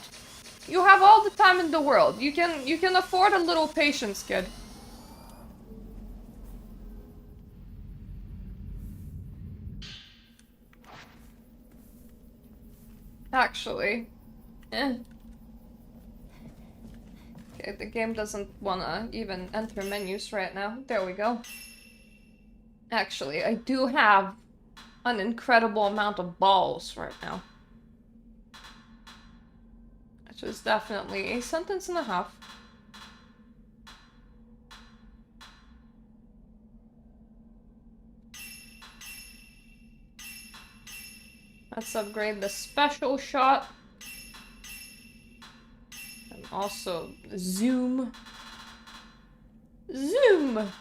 You have all the time in the world. You can afford a little patience, kid. Actually, okay, the game doesn't wanna even enter menus right now. There we go. Actually, I do have an incredible amount of balls right now. Which is definitely a sentence and a half. Let's upgrade the special shot. And also zoom. Zoom!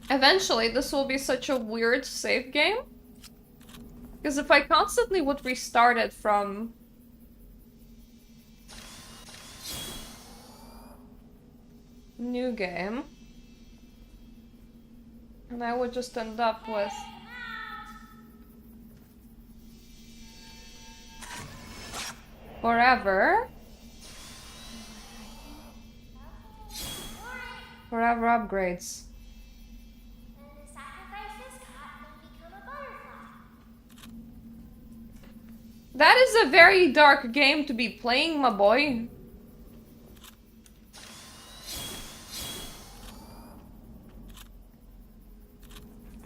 Eventually, this will be such a weird save game. Because if I constantly would restart it from... new game... and I would just end up with... forever upgrades. That is a very dark game to be playing, my boy.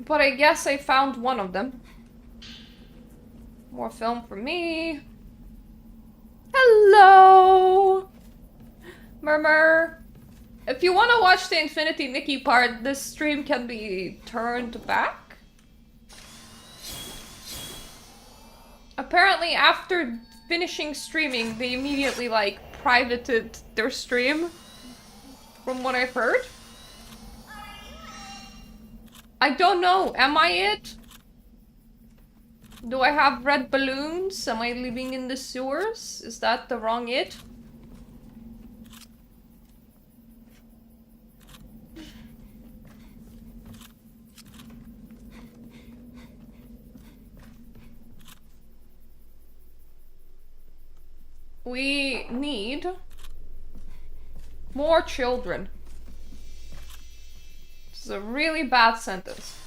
But I guess I found one of them. More film for me. Hello! Murmur. If you want to watch the Infinity Nikki part, this stream can be turned back. Apparently, after finishing streaming, they immediately, like, privated their stream. From what I've heard. I don't know. Am I it? Do I have red balloons? Am I living in the sewers? Is that the wrong it? We need more children. This is a really bad sentence.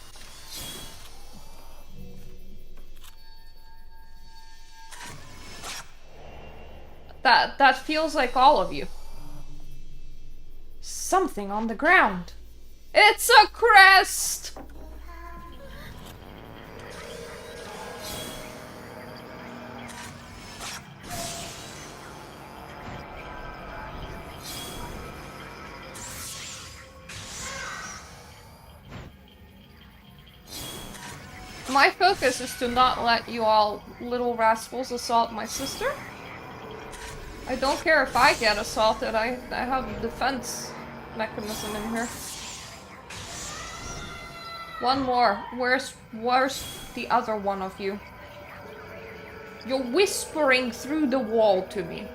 That feels like all of you. Something on the ground. It's a crest! My focus is to not let you all little rascals assault my sister. I don't care if I get assaulted, I have a defense mechanism in here. One more. Where's the other one of you? You're whispering through the wall to me.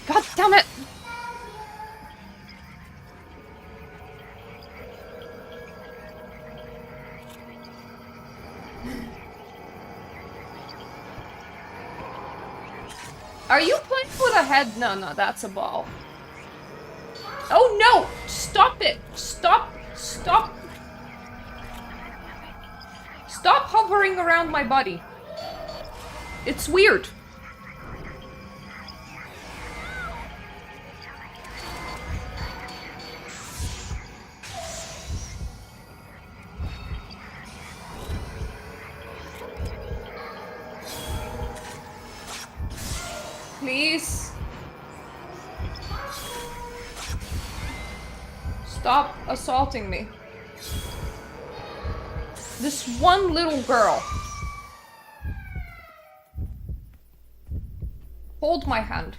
God damn it! Are you playing with a head? No, that's a ball. Oh no! Stop it! Stop! Stop! Stop hovering around my body. It's weird. Please. Stop assaulting me. This one little girl. Hold my hand.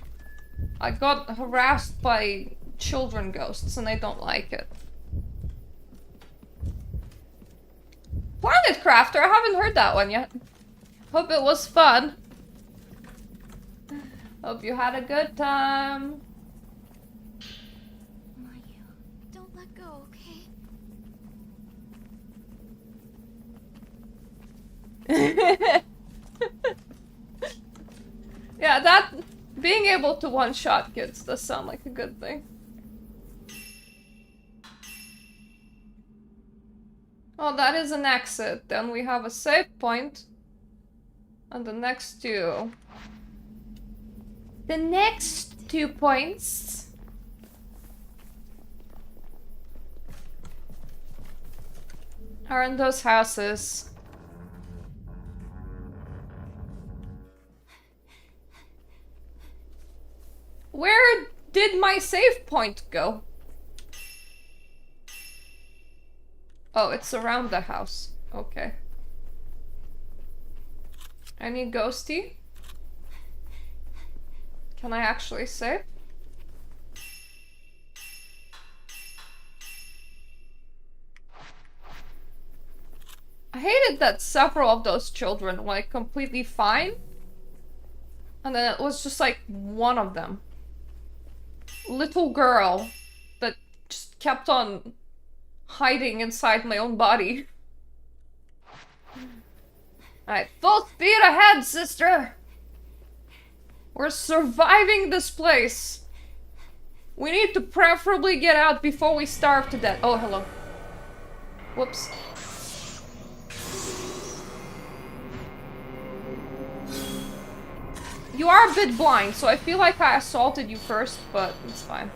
I got harassed by children ghosts and I don't like it. Planet Crafter, I haven't heard that one yet. Hope it was fun. Hope you had a good time. Mayu, don't let go, okay? Yeah, that being able to one-shot kids does sound like a good thing. Oh, that is an exit. Then we have a save point. And the next two. The next 2 points are in those houses. Where did my save point go? Oh, it's around the house. Okay. Any ghosty? Can I actually save? I hated that several of those children were like completely fine. And then it was just like one of them. Little girl that just kept on hiding inside my own body. Alright, full speed ahead, sister! We're surviving this place. We need to preferably get out before we starve to death. Oh, hello. Whoops. You are a bit blind, so I feel like I assaulted you first, but it's fine.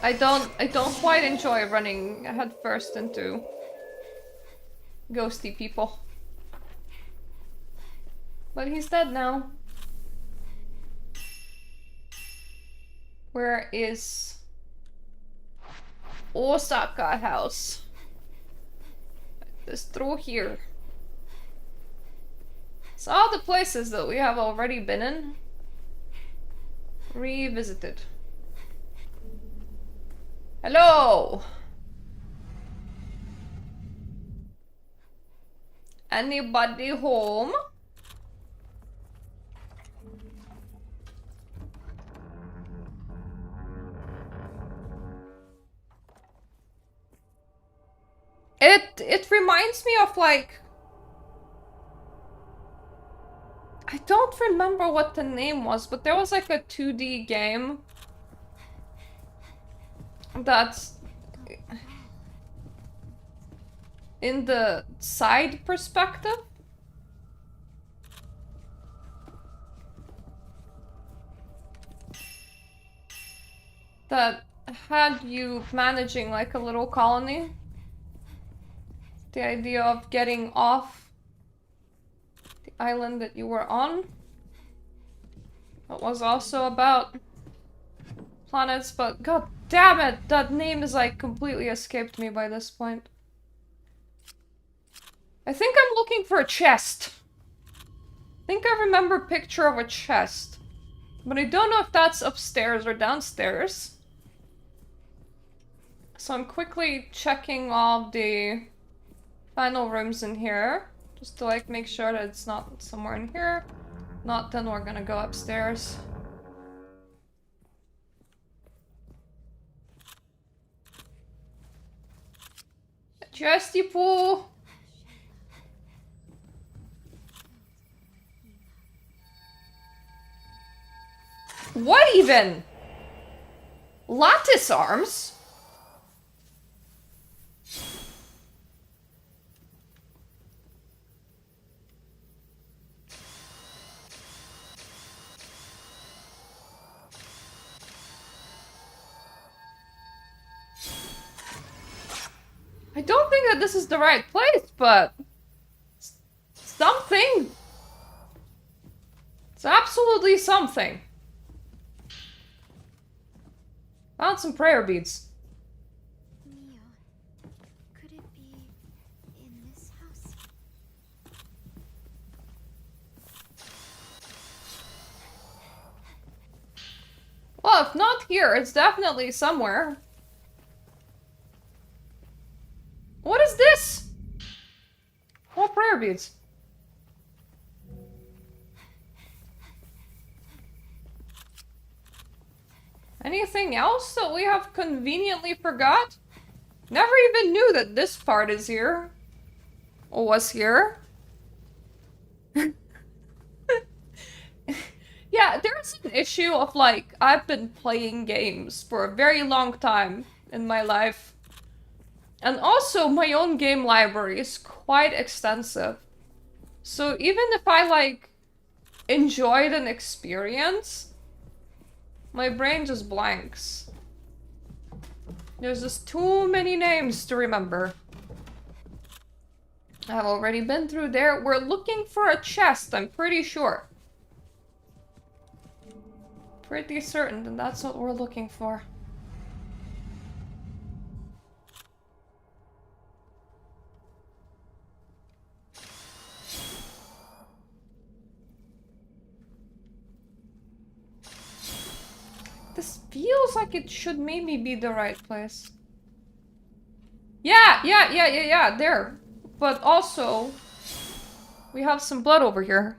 I don't quite enjoy running head first into ghosty people. But he's dead now. Where is Osaka house? It's through here. It's all the places that we have already been in. Revisited. Hello! Anybody home? reminds me of like... I don't remember what the name was, but there was like a 2D game that's in the side perspective. That had you managing like a little colony. The idea of getting off the island that you were on. It was also about planets, but god damn it, that name is like completely escaped me by this point. I think I'm looking for a chest. I think I remember a picture of a chest. But I don't know if that's upstairs or downstairs. So I'm quickly checking all the final rooms in here. Just to like make sure that it's not somewhere in here. Not, then we're gonna go upstairs. Chesty pool! What even? Lattice arms? I don't think that this is the right place, but something. It's absolutely something. Found some prayer beads. Mio, could it be in this house? Well, if not here, it's definitely somewhere. What is this? More prayer beads. Anything else that we have conveniently forgot? Never even knew that this part is here. Or was here. Yeah, there's an issue of like, I've been playing games for a very long time in my life. And also, my own game library is quite extensive. So even if I like, enjoyed an experience, my brain just blanks. There's just too many names to remember. I've already been through there. We're looking for a chest, I'm pretty sure. Pretty certain that that's what we're looking for. This feels like it should maybe be the right place. Yeah, there. But also, we have some blood over here.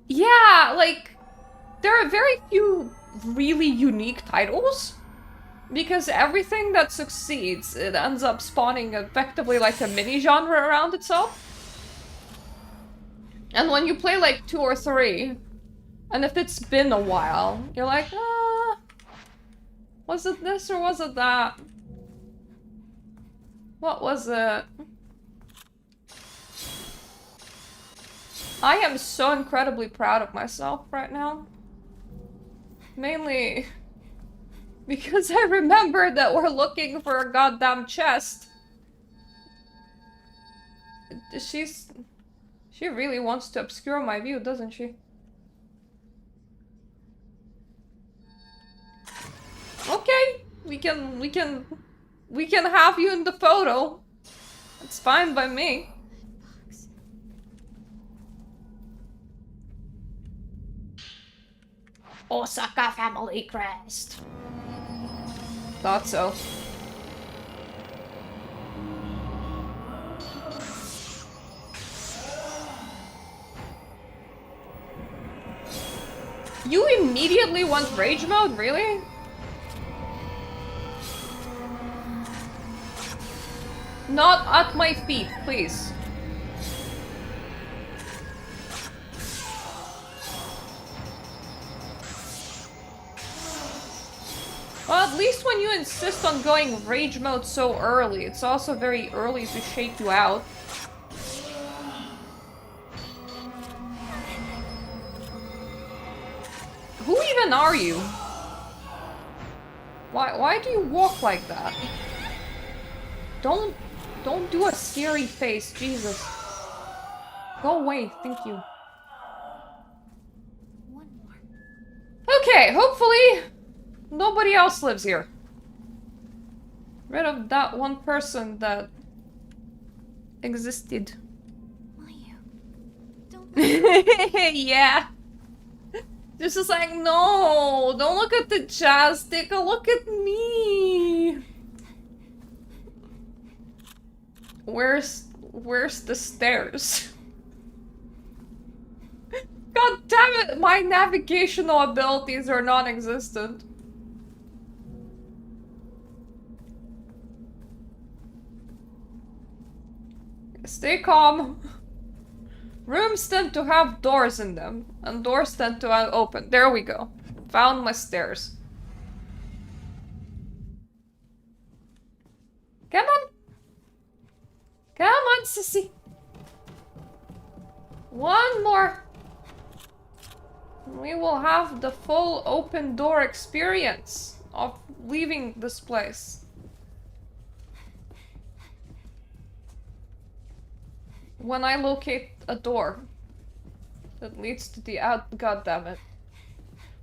Yeah, like, there are very few really unique titles. Because everything that succeeds, it ends up spawning effectively like a mini-genre around itself. And when you play like 2 or 3, and if it's been a while, you're like, was it this or was it that? What was it? I am so incredibly proud of myself right now. Mainly because I remembered that we're looking for a goddamn chest. She really wants to obscure my view, doesn't she? Okay, we can have you in the photo. It's fine by me. Osaka family crest. Thought so. You immediately want rage mode, really? Not at my feet, please. Well, at least when you insist on going rage mode so early, it's also very early to shake you out. Who even are you? Why do you walk like that? Don't do a scary face, Jesus. Go away, thank you. Okay, hopefully nobody else lives here. Rid of that one person that existed. Yeah. This is like, no, don't look at the jazz, take a look at me. Where's the stairs? God damn it, my navigational abilities are non-existent. Stay calm. Rooms tend to have doors in them, and doors tend to open. There we go. Found my stairs. Come on. Come on, sissy. One more. We will have the full open door experience of leaving this place. When I locate a door that leads to the out, god damn it.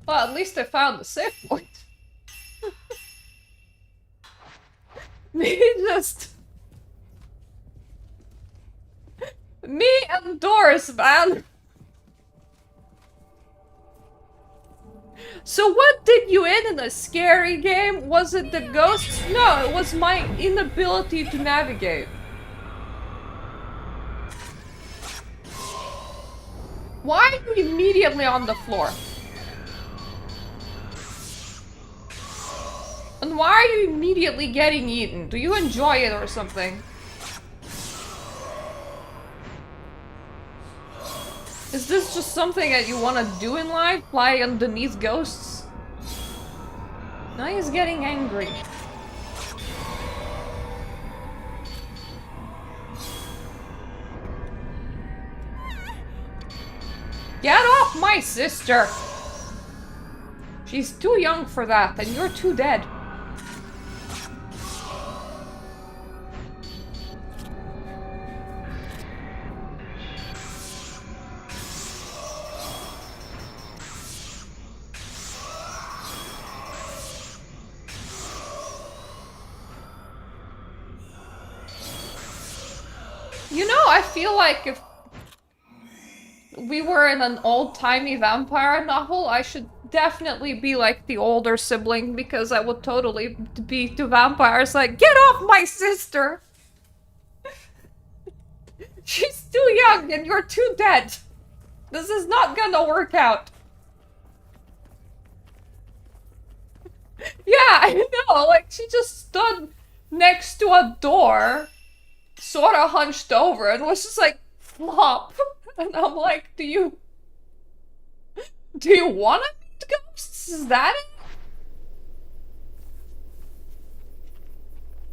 Well, at least I found the safe point. Me and doors, man. So what did you in a scary game? Was it the ghosts? No, it was my inability to navigate. Why are you immediately on the floor? And why are you immediately getting eaten? Do you enjoy it or something? Is this just something that you want to do in life? Fly underneath ghosts? Now he's getting angry. Get off my sister! She's too young for that, and you're too dead. You know, I feel like if we were in an old-timey vampire novel, I should definitely be like the older sibling, because I would totally be to vampires like, get off my sister! She's too young and you're too dead. This is not gonna work out. Yeah, I know, like she just stood next to a door, sort of hunched over, and was just like, flop. And I'm like, do you want to meet ghosts? Is that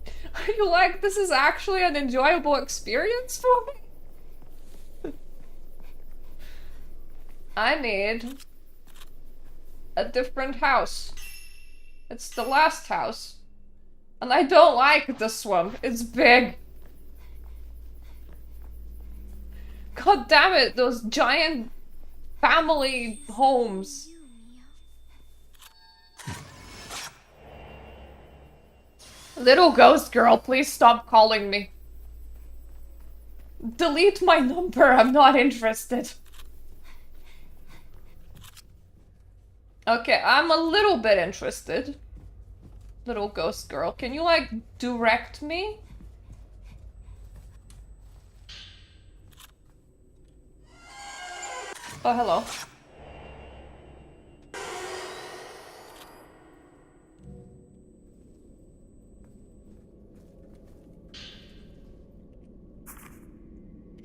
it? Are you like, this is actually an enjoyable experience for me? I need a different house. It's the last house. And I don't like this one. It's big. God damn it, those giant family homes. Little ghost girl, please stop calling me. Delete my number, I'm not interested. Okay, I'm a little bit interested. Little ghost girl, can you like direct me? Oh, hello.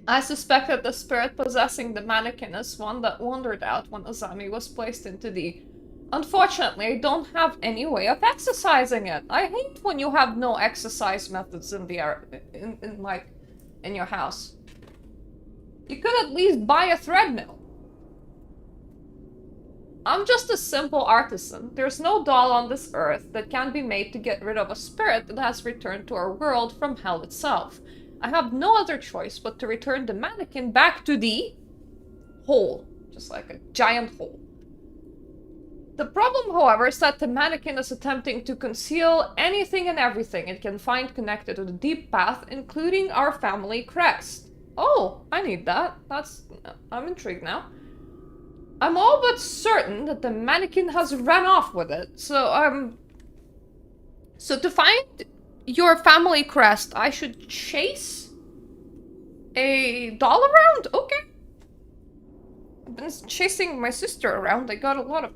I suspect that the spirit possessing the mannequin is one that wandered out when Azami was placed into the... Unfortunately, I don't have any way of exercising it. I hate when you have no exercise methods in the in your house. You could at least buy a treadmill. I'm just a simple artisan. There's no doll on this earth that can be made to get rid of a spirit that has returned to our world from hell itself. I have no other choice but to return the mannequin back to the hole. Just like a giant hole. The problem, however, is that the mannequin is attempting to conceal anything and everything it can find connected to the deep path, including our family crest. Oh, I need that. I'm intrigued now. I'm all but certain that the mannequin has run off with it. So to find your family crest, I should chase a doll around? Okay. I've been chasing my sister around. I got a lot of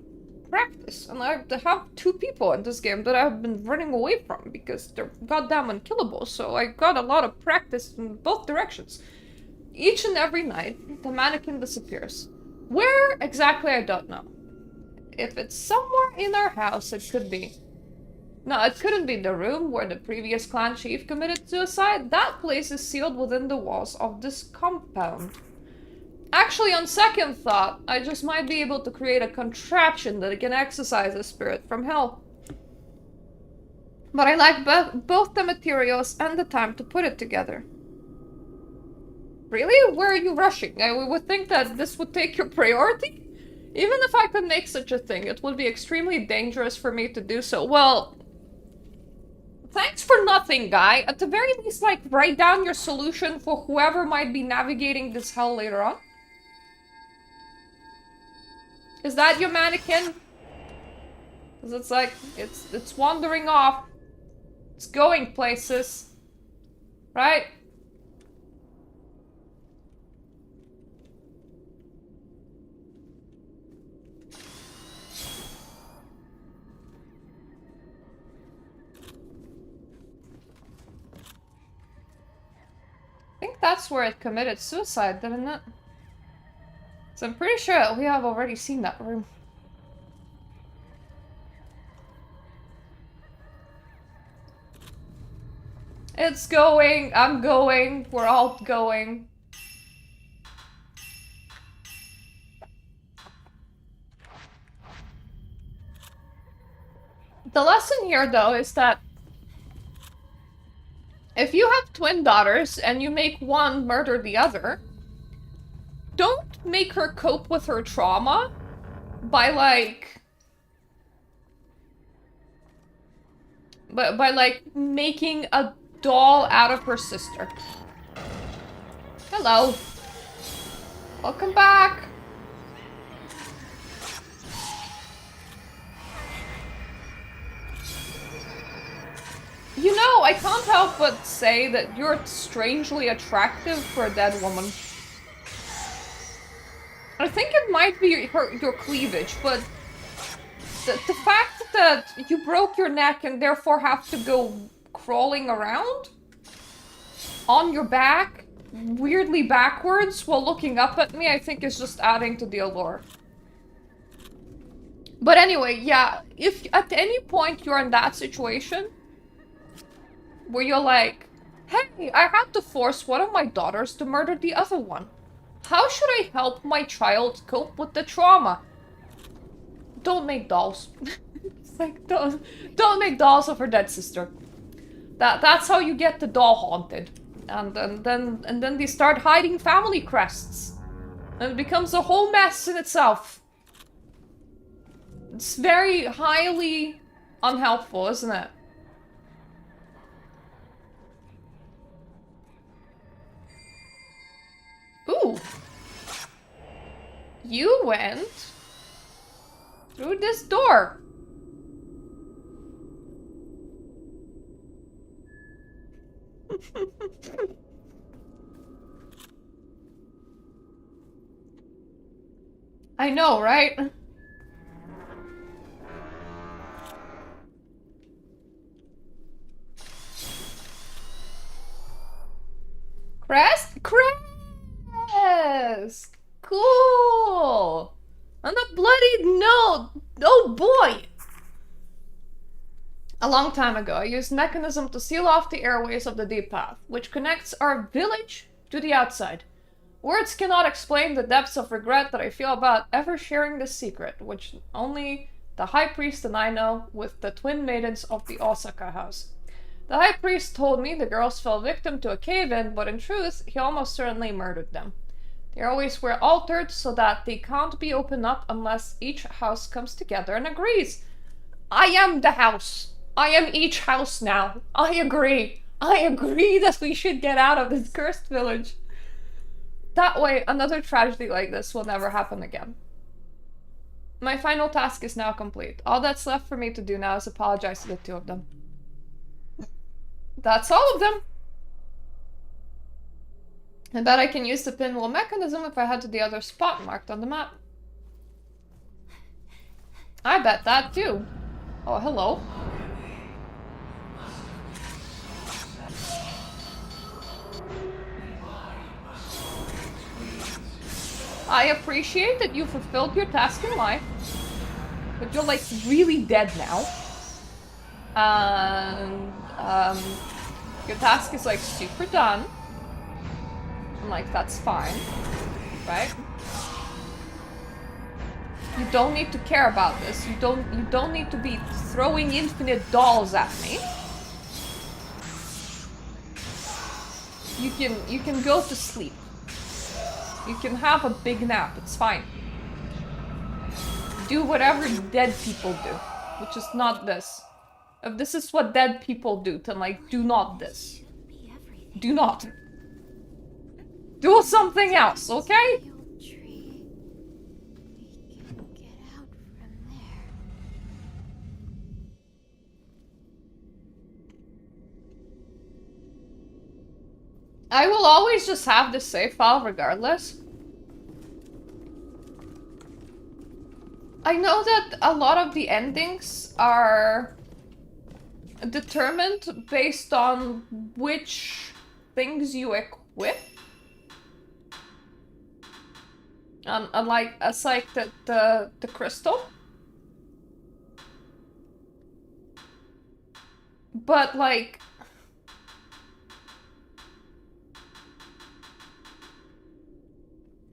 practice, and I have 2 people in this game that I've been running away from because they're goddamn unkillable, so I got a lot of practice in both directions. Each and every night, the mannequin disappears. Where exactly, I don't know. If it's somewhere in our house, it could be. No, it couldn't be the room where the previous clan chief committed suicide. That place is sealed within the walls of this compound. Actually, on second thought, I just might be able to create a contraption that can exorcise a spirit from hell. But I lack both the materials and the time to put it together. Really? Where are you rushing? I would think that this would take your priority? Even if I could make such a thing, it would be extremely dangerous for me to do so. Well, thanks for nothing, guy. At the very least, like, write down your solution for whoever might be navigating this hell later on. Is that your mannequin? Because it's like, it's wandering off. It's going places. Right? I think that's where it committed suicide, didn't it? So I'm pretty sure we have already seen that room. It's going, I'm going, we're all going. The lesson here, though, is that if you have twin daughters and you make one murder the other, don't make her cope with her trauma by like... by making a doll out of her sister. Hello. Welcome back. You know, I can't help but say that you're strangely attractive for a dead woman. I think it might be your cleavage, but the fact that you broke your neck and therefore have to go crawling around on your back, weirdly backwards, while looking up at me, I think is just adding to the allure. But anyway, yeah, if at any point you're in that situation, where you're like, hey, I had to force one of my daughters to murder the other one. How should I help my child cope with the trauma? Don't make dolls. It's like, don't make dolls of her dead sister. That's how you get the doll haunted. And then they start hiding family crests. And it becomes a whole mess in itself. It's very highly unhelpful, isn't it? Ooh. You went through this door. I know, right? Crest? Crest! this. Cool! On a bloody note! Oh boy! A long time ago, I used mechanism to seal off the airways of the deep path, which connects our village to the outside. Words cannot explain the depths of regret that I feel about ever sharing this secret, which only the High Priest and I know, with the twin maidens of the Osaka house. The High Priest told me the girls fell victim to a cave-in, but in truth, he almost certainly murdered them. They always were altered so that they can't be opened up unless each house comes together and agrees. I am the house. I am each house now. I agree. I agree that we should get out of this cursed village. That way, another tragedy like this will never happen again. My final task is now complete. All that's left for me to do now is apologize to the two of them. That's all of them. I bet I can use the pinwheel mechanism if I head to the other spot marked on the map. I bet that too. Oh, hello. I appreciate that you fulfilled your task in life, but you're like really dead now. And your task is like super done. And like that's fine, right? You don't need to care about this. You don't need to be throwing infinite dolls at me. You can go to sleep. You can have a big nap, it's fine. Do whatever dead people do, which is not this. If this is what dead people do, then like, do not this. Do not. Do something else, okay? I will always just have this save file regardless. I know that a lot of the endings are determined based on which things you equip. Unlike the crystal. But like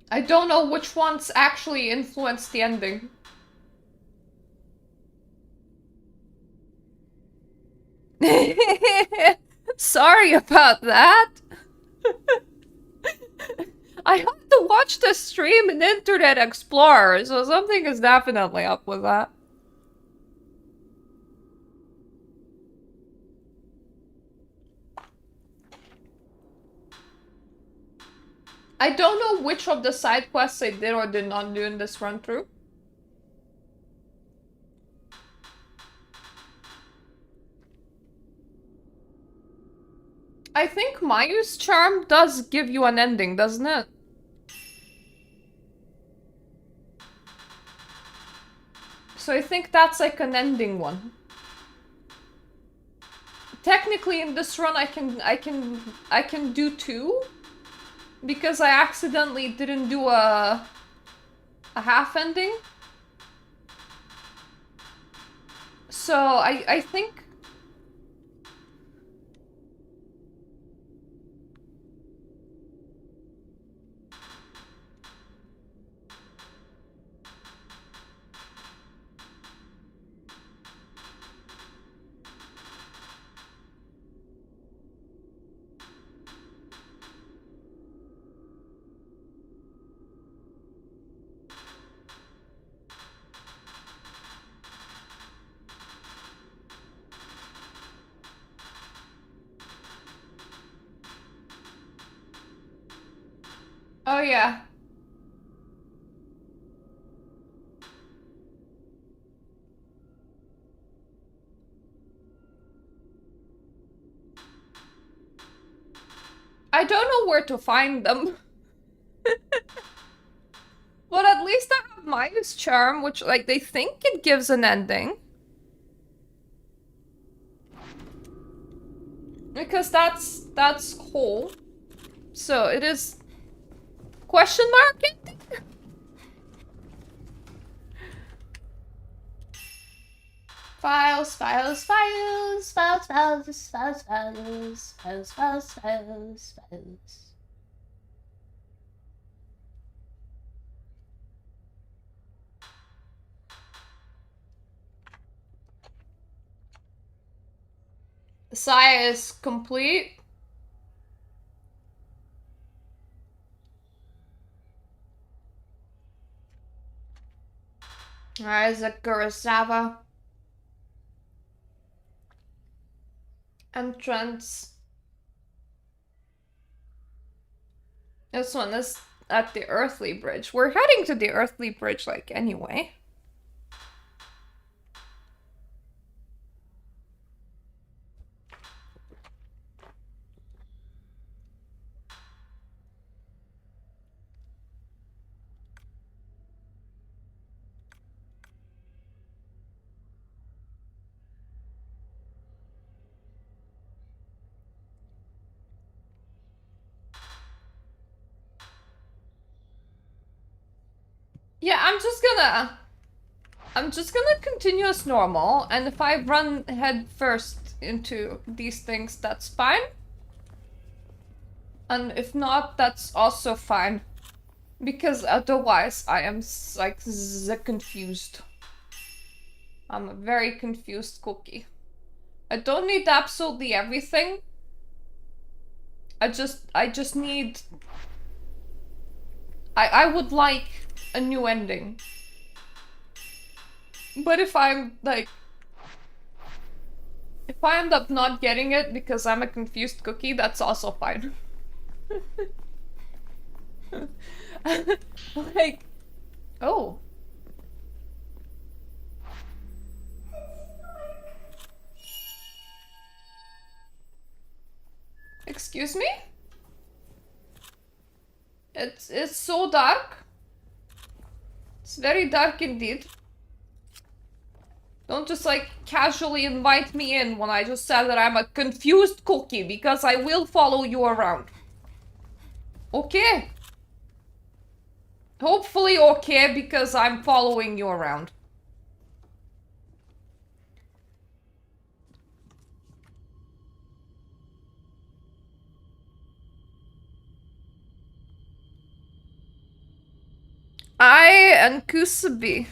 I don't know which ones actually influence the ending. Sorry about that. I have to watch the stream in Internet Explorer, so something is definitely up with that. I don't know which of the side quests I did or did not do in this run through. I think Mayu's charm does give you an ending, doesn't it? So I think that's like an ending one. Technically in this run I can do two. Because I accidentally didn't do a half ending. So I think oh yeah. I don't know where to find them. But at least I have Mayu's charm, which like they think it gives an ending. Because that's cool. So it is Question mark? Files, files, files, files, files, files, files, files, files, files, files. The Saya is complete. Isaac Kurosawa. Entrance. This one is at the Earthly Bridge. We're heading to the Earthly Bridge, like, anyway. Yeah, I'm just gonna continue as normal, and if I run head first into these things, that's fine. And if not, that's also fine. Because otherwise I am like confused. I'm a very confused cookie. I don't need absolutely everything. I just need... I would like a new ending. But if I'm like... if I end up not getting it because I'm a confused cookie, that's also fine. Like... oh. Excuse me? It's so dark. It's very dark indeed. Don't just like casually invite me in when I just said that I'm a confused cookie, because I will follow you around. Okay? Hopefully okay, because I'm following you around. I and Kusabi.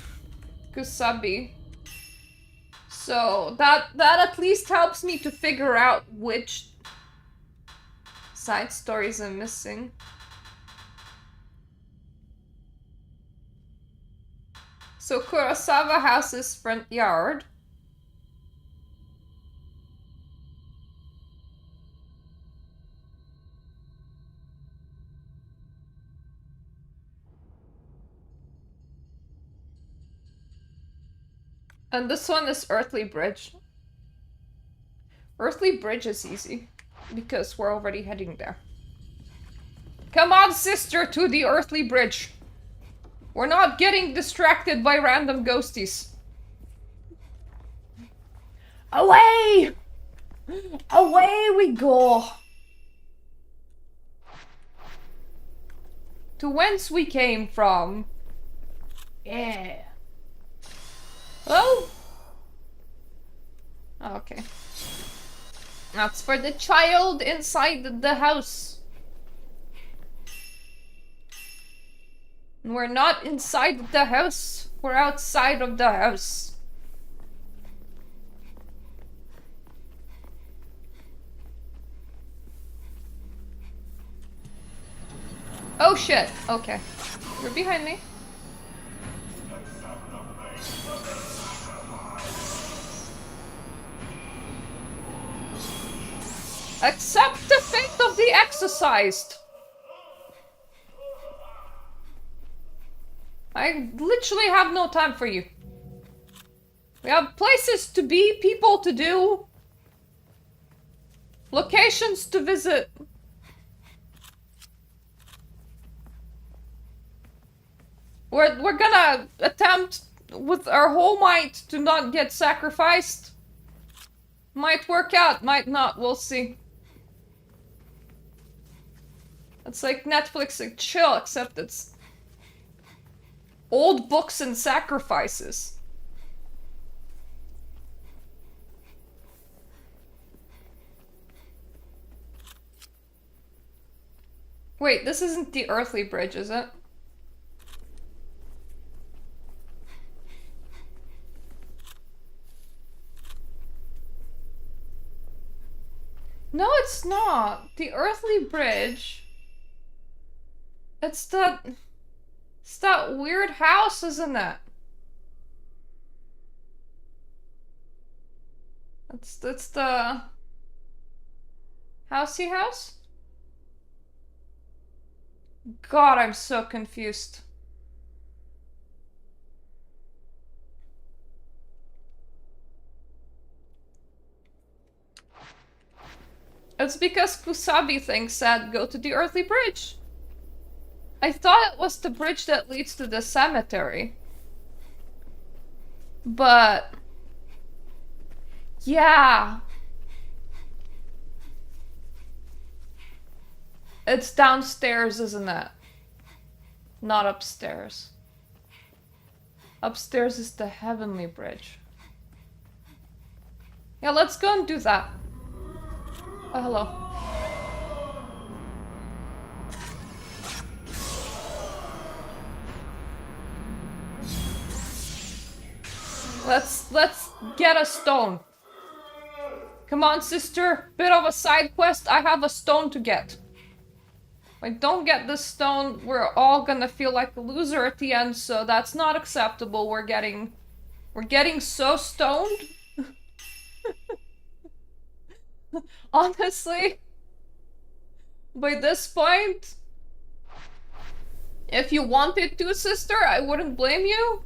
So that at least helps me to figure out which side stories I'm missing. So Kurosawa has his front yard. And this one is Earthly Bridge. Earthly Bridge is easy, because we're already heading there. Come on, sister, to the Earthly Bridge. We're not getting distracted by random ghosties. Away! Away we go! To whence we came from. Yeah. Oh! Okay. That's for the child inside the house. We're not inside the house. We're outside of the house. Oh shit. Okay. You're behind me. Accept the fate of the exorcised. I literally have no time for you. We have places to be, people to do, locations to visit. We're gonna attempt with our whole might to not get sacrificed. Might work out, might not, we'll see. It's like Netflix and chill, except it's old books and sacrifices. Wait, this isn't the earthly bridge, is it? No, it's not. The earthly bridge. It's that weird house, isn't it? It's the housey house? God, I'm so confused. It's because Kusabi thing said go to the earthly bridge. I thought it was the bridge that leads to the cemetery. But... yeah. It's downstairs, isn't it? Not upstairs. Upstairs is the heavenly bridge. Yeah, let's go and do that. Oh, hello. Let's get a stone. Come on, sister. Bit of a side quest. I have a stone to get. If I don't get this stone, we're all gonna feel like a loser at the end, so that's not acceptable. We're getting so stoned. Honestly, by this point, if you wanted to, sister, I wouldn't blame you.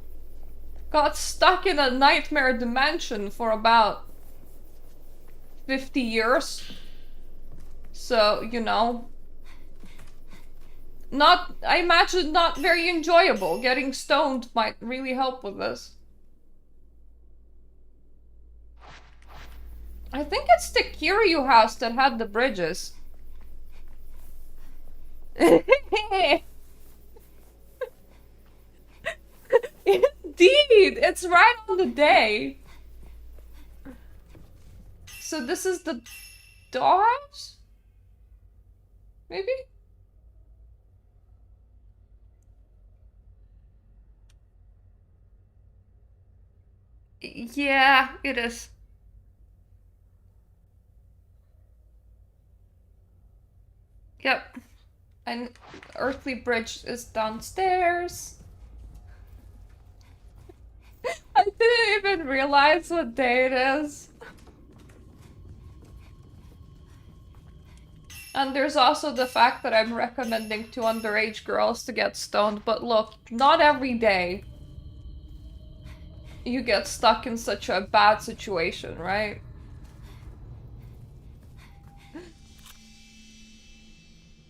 Got stuck in a nightmare dimension for about 50 years. So, you know, I imagine not very enjoyable. Getting stoned might really help with this. I think it's the Kiryu house that had the bridges. Indeed! It's right on the day. So this is the dollhouse? Maybe? Yeah, it is. Yep. And earthly bridge is downstairs. I didn't even realize what day it is. And there's also the fact that I'm recommending to underage girls to get stoned, but look, not every day you get stuck in such a bad situation, right?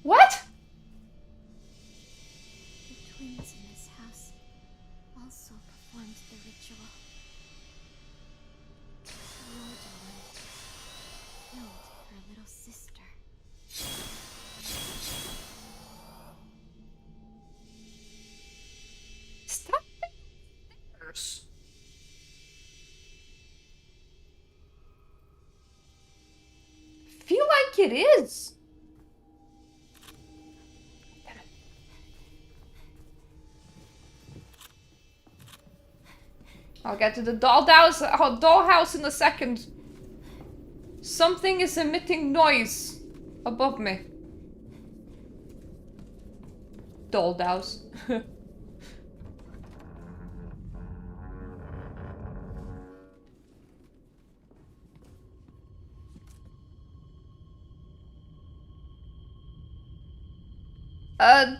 What? The twins in this house also performed the ritual. Your daughter killed her little sister. Stop it. Feel like it is. I'll get to the dollhouse in a second. Something is emitting noise above me. Dollhouse.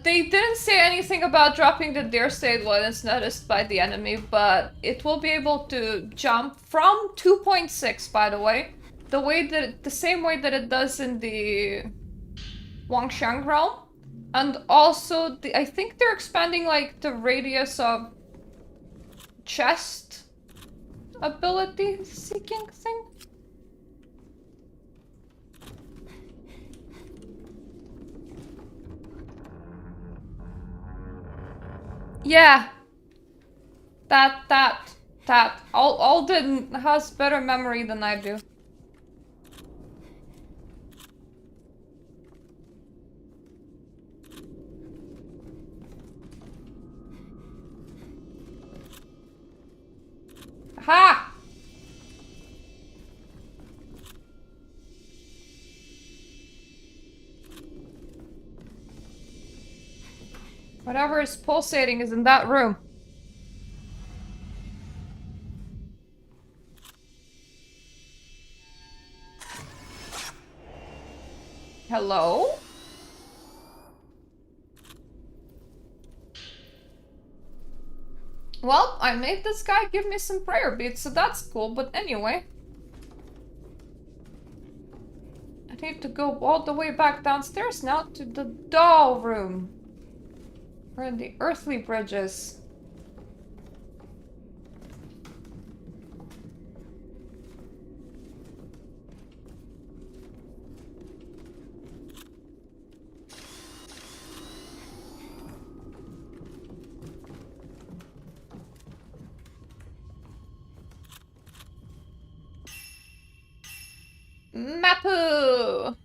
They didn't say anything about dropping the deer state when it's noticed by the enemy, but it will be able to jump from 2.6, by the way. The same way that it does in the Wangxiang realm. And also, I think they're expanding, like, the radius of chest ability seeking thing. Yeah. That. Alden has better memory than I do. Ha! Whatever is pulsating is in that room. Hello? Well, I made this guy give me some prayer beads, so that's cool, but anyway. I need to go all the way back downstairs now to the doll room. Where the earthly bridge is. Mapu!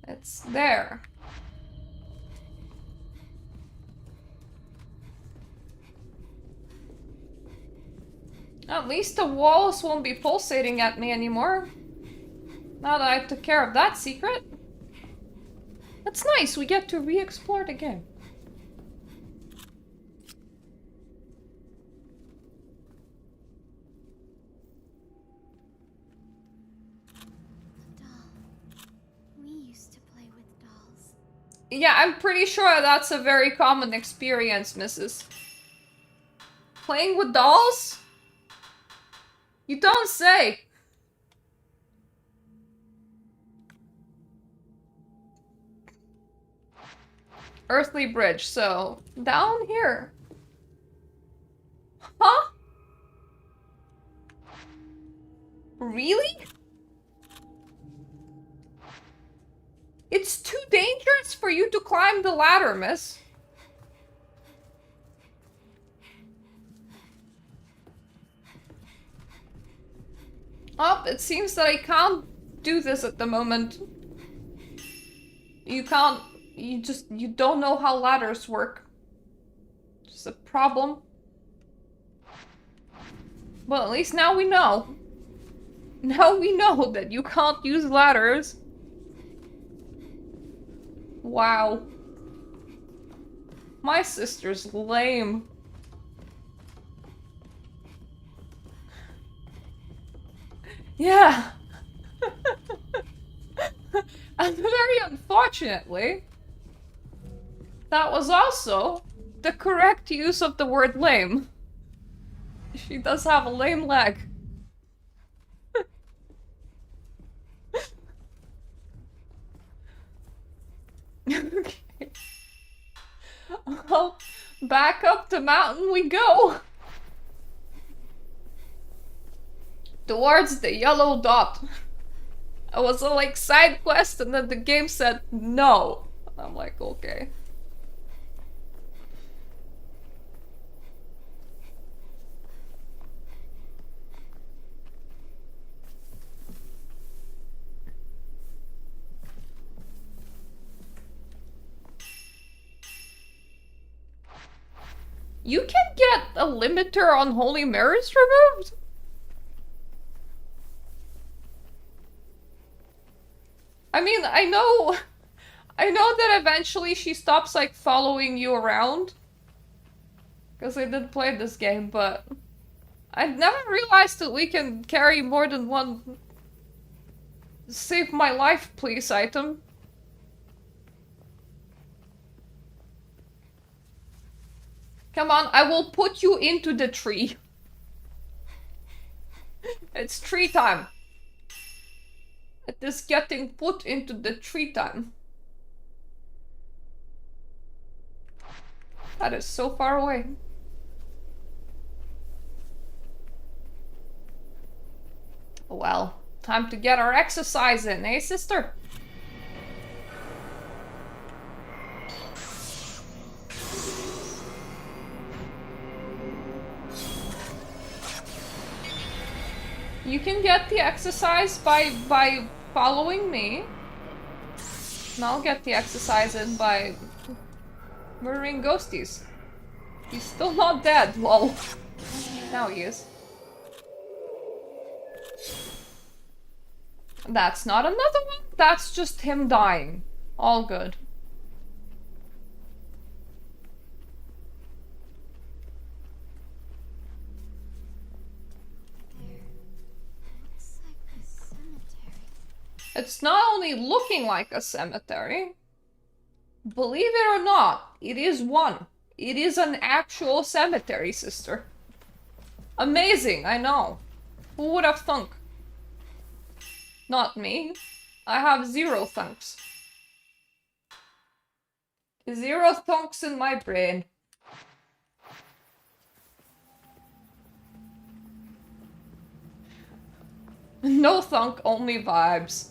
It's there. At least the walls won't be pulsating at me anymore. Now that I took care of that secret. That's nice, we get to re-explore the game. Yeah, I'm pretty sure that's a very common experience, Mrs. Playing with dolls? You don't say. Earthly bridge, so down here. Huh? Really? It's too dangerous for you to climb the ladder, miss. Oh, it seems that I can't do this at the moment. You can't, you don't know how ladders work. It's a problem. Well, at least now we know. Now we know that you can't use ladders. Wow. My sister's lame. Yeah. And very unfortunately, that was also the correct use of the word lame. She does have a lame leg. Okay. Well, back up the mountain we go. Towards the yellow dot. It was a like side quest and then the game said no. I'm like, okay. You can get a limiter on holy mirrors removed? I mean, I know that eventually she stops, like, following you around. Because I did play this game, but I never realized that we can carry more than one save my life, please item. Come on, I will put you into the tree. It's tree time. It is getting put into the tree time. That is so far away. Well, time to get our exercise in, eh, sister? You can get the exercise by following me. And I'll get the exercise in by murdering ghosties. He's still not dead, lol. Now he is. That's not another one. That's just him dying. All good. It's not only looking like a cemetery. Believe it or not, it is one. It is an actual cemetery, sister. Amazing, I know. Who would have thunk? Not me. I have 0 thunks. 0 thunks in my brain. No thunk, only vibes.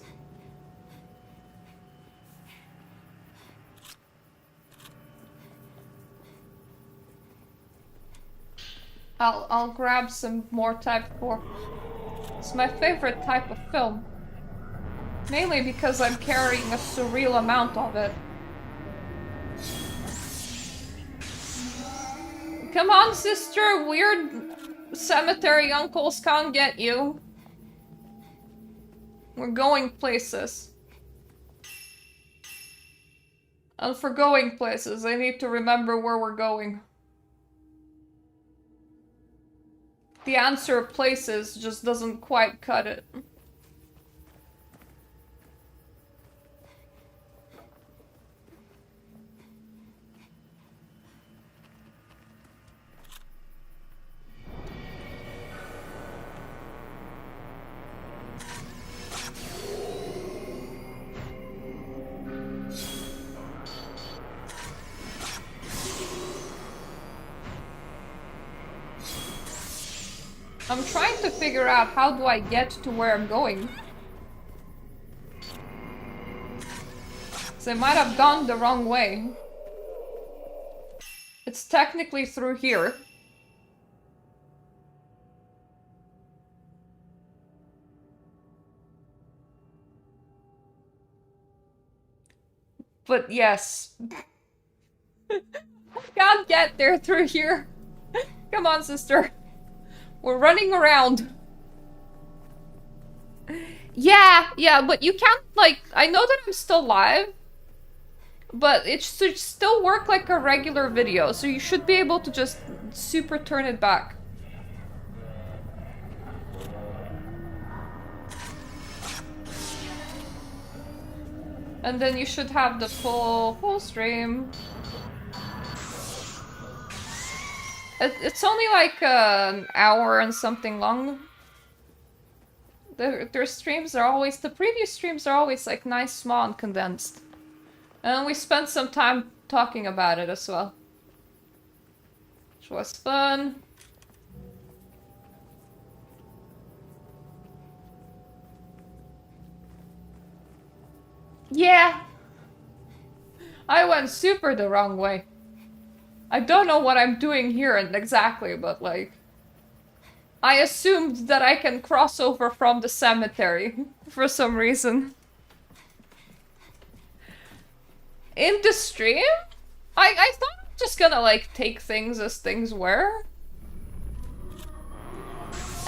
I'll grab some more type 4. It's my favorite type of film. Mainly because I'm carrying a surreal amount of it. Come on, sister, weird cemetery uncles can't get you. We're going places. And for going places, I need to remember where we're going. The answer places just doesn't quite cut it. I'm trying to figure out how do I get to where I'm going. So I might have gone the wrong way. It's technically through here. But yes. I can't get there through here. Come on, sister. We're running around. Yeah, but you can't, like, I know that I'm still live, but it should still work like a regular video, so you should be able to just super turn it back. And then you should have the full stream. It's only like an hour and something long. Their streams are always, the previous streams are always like nice, small, and condensed. And we spent some time talking about it as well. Which was fun. Yeah. I went super the wrong way. I don't know what I'm doing here exactly, but like... I assumed that I can cross over from the cemetery for some reason. In the stream? I thought I'm just gonna like take things as things were.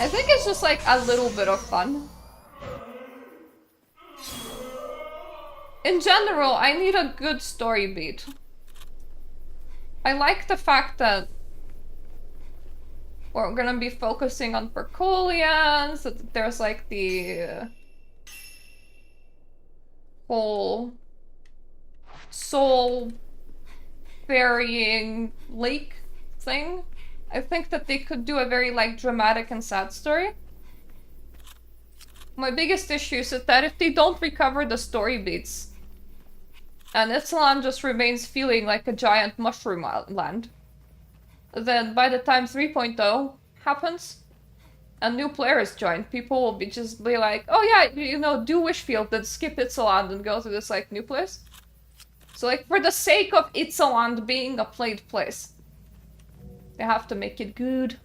I think it's just like a little bit of fun. In general, I need a good story beat. I like the fact that we're gonna be focusing on Percolians, that there's like the whole soul ferrying lake thing. I think that they could do a very like dramatic and sad story. My biggest issue is that if they don't recover the story beats, and Ixalan just remains feeling like a giant mushroom land, then by the time 3.0 happens, and new players join, people will just be like, oh yeah, you know, do Wishfield, then skip Ixalan and go to this like new place. So like, for the sake of Ixalan being a played place, they have to make it good.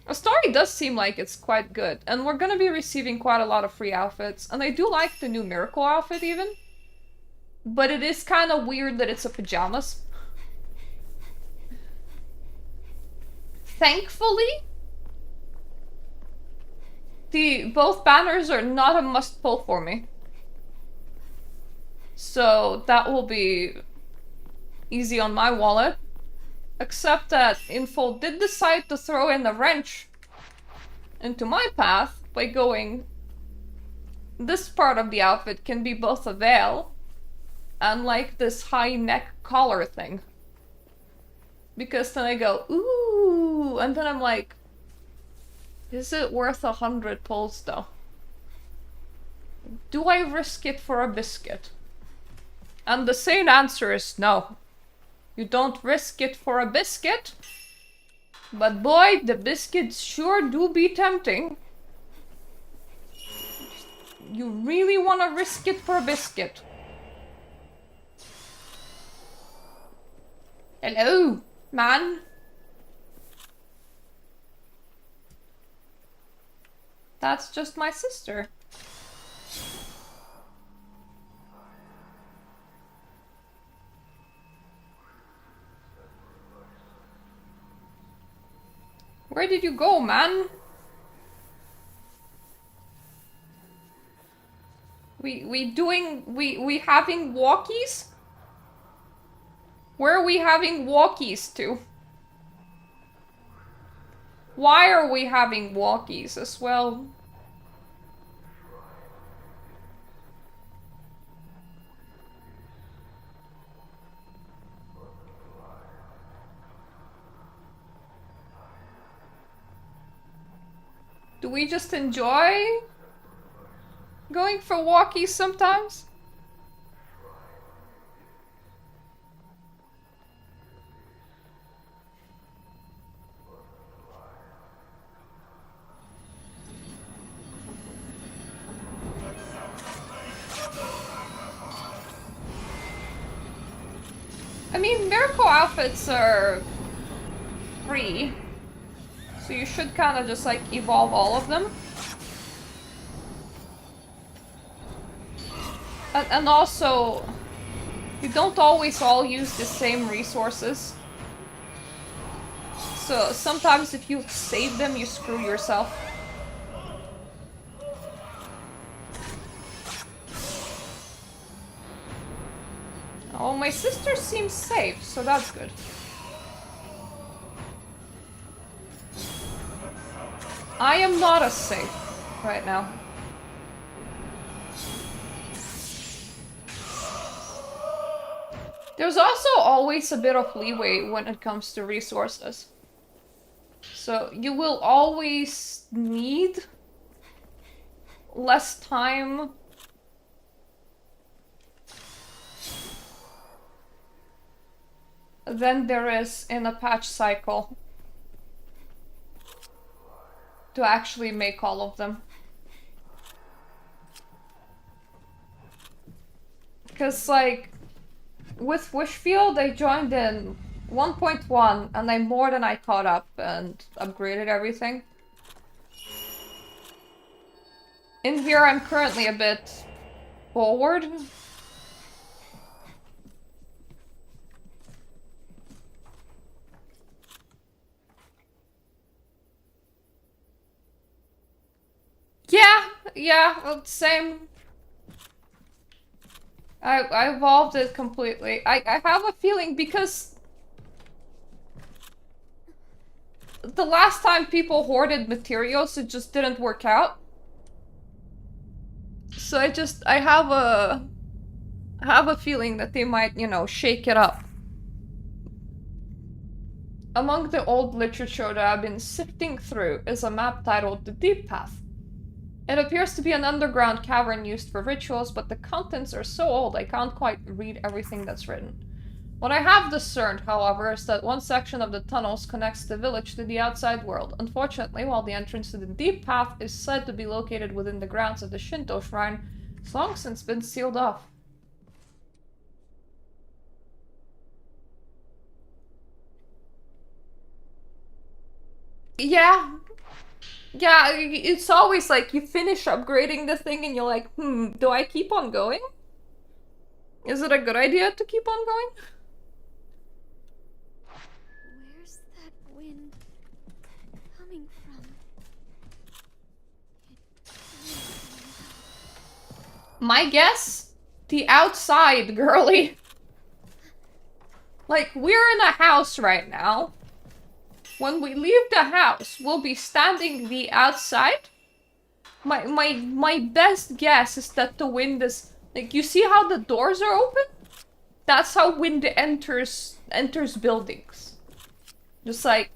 The story does seem like it's quite good, and we're gonna be receiving quite a lot of free outfits, and I do like the new miracle outfit even. But it is kind of weird that it's a pajamas. Thankfully, both banners are not a must pull for me. So that will be easy on my wallet. Except that Info did decide to throw in a wrench into my path by going, this part of the outfit can be both a veil and like this high neck collar thing. Because then I go, ooh, and then I'm like, is it worth 100 pulls though? Do I risk it for a biscuit? And the sane answer is no. You don't risk it for a biscuit. But boy, the biscuits sure do be tempting. You really want to risk it for a biscuit. Hello, man. That's just my sister. Where did you go, man? We having walkies? Where are we having walkies to? Why are we having walkies as well? Do we just enjoy going for walkies sometimes? I mean, miracle outfits are free, so you should kind of just like evolve all of them. And also, you don't always all use the same resources. So sometimes if you save them, you screw yourself. Oh, my sister seems safe, so that's good. I am not as safe right now. There's also always a bit of leeway when it comes to resources. So you will always need less time than there is in a patch cycle to actually make all of them. Because, like, with Wishfield, I joined in 1.1 and I caught up and upgraded everything. In here, I'm currently a bit forward. Yeah, well, same. I evolved it completely. I have a feeling because the last time people hoarded materials, it just didn't work out. So I have a feeling that they might, you know, shake it up. Among the old literature that I've been sifting through is a map titled The Deep Path. It appears to be an underground cavern used for rituals, but the contents are so old I can't quite read everything that's written. What I have discerned, however, is that one section of the tunnels connects the village to the outside world. Unfortunately, while the entrance to the Deep Path is said to be located within the grounds of the Shinto shrine, it's long since been sealed off. Yeah, Yeah, it's always like you finish upgrading the thing and you're like, do I keep on going? Is it a good idea to keep on going? Where's that wind coming from? My guess? The outside, girly. Like, we're in a house right now. When we leave the house, we'll be standing the outside. My best guess is that the wind is... Like, you see how the doors are open? That's how wind enters buildings. Just like,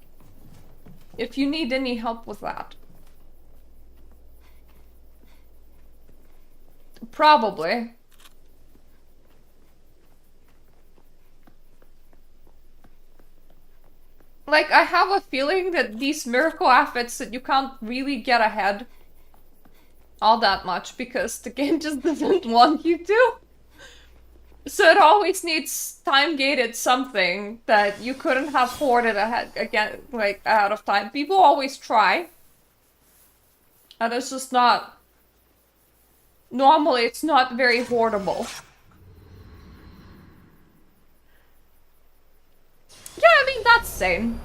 if you need any help with that. Probably. Like, I have a feeling that these miracle outfits that you can't really get ahead all that much because the game just doesn't want you to. So it always needs time-gated something that you couldn't have hoarded ahead again, like ahead of time. People always try. And it's just not... Normally, it's not very hoardable. Yeah, I mean, that's sane.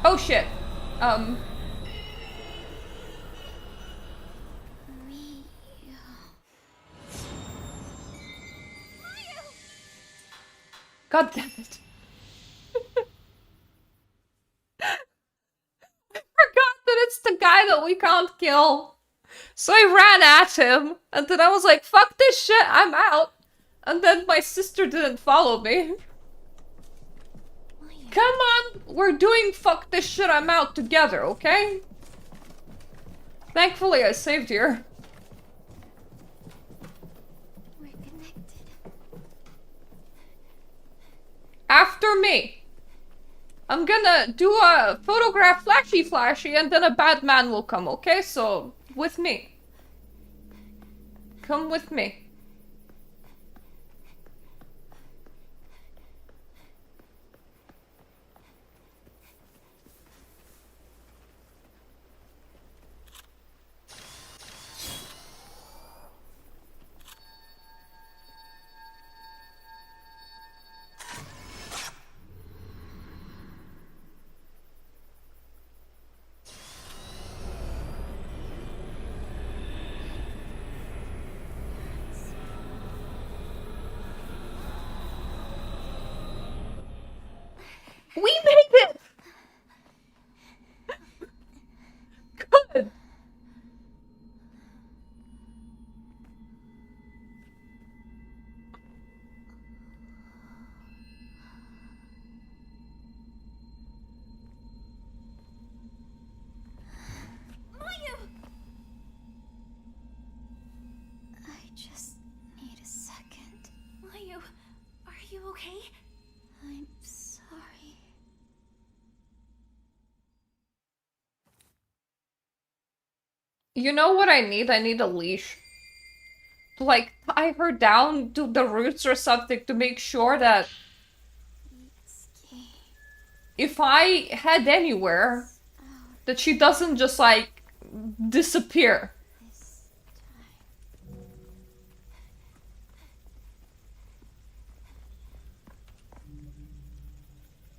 Oh shit. God damn it. I forgot that it's the guy that we can't kill. So I ran at him, and then I was like, fuck this shit, I'm out. And then my sister didn't follow me. Come on, we're doing fuck this shit, I'm out together, okay? Thankfully I saved her. We're connected. After me. I'm gonna do a photograph flashy, and then a bad man will come, okay? So, with me. Come with me. We made it! Good. I just need a second. Mayu, are you okay? I'm sorry. You know what I need? I need a leash. To, like, tie her down to the roots or something to make sure that if I head anywhere, that she doesn't just, like, disappear.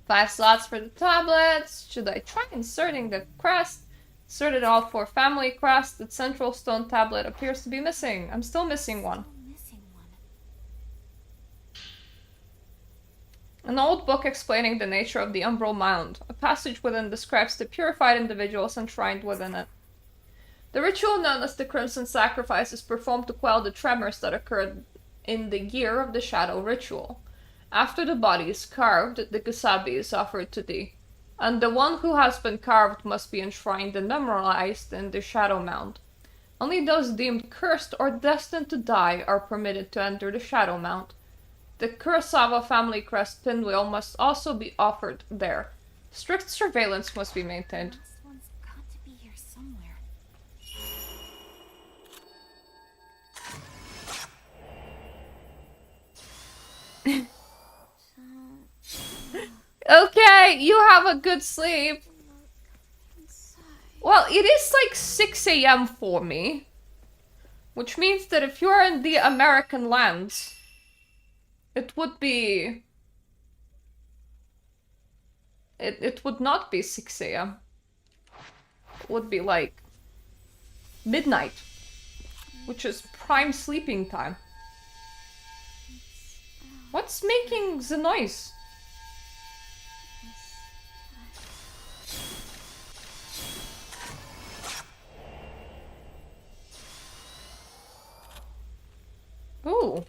Five slots for the tablets. Should I try inserting the crest? Inserted all 4 family crests. The central stone tablet appears to be missing. I'm still missing one. An old book explaining the nature of the Umbral Mound. A passage within describes the purified individuals enshrined within it. The ritual known as the Crimson Sacrifice is performed to quell the tremors that occurred in the year of the Shadow Ritual. After the body is carved, the Gusabi is offered to thee, and the one who has been carved must be enshrined and memorialized in the Shadow Mound. Only those deemed cursed or destined to die are permitted to enter the Shadow Mound. The Kurosawa family crest pinwheel must also be offered there. Strict surveillance must be maintained. This one's got to be here somewhere. Don't night. You have a good sleep. Well, it is like 6 a.m. for me. Which means that if you're in the American lands, it would be... It would not be 6 a.m. It would be like midnight, which is prime sleeping time. What's making the noise? Ooh.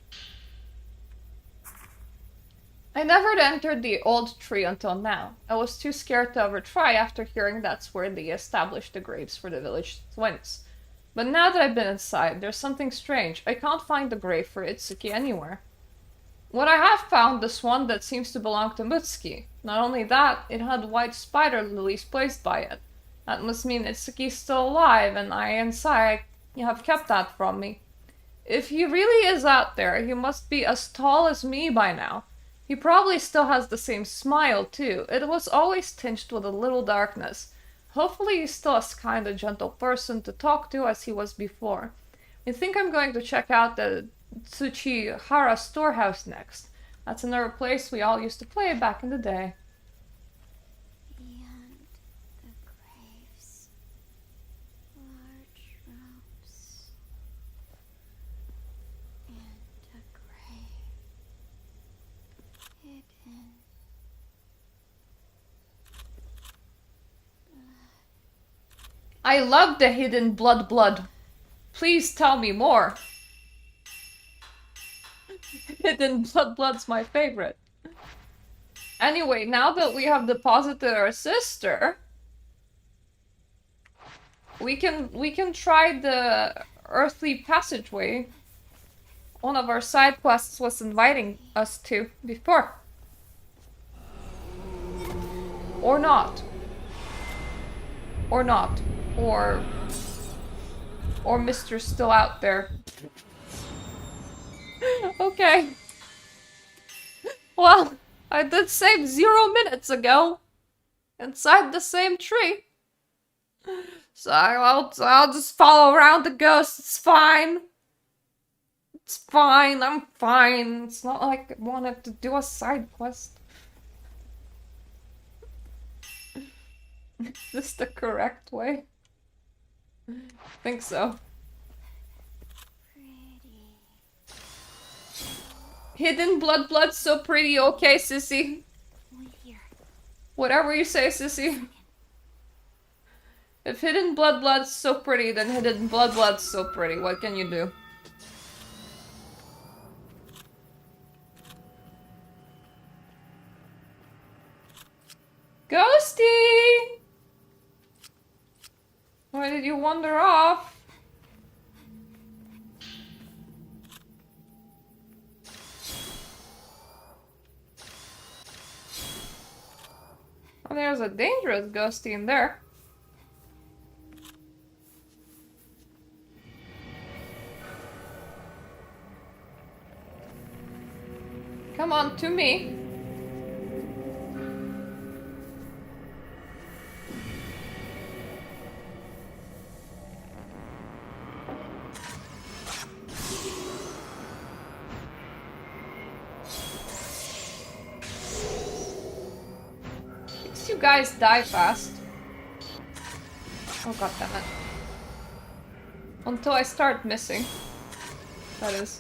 I never entered the old tree until now. I was too scared to ever try after hearing that's where they established the graves for the village twins. But now that I've been inside, there's something strange. I can't find the grave for Itsuki anywhere. What I have found is one that seems to belong to Mutsuki. Not only that, it had white spider lilies placed by it. That must mean Itsuki's still alive, and I inside have kept that from me. If he really is out there, he must be as tall as me by now. He probably still has the same smile, too. It was always tinged with a little darkness. Hopefully he's still as kind and gentle person to talk to as he was before. I think I'm going to check out the Tsuchihara storehouse next. That's another place we all used to play back in the day. Beyond the graves, large ropes, and a grave hidden. I love the hidden blood. Please tell me more. Hidden blood's my favorite. Anyway, now that we have deposited our sister, we can try the earthly passageway. One of our side quests was inviting us to before. Or not. Or not. Or Mr. still out there. Okay. Well, I did save 0 minutes ago. Inside the same tree. So I'll just follow around the ghost. It's fine. It's fine. I'm fine. It's not like I wanted to do a side quest. Is this the correct way? I think so. Hidden blood's so pretty. Okay, sissy. Whatever you say, sissy. If hidden blood's so pretty, then hidden blood's so pretty. What can you do? Ghosty! Why did you wander off? Oh, there's a dangerous ghosty in there. Come on, to me. You guys die fast. Oh god damn it. Until I start missing. That is.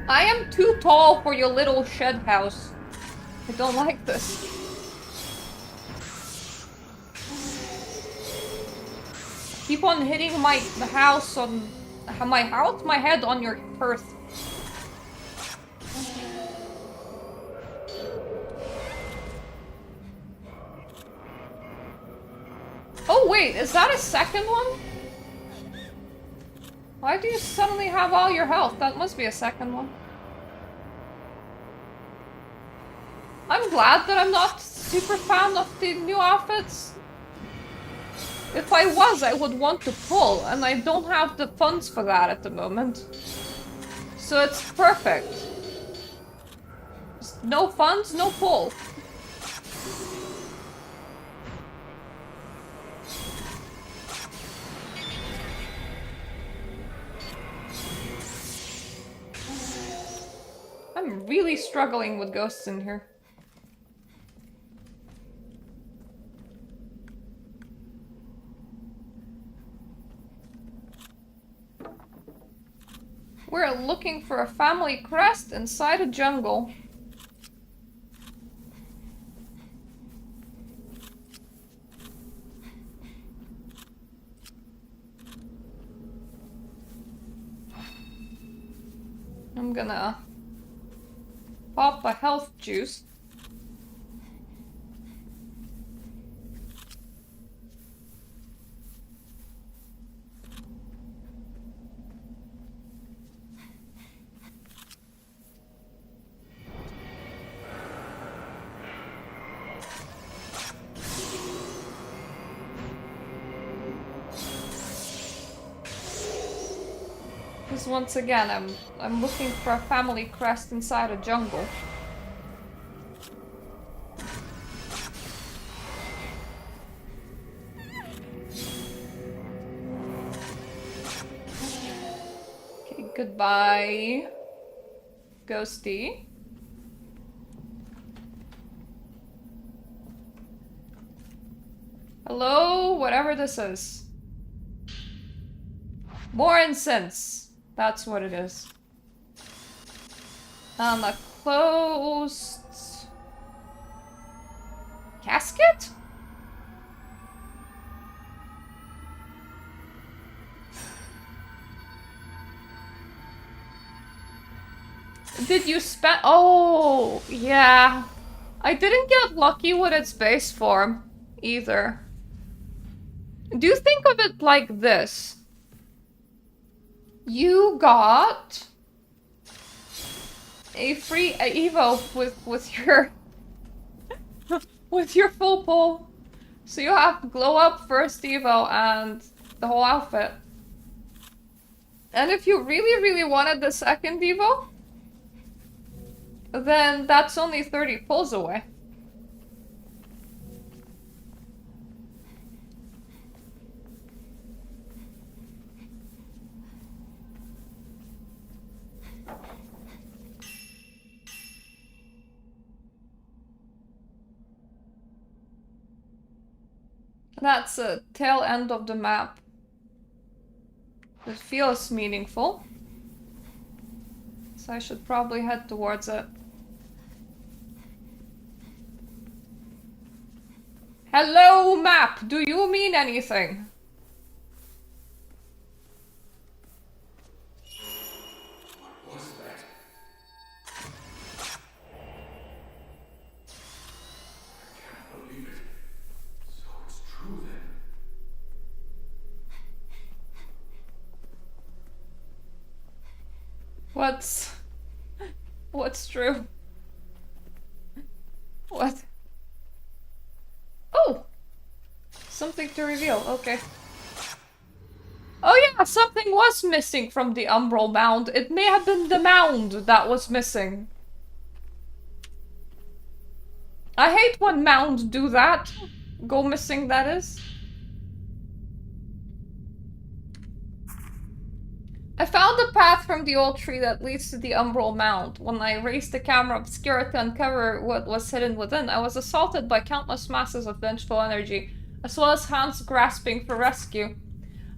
I am too tall for your little shed house. I don't like this. Keep on hitting my head on your hearth. Oh wait, is that a second one? Why do you suddenly have all your health? That must be a second one. I'm glad that I'm not super fan of the new outfits. If I was, I would want to pull, and I don't have the funds for that at the moment. So it's perfect. Just no funds, no pull. I'm really struggling with ghosts in here. We're looking for a family crest inside a jungle. I'm gonna pop a health juice. Because once again, I'm looking for a family crest inside a jungle. Okay, goodbye, Ghosty. Hello, whatever this is. More incense. That's what it is. A closed casket? Did you spend— oh, yeah. I didn't get lucky with its base form either. Do you think of it like this? You got a free Evo with your with your full pull. So you have glow up, first Evo, and the whole outfit. And if you really wanted the second Evo, then that's only 30 pulls away. That's the tail end of the map. It feels meaningful. So I should probably head towards it. Hello, map! Do you mean anything? What was that? I can't believe it. So it's true then. What's true? What? Oh! Something to reveal, okay. Oh yeah, something was missing from the Umbral Mound. It may have been the mound that was missing. I hate when mounds do that. Go missing, that is. I found a path from the old tree that leads to the Umbral Mound. When I raised the camera obscura to uncover what was hidden within, I was assaulted by countless masses of vengeful energy, as well as hands grasping for rescue.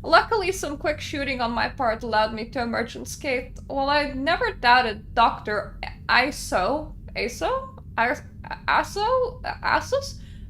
Luckily, some quick shooting on my part allowed me to emerge unscathed. While I never doubted Dr. Asos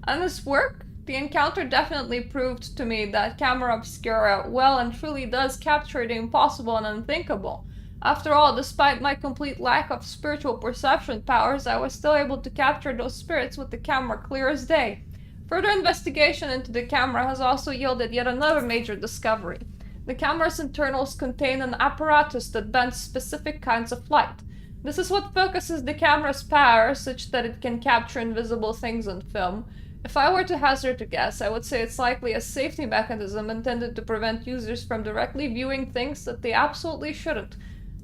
and his work, the encounter definitely proved to me that camera obscura well and truly does capture the impossible and unthinkable. After all, despite my complete lack of spiritual perception powers, I was still able to capture those spirits with the camera clear as day. Further investigation into the camera has also yielded yet another major discovery. The camera's internals contain an apparatus that bends specific kinds of light. This is what focuses the camera's power such that it can capture invisible things on film. If I were to hazard a guess, I would say it's likely a safety mechanism intended to prevent users from directly viewing things that they absolutely shouldn't.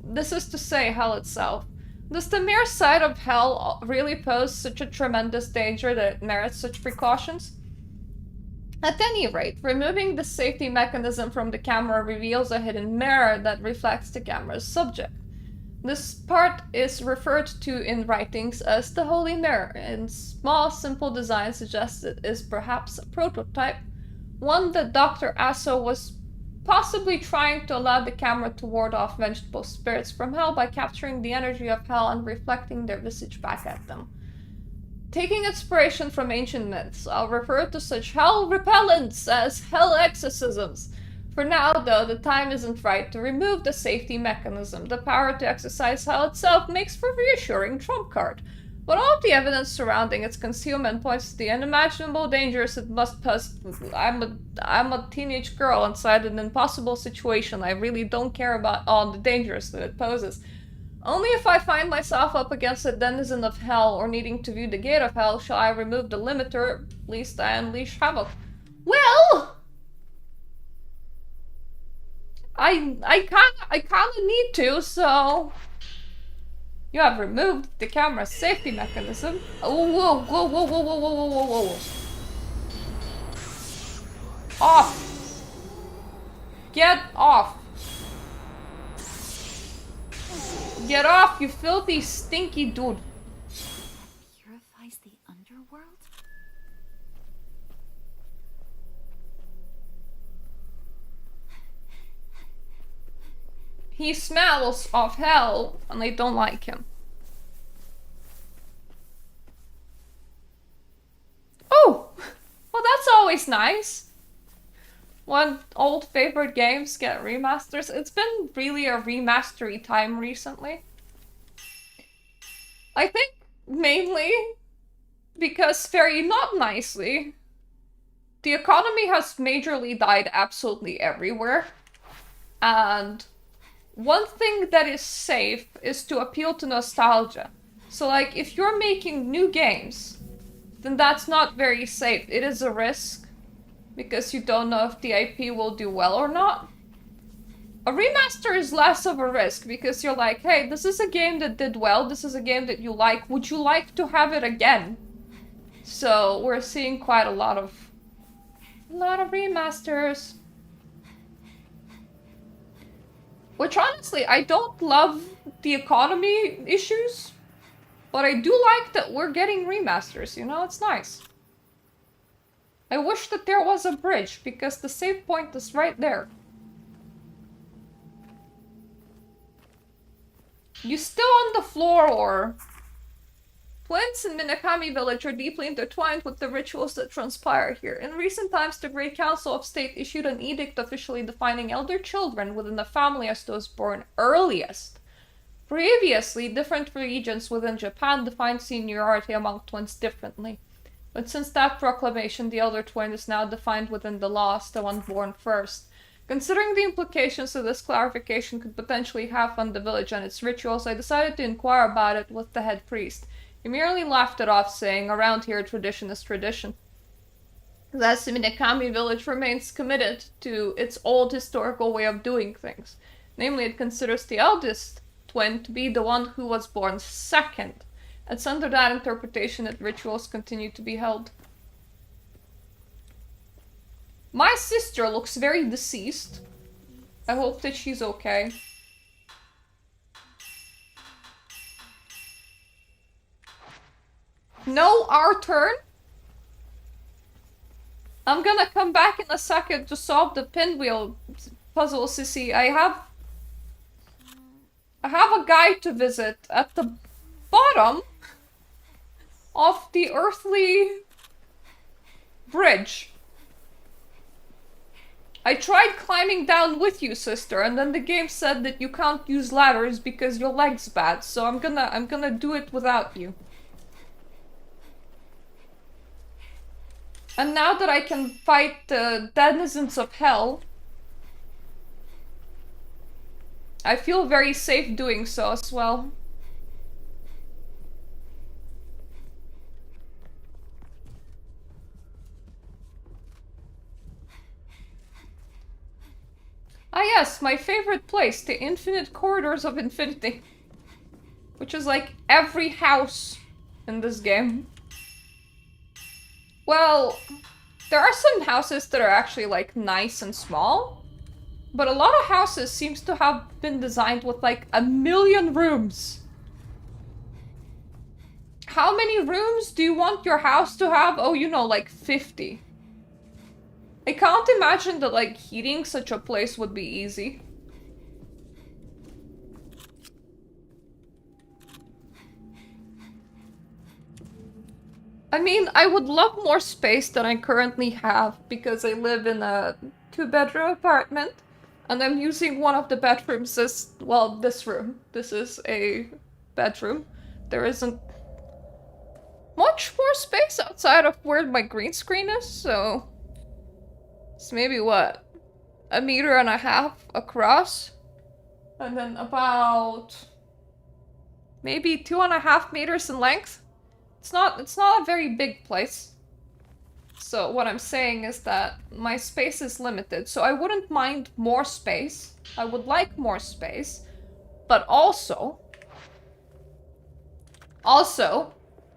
This is to say, hell itself. Does the mere sight of hell really pose such a tremendous danger that it merits such precautions? At any rate, removing the safety mechanism from the camera reveals a hidden mirror that reflects the camera's subject. This part is referred to in writings as the Holy Mirror, and small, simple design suggests it is perhaps a prototype, one that Dr. Asso was possibly trying to allow the camera to ward off vengeful spirits from hell by capturing the energy of hell and reflecting their visage back at them. Taking inspiration from ancient myths, I'll refer to such hell repellents as hell exorcisms. For now, though, the time isn't right to remove the safety mechanism. The power to exercise hell itself makes for a reassuring trump card. But all of the evidence surrounding its concealment points to the unimaginable dangers it must pose. I'm a teenage girl inside an impossible situation. I really don't care about all the dangers that it poses. Only if I find myself up against a denizen of hell or needing to view the gate of hell shall I remove the limiter, lest I unleash havoc. Well, I kinda need to, so you have removed the camera's safety mechanism. Oh, whoa, whoa, whoa, whoa, whoa, whoa, whoa, whoa, whoa. Off! Get off! Get off, you filthy, stinky dude. Purifies the underworld? He smells of hell, and I don't like him. Oh! Well, that's always nice. When old favorite games get remasters. It's been really a remastery time recently. I think mainly because, very not nicely, the economy has majorly died absolutely everywhere. And one thing that is safe is to appeal to nostalgia. So, like, if you're making new games, then that's not very safe. It is a risk, because you don't know if the IP will do well or not. A remaster is less of a risk, because you're like, hey, this is a game that did well, this is a game that you like, would you like to have it again? So, we're seeing quite a lot of remasters. Which, honestly, I don't love the economy issues, but I do like that we're getting remasters, you know, it's nice. I wish that there was a bridge, because the save point is right there. You still on the floor, or... Twins in Minakami Village are deeply intertwined with the rituals that transpire here. In recent times, the Great Council of State issued an edict officially defining elder children within the family as those born earliest. Previously, different regions within Japan defined seniority among twins differently. But since that proclamation, the elder twin is now defined within the law as the one born first. Considering the implications that this clarification could potentially have on the village and its rituals, I decided to inquire about it with the head priest. He merely laughed it off, saying, around here tradition is tradition. Thus, the Minakami village remains committed to its old historical way of doing things. Namely, it considers the eldest twin to be the one who was born second. It's under that interpretation that rituals continue to be held. My sister looks very deceased. I hope that she's okay. No, our turn. I'm gonna come back in a second to solve the pinwheel puzzle, Sissy. I have a guide to visit at the bottom of the earthly bridge. I tried climbing down with you, sister, and then the game said that you can't use ladders because your leg's bad, so I'm gonna do it without you. And now that I can fight the denizens of hell, I feel very safe doing so as well. Ah yes, my favorite place, the infinite corridors of infinity. Which is like every house in this game. Well, there are some houses that are actually like nice and small. But a lot of houses seems to have been designed with like 1,000,000 rooms. How many rooms do you want your house to have? Oh, you know, like 50. I can't imagine that like heating such a place would be easy. I mean, I would love more space than I currently have because I live in a 2-bedroom apartment and I'm using one of the bedrooms as, well, this room. This is a bedroom. There isn't much more space outside of where my green screen is, so it's maybe what? 1.5 meters across? And then about maybe 2.5 meters in length? It's not a very big place. So what I'm saying is that my space is limited, so I wouldn't mind more space. I would like more space, but also,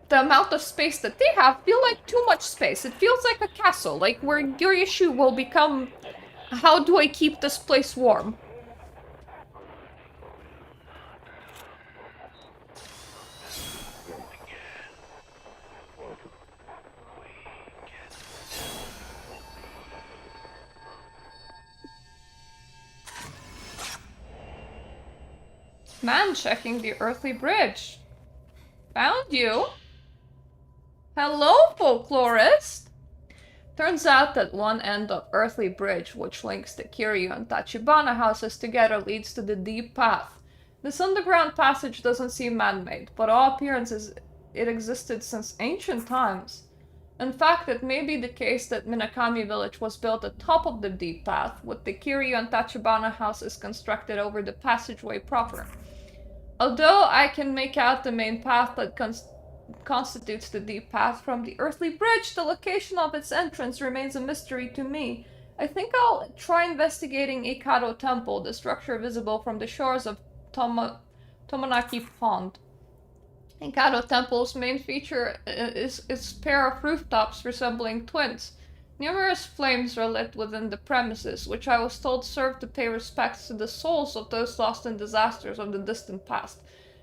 the amount of space that they have feel like too much space. It feels like a castle, like where your issue will become, how do I keep this place warm? Man checking the earthly bridge. Found you. Hello, folklorist. Turns out that one end of earthly bridge, which links the Kiryu and Tachibana houses together, leads to the deep path. This underground passage doesn't seem man-made, but all appearances it existed since ancient times. In fact, it may be the case that Minakami village was built atop of the deep path, with the Kiryu and Tachibana houses constructed over the passageway proper. Although I can make out the main path that constitutes the deep path from the earthly bridge, the location of its entrance remains a mystery to me. I think I'll try investigating Ikado Temple, the structure visible from the shores of Tomonaki Pond. Ikado Temple's main feature is its pair of rooftops resembling twins. Numerous flames are lit within the premises, which I was told serve to pay respects to the souls of those lost in disasters of the distant past.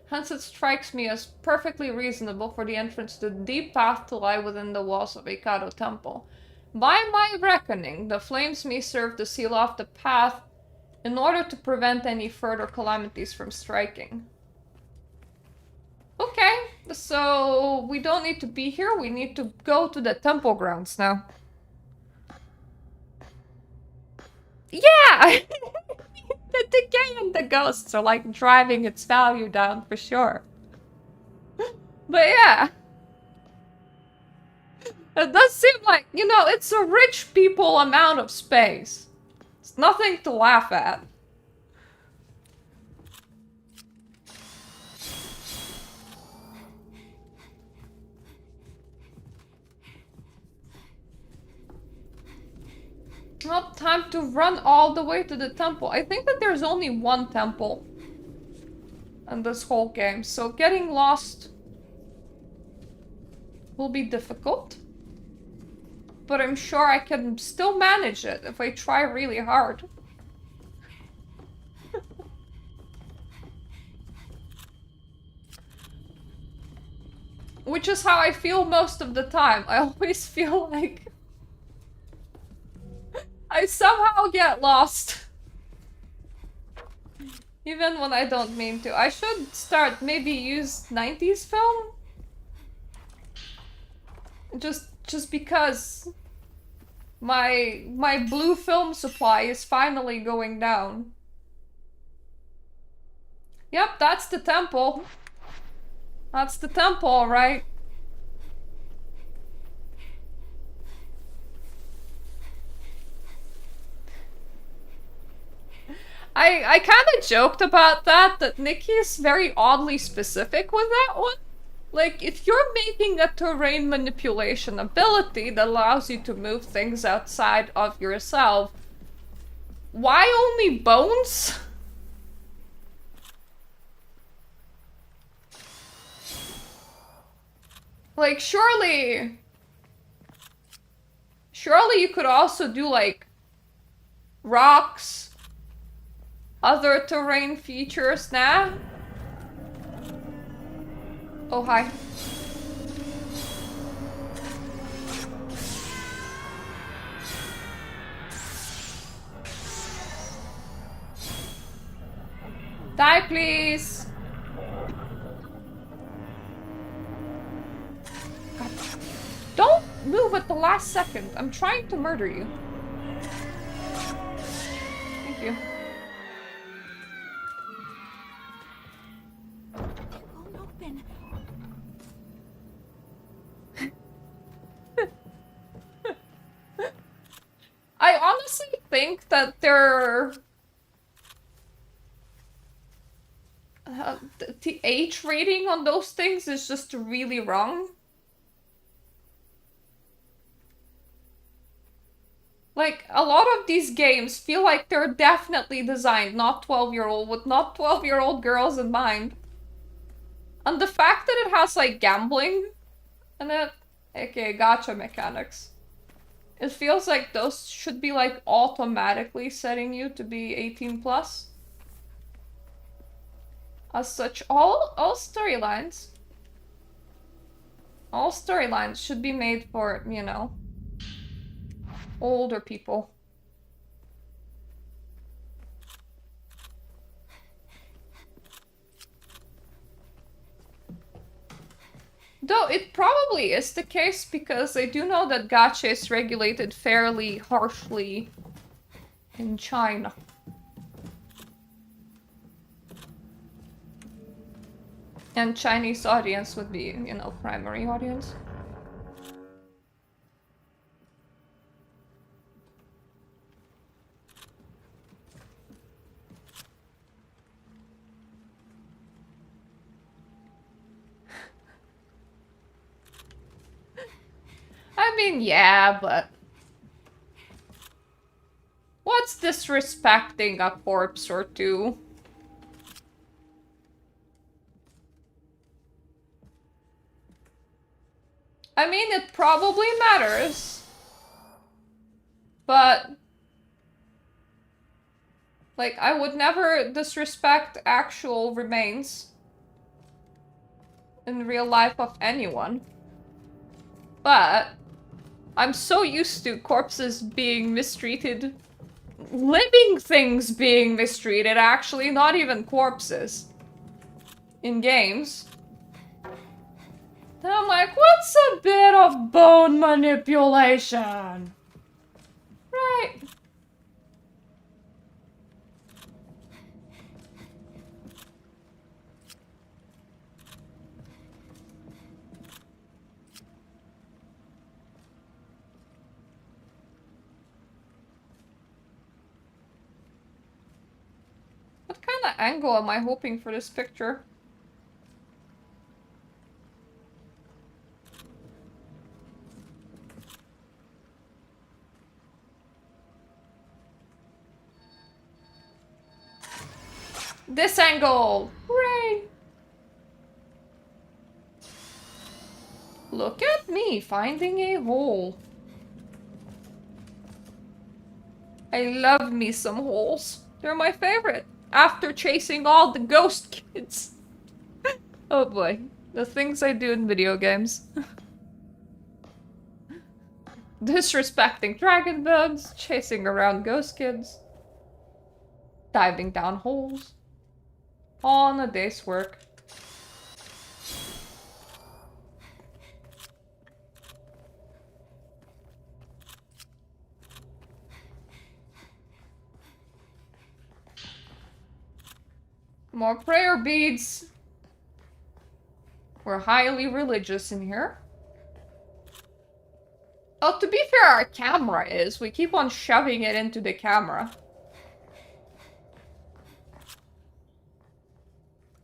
Hence it strikes me as perfectly reasonable for the entrance to the deep path to lie within the walls of Ikado Temple. By my reckoning, the flames may serve to seal off the path in order to prevent any further calamities from striking. Okay, so we don't need to be here, we need to go to the temple grounds now. Yeah! The decay and the ghosts are like driving its value down for sure. But yeah. It does seem like, you know, it's a rich people amount of space. It's nothing to laugh at. Not time to run all the way to the temple. I think that there's only one temple in this whole game, so getting lost will be difficult. But I'm sure I can still manage it if I try really hard. Which is how I feel most of the time. I always feel like I somehow get lost. Even when I don't mean to. I should start maybe use 90s film? Just because my blue film supply is finally going down. Yep, that's the temple. That's the temple, alright. I kind of joked about that Nikki is very oddly specific with that one. Like, if you're making a terrain manipulation ability that allows you to move things outside of yourself, Why only bones? Like, surely you could also do, like, rocks, other terrain features, nah? Oh, hi. Die, please! God. Don't move at the last second. I'm trying to murder you. Thank you. It won't open. I honestly think that the age rating on those things is just really wrong. Like, a lot of these games feel like they're definitely designed not 12-year-old with not 12-year-old girls in mind. And the fact that it has, like, gambling in it, aka gacha mechanics, it feels like those should be, like, automatically setting you to be 18 plus. As such, all storylines should be made for, you know, older people. Though it probably is the case because I do know that gacha is regulated fairly harshly in China. And Chinese audience would be, you know, primary audience. I mean, yeah, but what's disrespecting a corpse or two? I mean, it probably matters. But like, I would never disrespect actual remains in real life of anyone. But I'm so used to corpses being mistreated. Living things being mistreated, actually, not even corpses. In games. Then I'm like, what's a bit of bone manipulation? Right. What kind of angle am I hoping for this picture? This angle! Hooray! Look at me finding a hole. I love me some holes. They're my favorite. After chasing all the ghost kids. Oh boy. The things I do in video games. Disrespecting dragon bugs, chasing around ghost kids, diving down holes. All in a day's work. More prayer beads. We're highly religious in here. Oh, to be fair, our camera is. We keep on shoving it into the camera.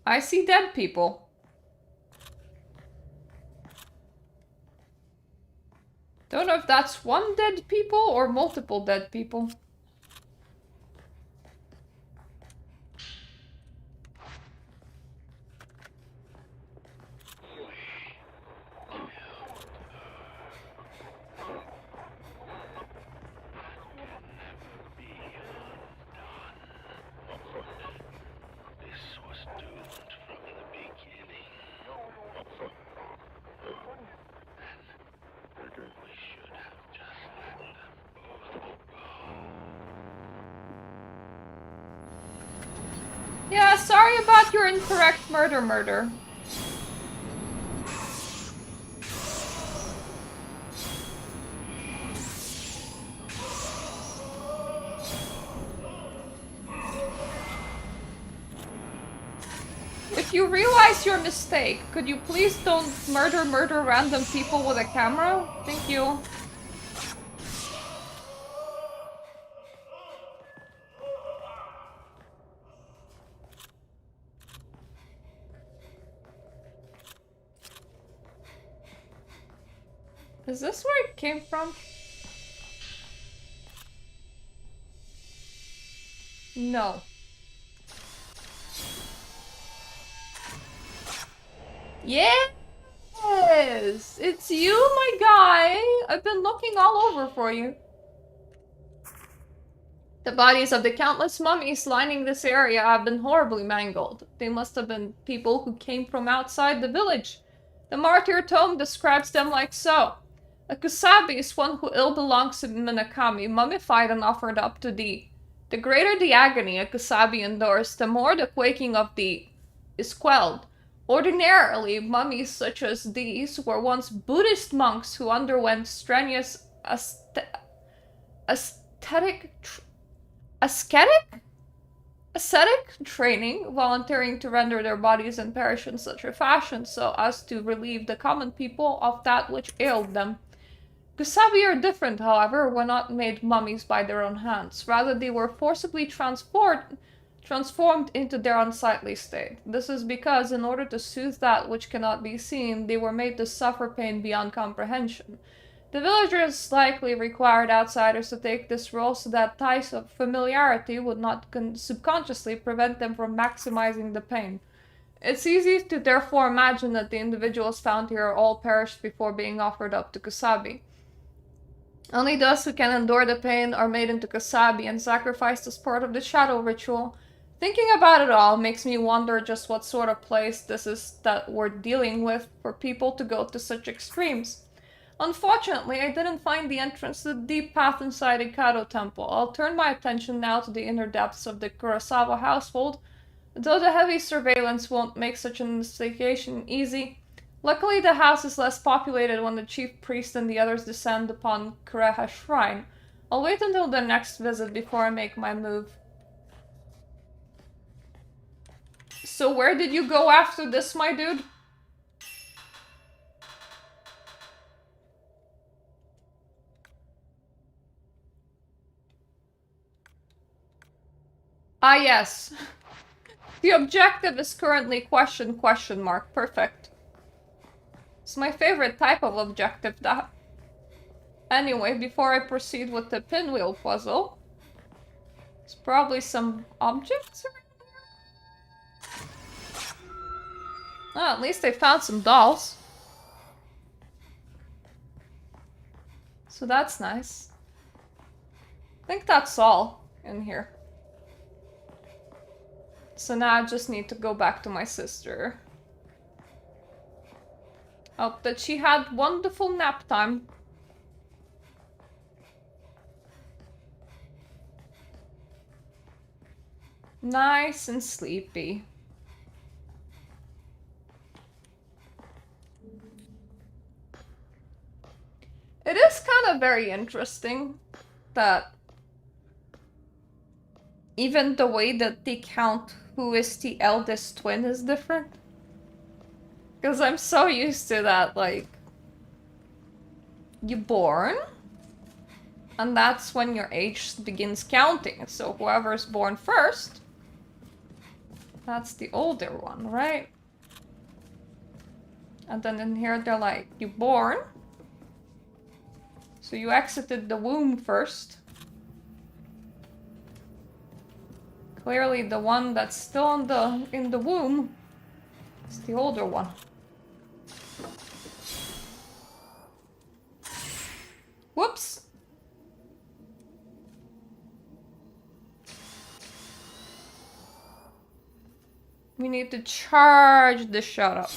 I see dead people. Don't know if that's one dead people or multiple dead people. Yeah, sorry about your incorrect murder. If you realize your mistake, could you please don't murder random people with a camera? Thank you. Is this where it came from? No. Yes! It's you, my guy! I've been looking all over for you. The bodies of the countless mummies lining this area have been horribly mangled. They must have been people who came from outside the village. The martyr tome describes them like so. A kusabi is one who ill belongs to Minakami, mummified and offered up to thee. The greater the agony a kusabi endures, the more the quaking of thee is quelled. Ordinarily, mummies such as these were once Buddhist monks who underwent strenuous ascetic training, volunteering to render their bodies and perish in such a fashion so as to relieve the common people of that which ailed them. Kusabi are different, however, were not made mummies by their own hands. Rather, they were forcibly transformed into their unsightly state. This is because, in order to soothe that which cannot be seen, they were made to suffer pain beyond comprehension. The villagers likely required outsiders to take this role so that ties of familiarity would not subconsciously prevent them from maximizing the pain. It's easy to therefore imagine that the individuals found here all perished before being offered up to Kusabi. Only those who can endure the pain are made into Kusabi and sacrificed as part of the shadow ritual. Thinking about it all makes me wonder just what sort of place this is that we're dealing with for people to go to such extremes. Unfortunately, I didn't find the entrance to the deep path inside the Kado temple. I'll turn my attention now to the inner depths of the Kurosawa household, though the heavy surveillance won't make such an investigation easy. Luckily, the house is less populated when the chief priest and the others descend upon Kureha Shrine. I'll wait until the next visit before I make my move. So where did you go after this, my dude? Ah, yes. The objective is currently question mark. Perfect. It's my favorite type of objective, that. Anyway, before I proceed with the pinwheel puzzle, there's probably some objects around here. Oh, at least I found some dolls. So that's nice. I think that's all in here. So now I just need to go back to my sister. Hope that she had wonderful nap time. Nice and sleepy. It is kind of very interesting that even the way that they count who is the eldest twin is different. Because I'm so used to that, like, you're born, and that's when your age begins counting. So whoever's born first, that's the older one, right? And then in here they're like, you're born, so you exited the womb first. Clearly the one that's still in the womb is the older one. Whoops! We need to charge the shut up.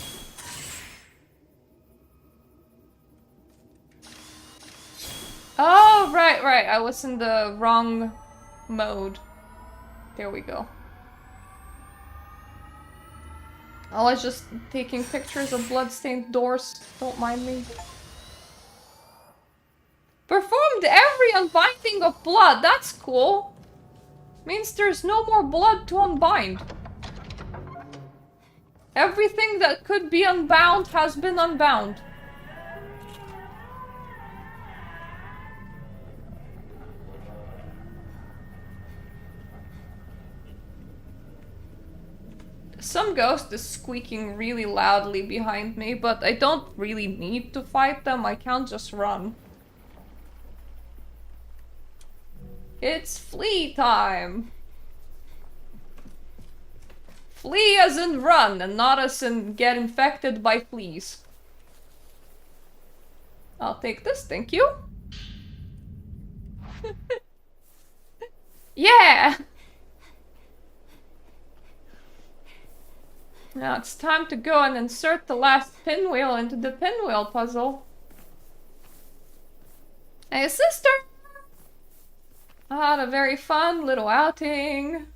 Oh, right. I was in the wrong mode. There we go. I was just taking pictures of bloodstained doors. Don't mind me. Performed every unbinding of blood. That's cool. Means there's no more blood to unbind. Everything that could be unbound has been unbound. Some ghost is squeaking really loudly behind me, but I don't really need to fight them. I can't just run. It's flea time! Flee as in run, and not as in get infected by fleas. I'll take this, thank you. Yeah! Now it's time to go and insert the last pinwheel into the pinwheel puzzle. Hey, sister! I had a very fun little outing.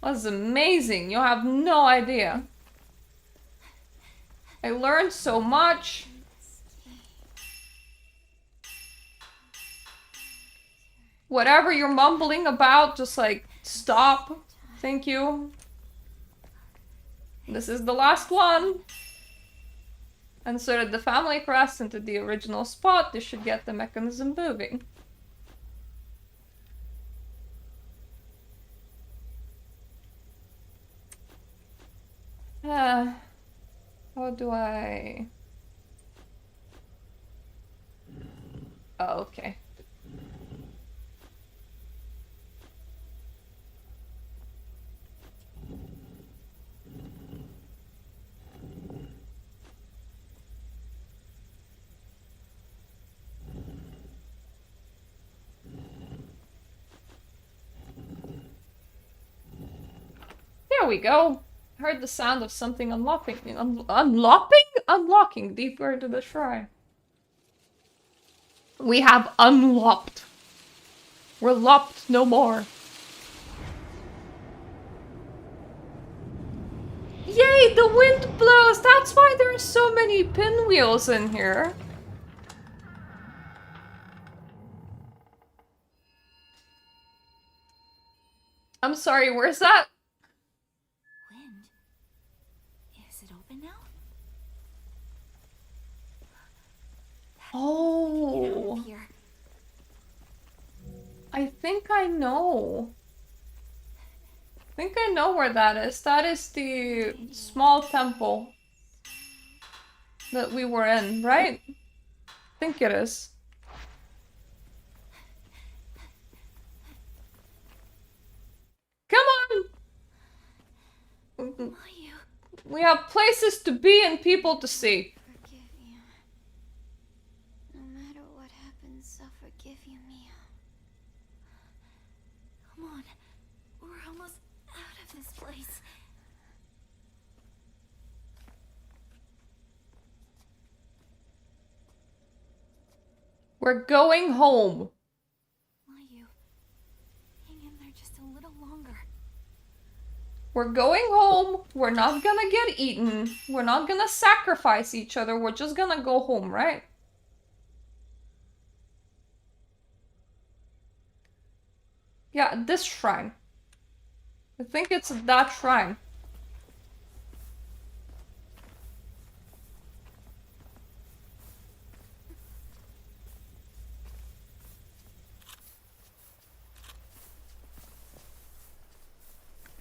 Was amazing, you have no idea. I learned so much. Whatever you're mumbling about, just like, stop. Thank you. This is the last one. Inserted the family crest into the original spot. This should get the mechanism moving. How do I... Oh, okay. There we go. Heard the sound of something unlocking. Unlocking deeper into the shrine. We have unlocked. We're lopped no more. Yay, the wind blows! That's why there are so many pinwheels in here. I'm sorry, where's that? Oh, I think I know. I think I know where that is. That is the small temple that we were in, right? I think it is. Come on! We have places to be and people to see. We're going home. Hang in there just a little longer. We're going home. We're not gonna get eaten. We're not gonna sacrifice each other. We're just gonna go home, right? Yeah, this shrine. I think it's that shrine.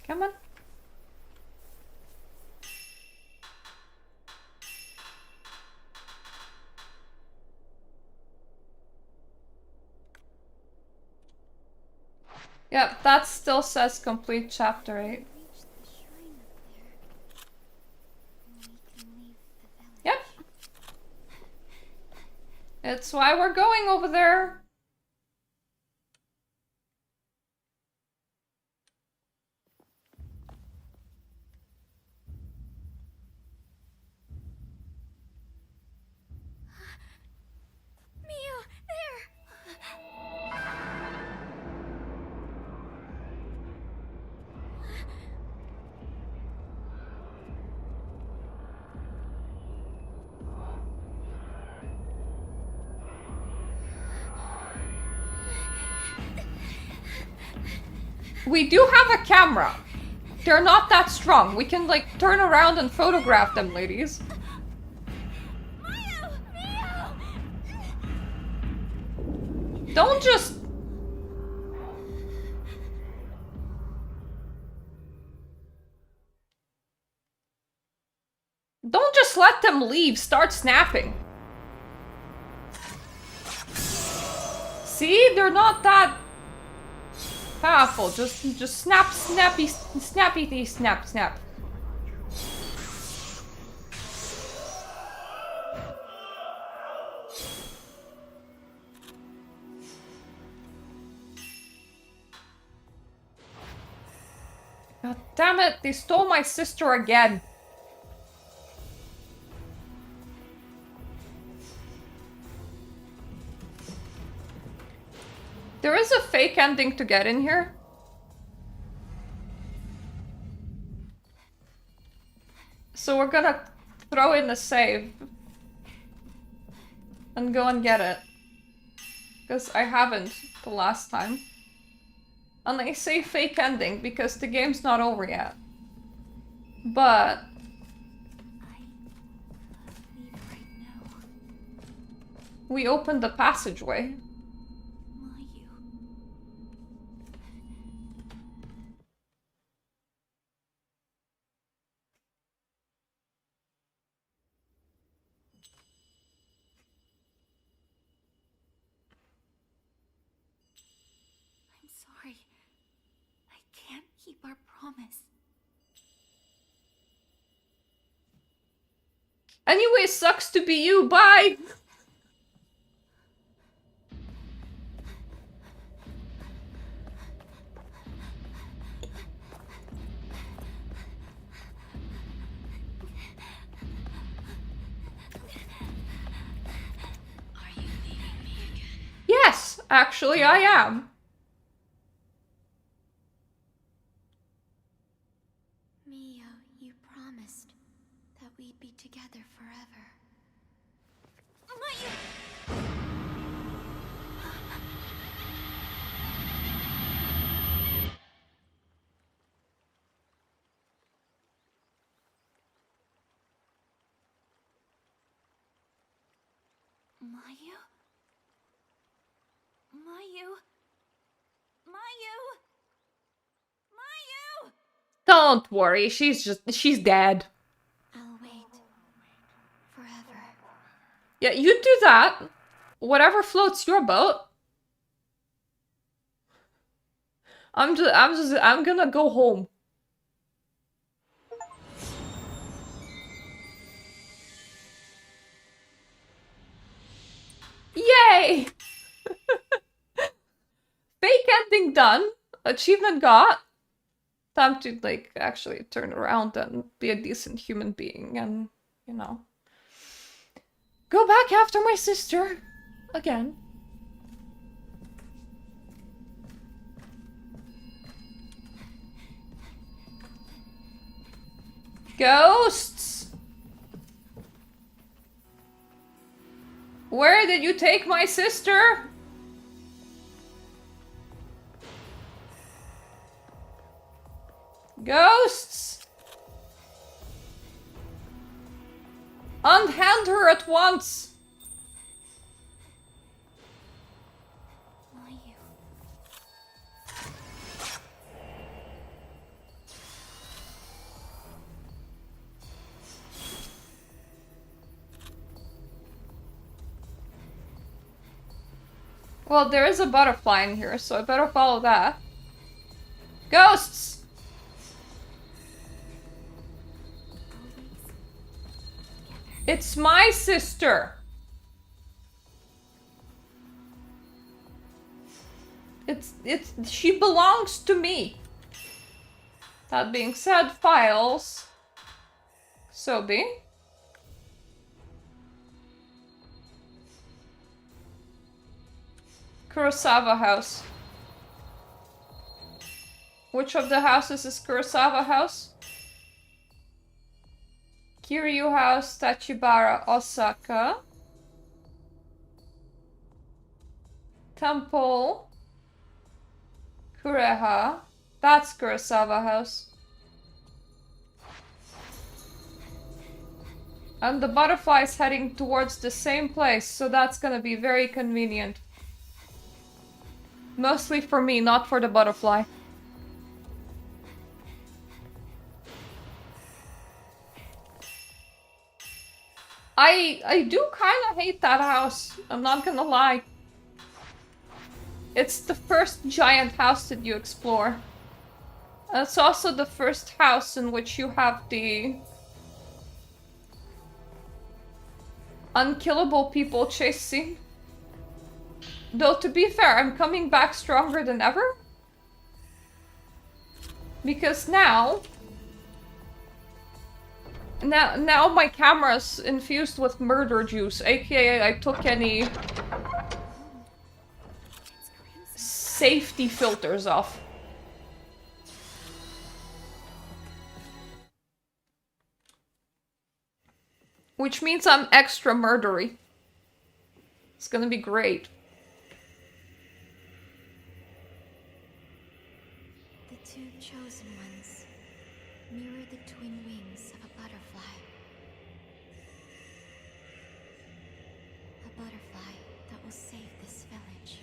Come on. Yep, that still says complete chapter 8. Yep. It's why we're going over there. We do have a camera. They're not that strong. We can, like, turn around and photograph them, ladies. Don't just... Don't just let them leave. Start snapping. See? They're not that powerful. Just snap, snappy, snappy, snap, snap. God damn it, they stole my sister again. There is a fake ending to get in here. So we're gonna throw in a save. And go and get it. Because I haven't the last time. And I say fake ending because the game's not over yet. But... we opened the passageway. Keep our promise. Anyway, sucks to be you. Bye! Are you leaving me again? Yes, actually I am. We'd be together forever. Mayu? Mayu? Mayu? Mayu? Don't worry, she's dead. Yeah, you do that. Whatever floats your boat. I'm gonna go home. Yay! Fake ending done. Achievement got. Time to, like, actually turn around and be a decent human being and, you know. Go back after my sister. Again. Ghosts! Where did you take my sister? Ghosts! Unhand her at once! Well, there is a butterfly in here, so I better follow that. Ghosts! It's my sister! She belongs to me. That being said, files. Sobi. Kurosawa house. Which of the houses is Kurosawa house? Kiryu House, Tachibara, Osaka. Temple, Kureha, That's Kurosawa House. And the butterfly's heading towards the same place, so that's gonna be very convenient. Mostly for me, not for the butterfly. I do kinda hate that house, I'm not gonna lie. It's the first giant house that you explore. And it's also the first house in which you have the unkillable people chase scene. Though to be fair, I'm coming back stronger than ever. Because now my camera's infused with murder juice, aka I took any safety filters off. Which means I'm extra murdery. It's gonna be great. The two chosen ones mirror the twin wings of a butterfly. A butterfly that will save this village.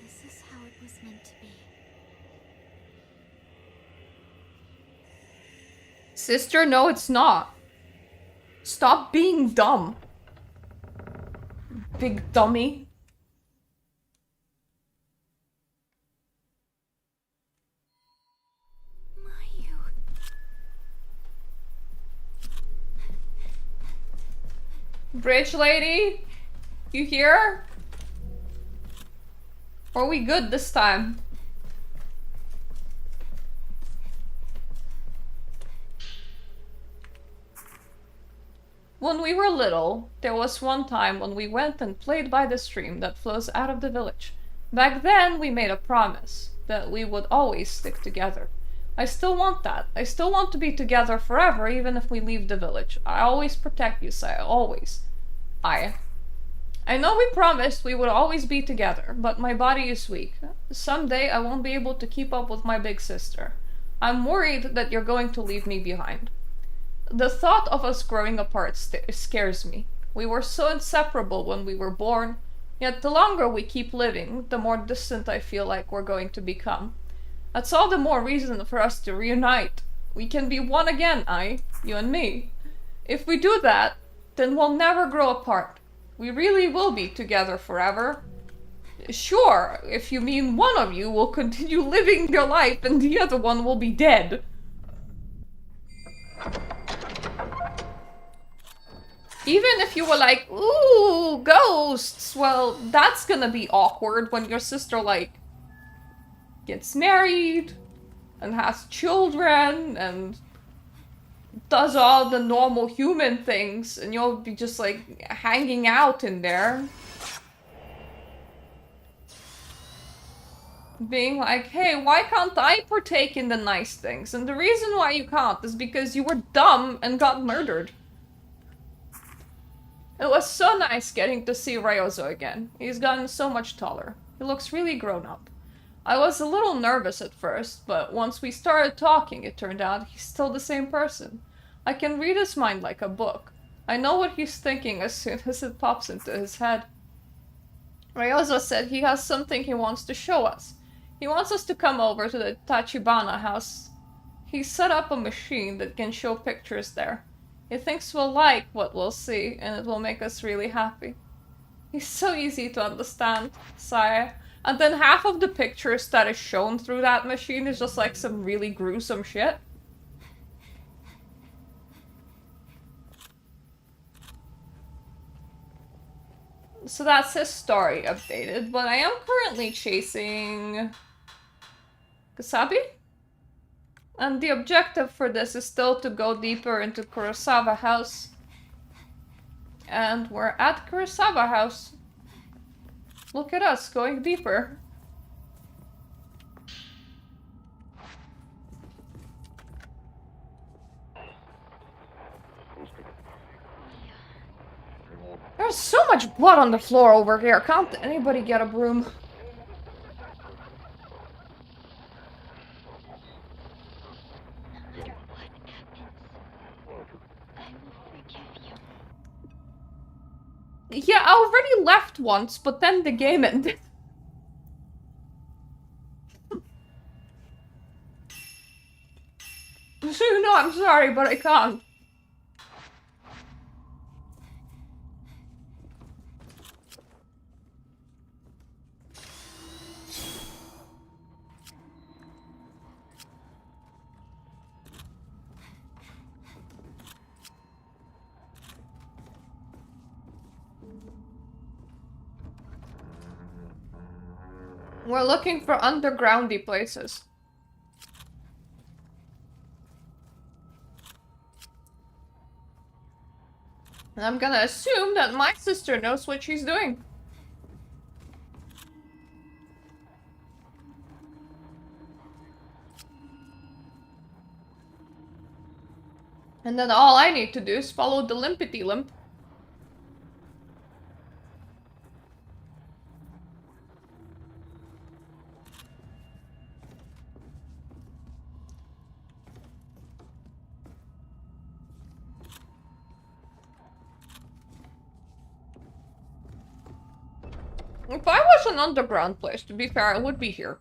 This is how it was meant to be. Sister, no, it's not. Stop being dumb. Big dummy. Bridge lady? You here? Or are we good this time? When we were little, there was one time when we went and played by the stream that flows out of the village. Back then, we made a promise that we would always stick together. I still want that. I still want to be together forever, even if we leave the village. I always protect you, Saya. Always. I know we promised we would always be together, but my body is weak. Someday I won't be able to keep up with my big sister. I'm worried that you're going to leave me behind. The thought of us growing apart scares me. We were so inseparable when we were born, yet the longer we keep living, the more distant I feel like we're going to become. That's all the more reason for us to reunite. We can be one again, you and me. If we do that, then we'll never grow apart. We really will be together forever. Sure, if you mean one of you will continue living your life and the other one will be dead. Even if you were like, ooh, ghosts, well, that's gonna be awkward when your sister, like, gets married and has children and does all the normal human things, and you'll be just, like, hanging out in there. Being like, hey, why can't I partake in the nice things? And the reason why you can't is because you were dumb and got murdered. It was so nice getting to see Ryozo again. He's gotten so much taller. He looks really grown up. I was a little nervous at first, but once we started talking, it turned out he's still the same person. I can read his mind like a book. I know what he's thinking as soon as it pops into his head. Ryozo said he has something he wants to show us. He wants us to come over to the Tachibana house. He set up a machine that can show pictures there. He thinks we'll like what we'll see, and it will make us really happy. He's so easy to understand, Saya. And then half of the pictures that is shown through that machine is just like some really gruesome shit. So that's his story updated, but I am currently chasing Kasabi? And the objective for this is still to go deeper into Kurosawa House. And we're at Kurosawa House. Look at us, going deeper. There's so much Blood on the floor over here. Can't anybody get a broom? Yeah, I already left once, but then the game ended. So you know, I'm sorry, but I can't. We're looking for undergroundy places. And I'm gonna assume that my sister knows what she's doing. And then all I need to do is follow the limpity limp. If I was an underground place, to be fair, I would be here.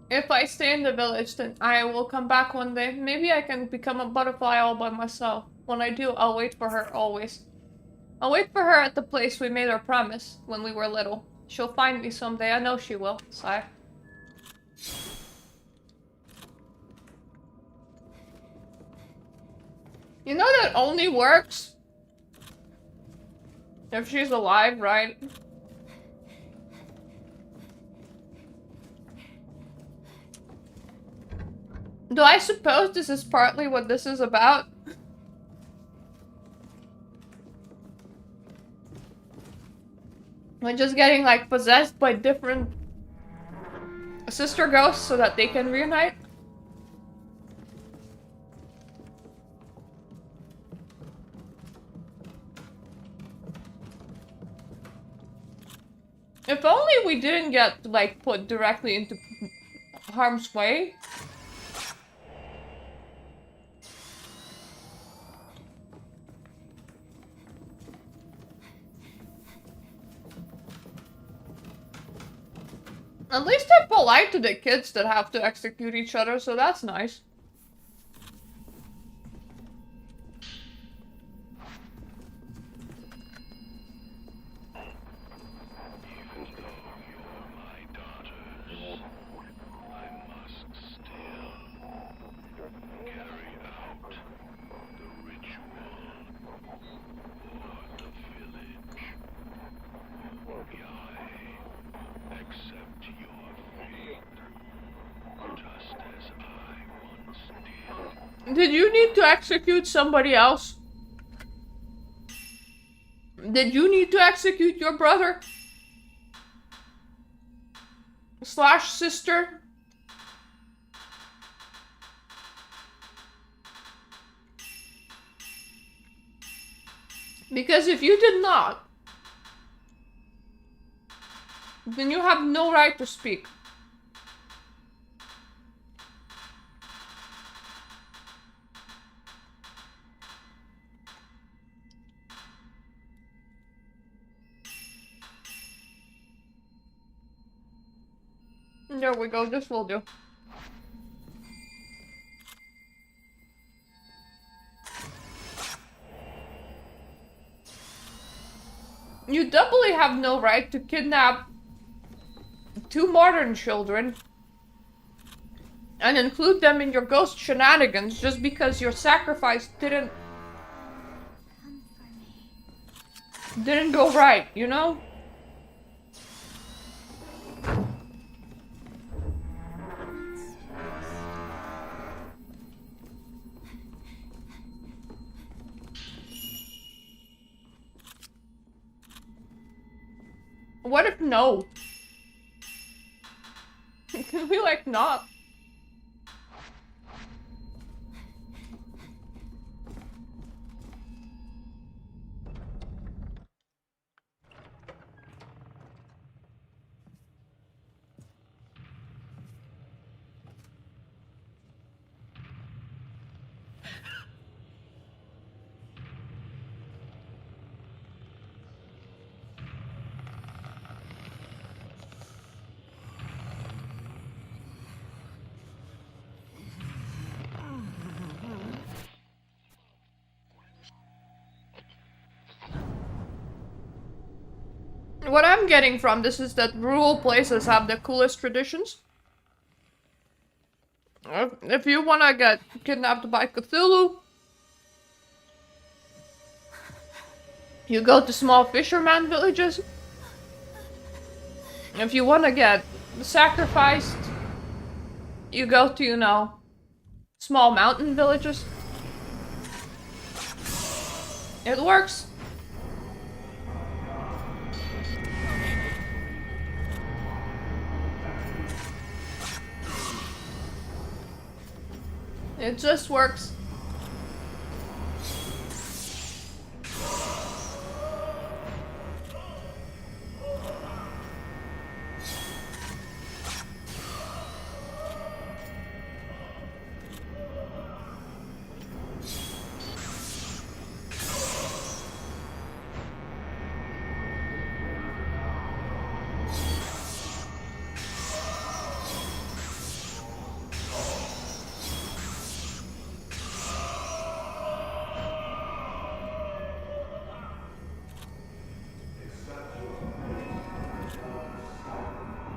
If I stay in the village, then I will come back one day. Maybe I can become a butterfly all by myself. When I do, I'll wait for her always. I'll wait for her at the place we made our promise when we were little. She'll find me someday. I know she will. Sigh. You know that only works if she's alive, right? Do I suppose this is partly what this is about? We're just getting, like, possessed by different sister ghosts so that they can reunite? If only we didn't get, like, put directly into harm's way. At least they're polite to the kids that have to execute each other, so that's nice. Did you need to execute somebody else? Did you need to execute your brother? Slash sister? Because if you did not, then you have no right to speak. There we go, this will do. You doubly have no right to kidnap 2 modern children and include them in your ghost shenanigans just because your sacrifice didn't go right, you know? What if no? Can we like not? What I'm getting from this is that rural places have the coolest traditions. If you wanna get kidnapped by Cthulhu, you go to small fisherman villages. If you wanna get sacrificed, you go to, you know, small mountain villages. It works. It just works.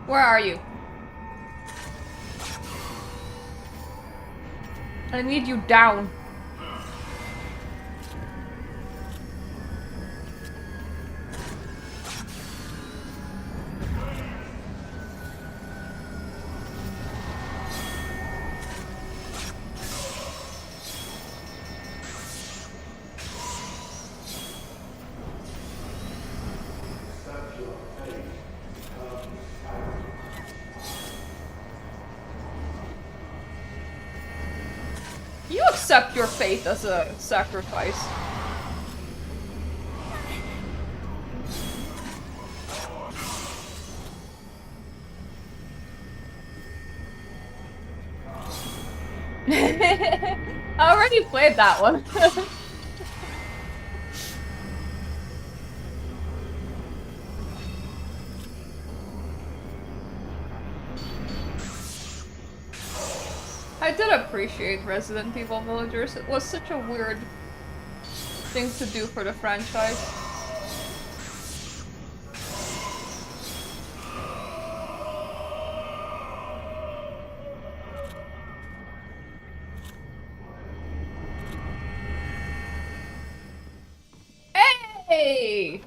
Where are you? I need you down. You accept your fate as a sacrifice. I already played that one. I did appreciate Resident Evil Villagers. It was such a weird thing to do for the franchise. Hey!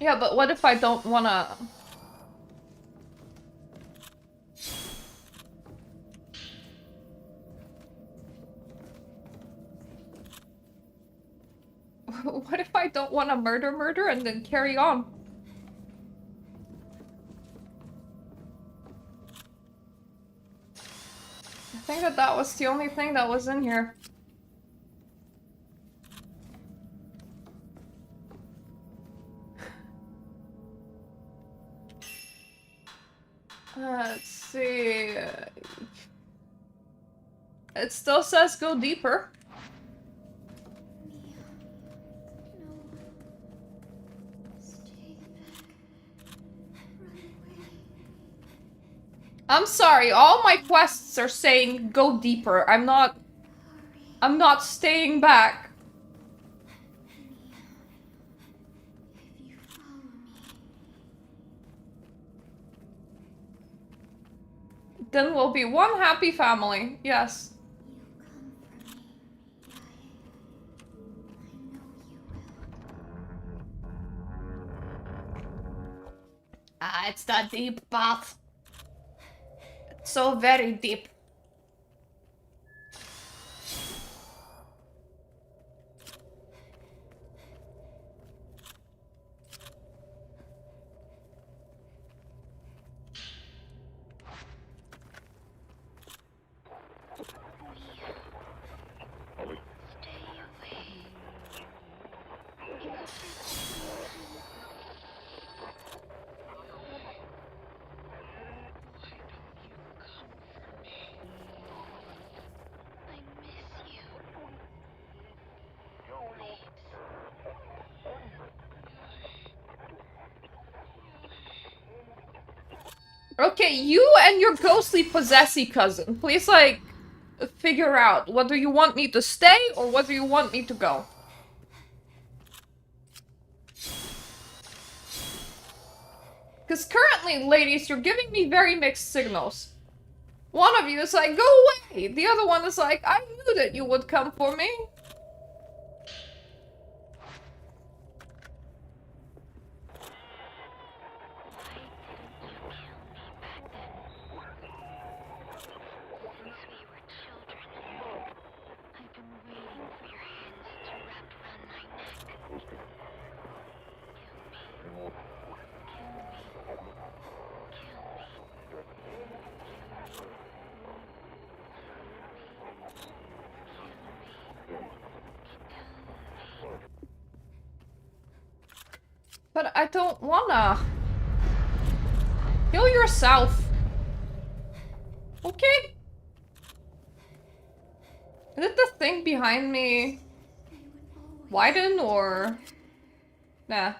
Yeah, but what if I don't wanna... What if I don't wanna murder and then carry on? I think that was the only thing that was in here. Let's see. It still says go deeper. I'm sorry, all my quests are saying go deeper. I'm not staying back. Then we'll be one happy family. Yes. Ah, it's the deep path. It's so very deep. Okay, you and your ghostly possessy cousin, please, like, figure out whether you want me to stay or whether you want me to go. Because currently, ladies, you're giving me very mixed signals. One of you is like, go away! The other one is like, I knew that you would come for me. But I don't wanna. Kill yourself. Okay. Is it the thing behind me widen or... Nah.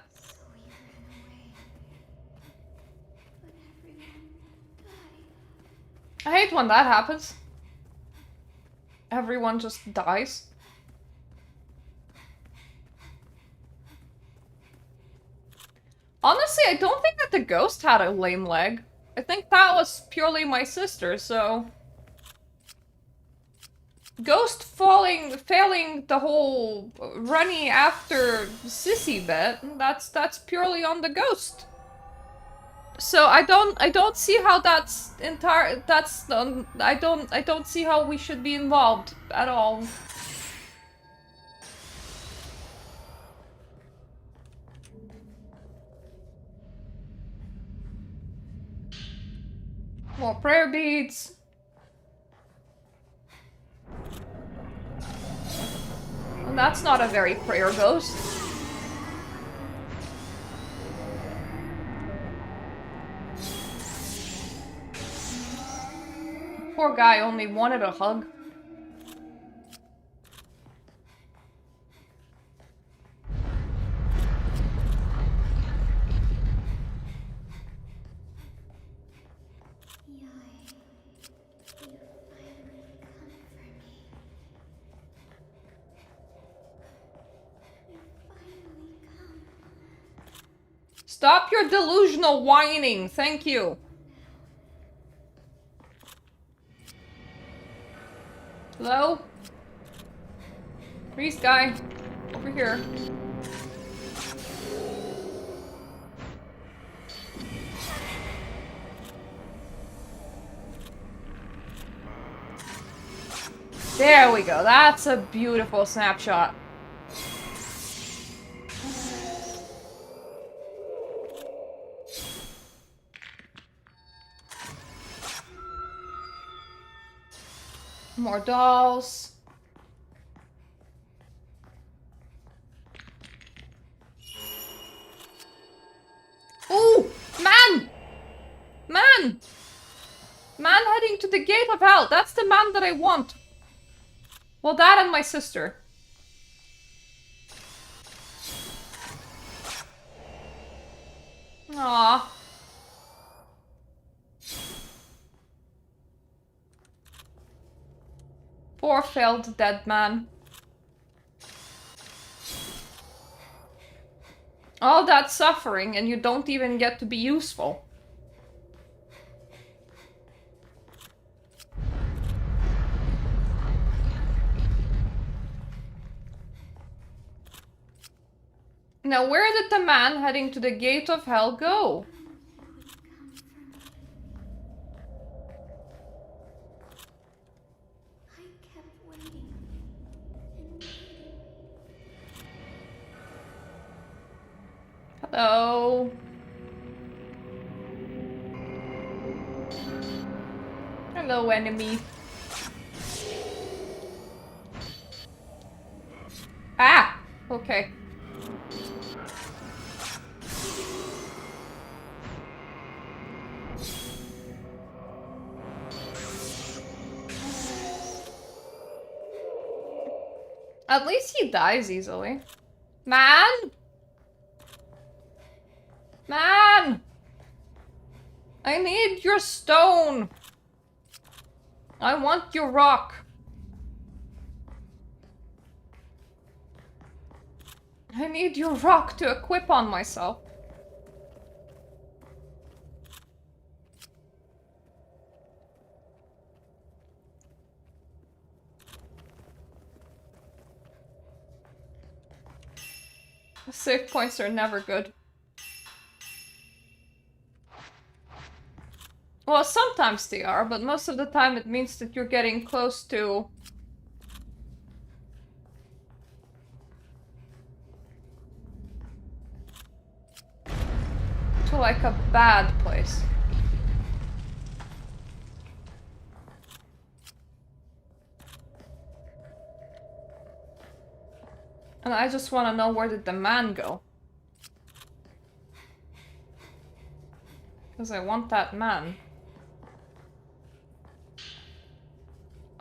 I hate when that happens. Everyone just dies. Honestly, I don't think that the ghost had a lame leg. I think that was purely my sister, so... Ghost failing the whole running after sissy bit, that's purely on the ghost. So I don't see how that's I don't see how we should be involved at all. More prayer beads. And that's not a very prayer ghost. Poor guy only wanted a hug. Stop your delusional whining, thank you. Hello? Priest guy, over here. There we go, that's a beautiful snapshot. More dolls. Ooh! Man! Man! Man heading to the gate of hell. That's the man that I want. Well, that and my sister. Aww. Poor failed dead man. All that suffering and you don't even get to be useful. Now, where did the man heading to the gate of hell go? I kept waiting and waiting. Hello. Hello, enemy. Ah! Okay. At least he dies easily. Man! Man! I need your stone! I want your rock. I need your rock to equip on myself. Save points are never good. Well, sometimes they are, but most of the time it means that you're getting close to... like a bad place. And I just want to know, where did the man go? Because I want that man.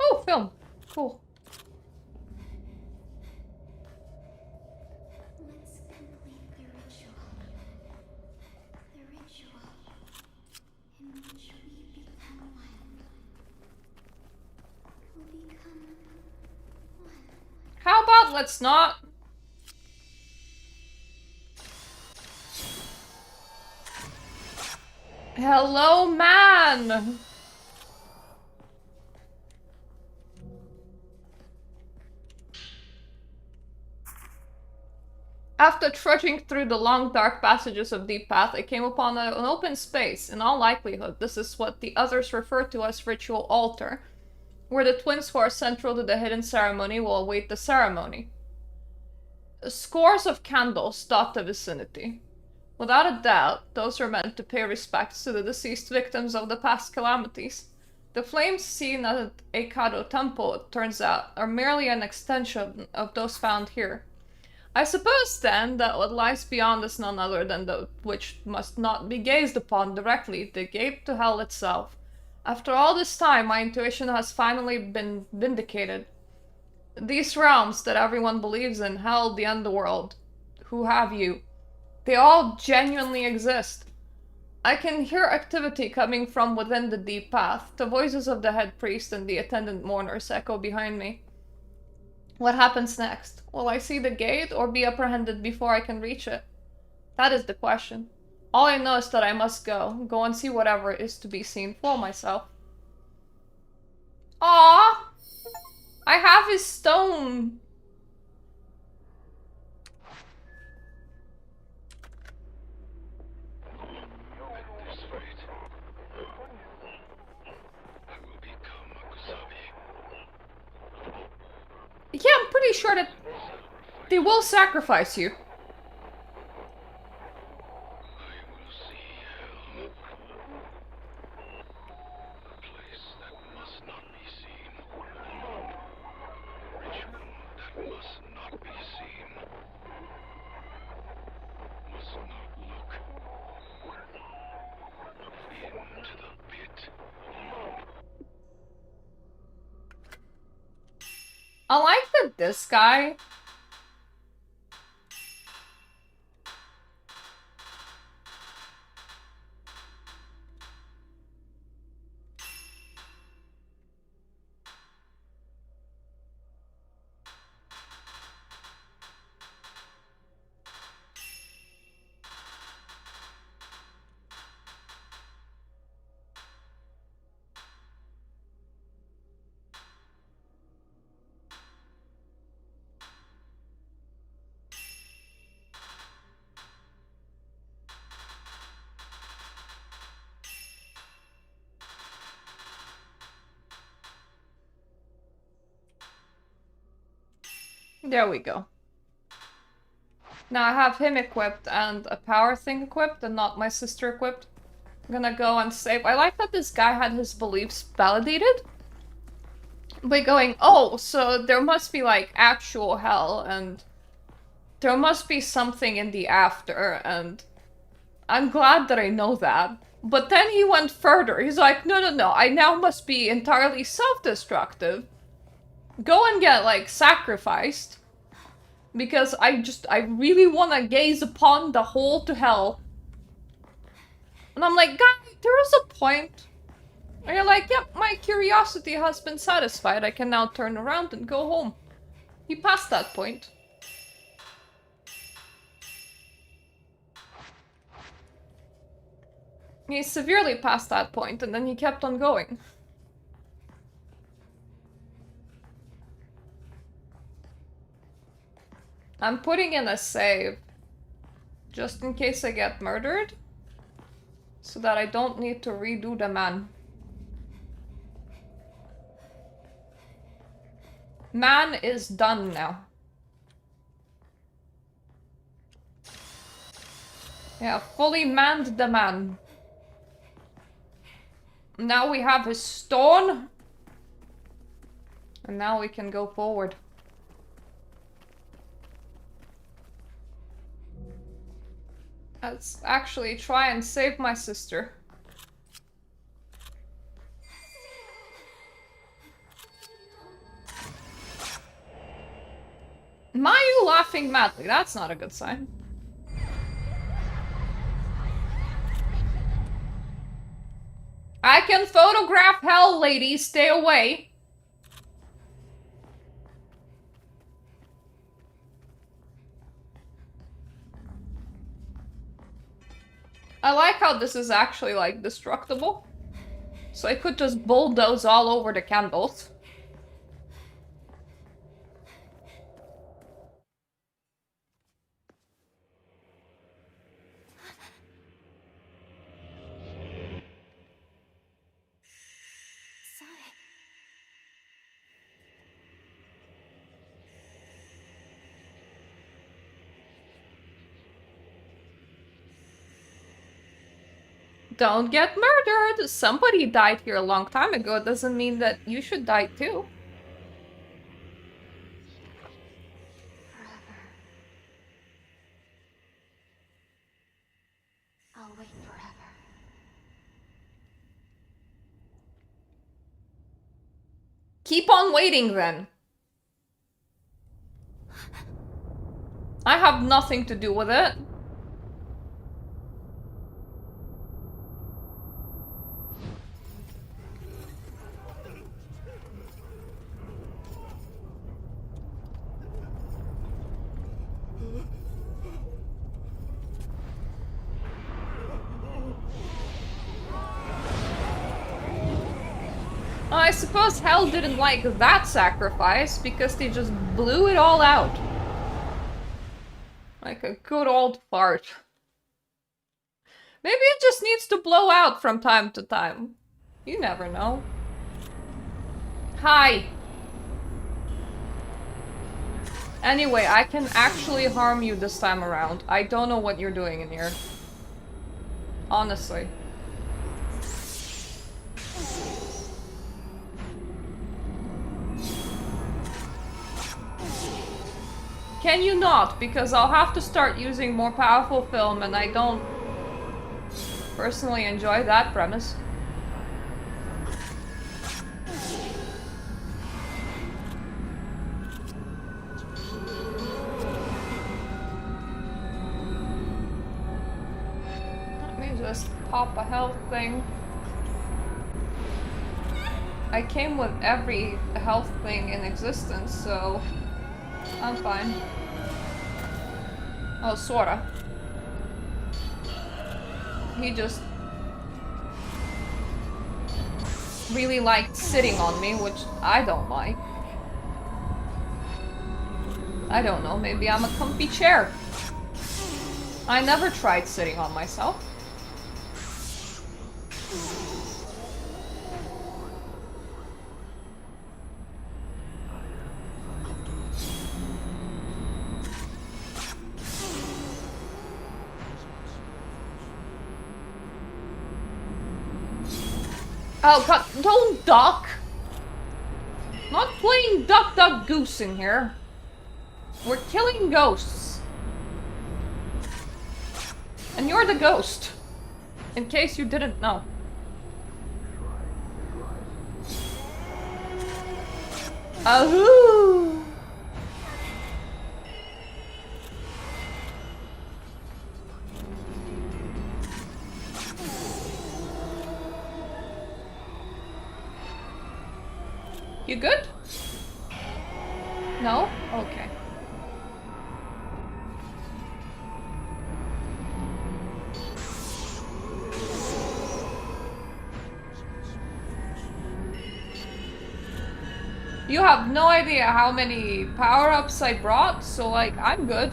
Oh, film. Cool. Let's complete the ritual. The ritual in which we become one. We'll become one. How about let's not? Hello, man! After trudging through the long dark passages of Deep Path, I came upon an open space. In all likelihood, this is what the others refer to as Ritual Altar, where the twins who are central to the hidden ceremony will await the ceremony. Scores of candles dot the vicinity. Without a doubt, those are meant to pay respects to the deceased victims of the past calamities. The flames seen at Eikado Temple, it turns out, are merely an extension of those found here. I suppose, then, that what lies beyond is none other than that which must not be gazed upon directly, the gate to hell itself. After all this time, my intuition has finally been vindicated. These realms that everyone believes in, hell, the underworld, who have you, they all genuinely exist. I can hear activity coming from within the Deep Path. The voices of the head priest and the attendant mourners echo behind me. What happens next? Will I see the gate or be apprehended before I can reach it? That is the question. All I know is that I must go and see whatever is to be seen for myself. Aww! I have his stone! Yeah, I'm pretty sure that they will sacrifice you. I like that this guy... There we go. Now I have him equipped and a power thing equipped and not my sister equipped. I'm gonna go and save. I like that this guy had his beliefs validated by going, oh, so there must be like actual hell and there must be something in the after, and I'm glad that I know that. But then he went further. He's like, no, I now must be entirely self-destructive. Go and get, like, sacrificed. Because I really want to gaze upon the hole to hell. And I'm like, guy, there is a point. And you're like, yep, my curiosity has been satisfied. I can now turn around and go home. He passed that point. He severely past that point, and then he kept on going. I'm putting in a save, just in case I get murdered, so that I don't need to redo the man. Man is done now. Yeah, fully manned the man. Now we have his stone. And now we can go forward. Let's actually try and save my sister. Why are you laughing madly? That's not a good sign. I can photograph hell, ladies. Stay away. I like how this is actually, like, destructible. So I could just bulldoze all over the candles. Don't get murdered! Somebody died here a long time ago. It doesn't mean that you should die too. I'll wait forever. Keep on waiting then. I have nothing to do with it. I suppose hell didn't like that sacrifice because they just blew it all out. Like a good old fart. Maybe it just needs to blow out from time to time. You never know. Hi. Anyway, I can actually harm you this time around. I don't know what you're doing in here. Honestly. Can you not? Because I'll have to start using more powerful film and I don't personally enjoy that premise. Let me just pop a health thing. I came with every health thing in existence, so I'm fine. Oh, sorta. He just really liked sitting on me, which I don't like. I don't know, maybe I'm a comfy chair. I never tried sitting on myself. Oh god, don't duck! Not playing duck duck goose in here. We're killing ghosts. And you're the ghost. In case you didn't know. Ahoo! You good? No? Okay. You have no idea how many power-ups I brought, so like, I'm good.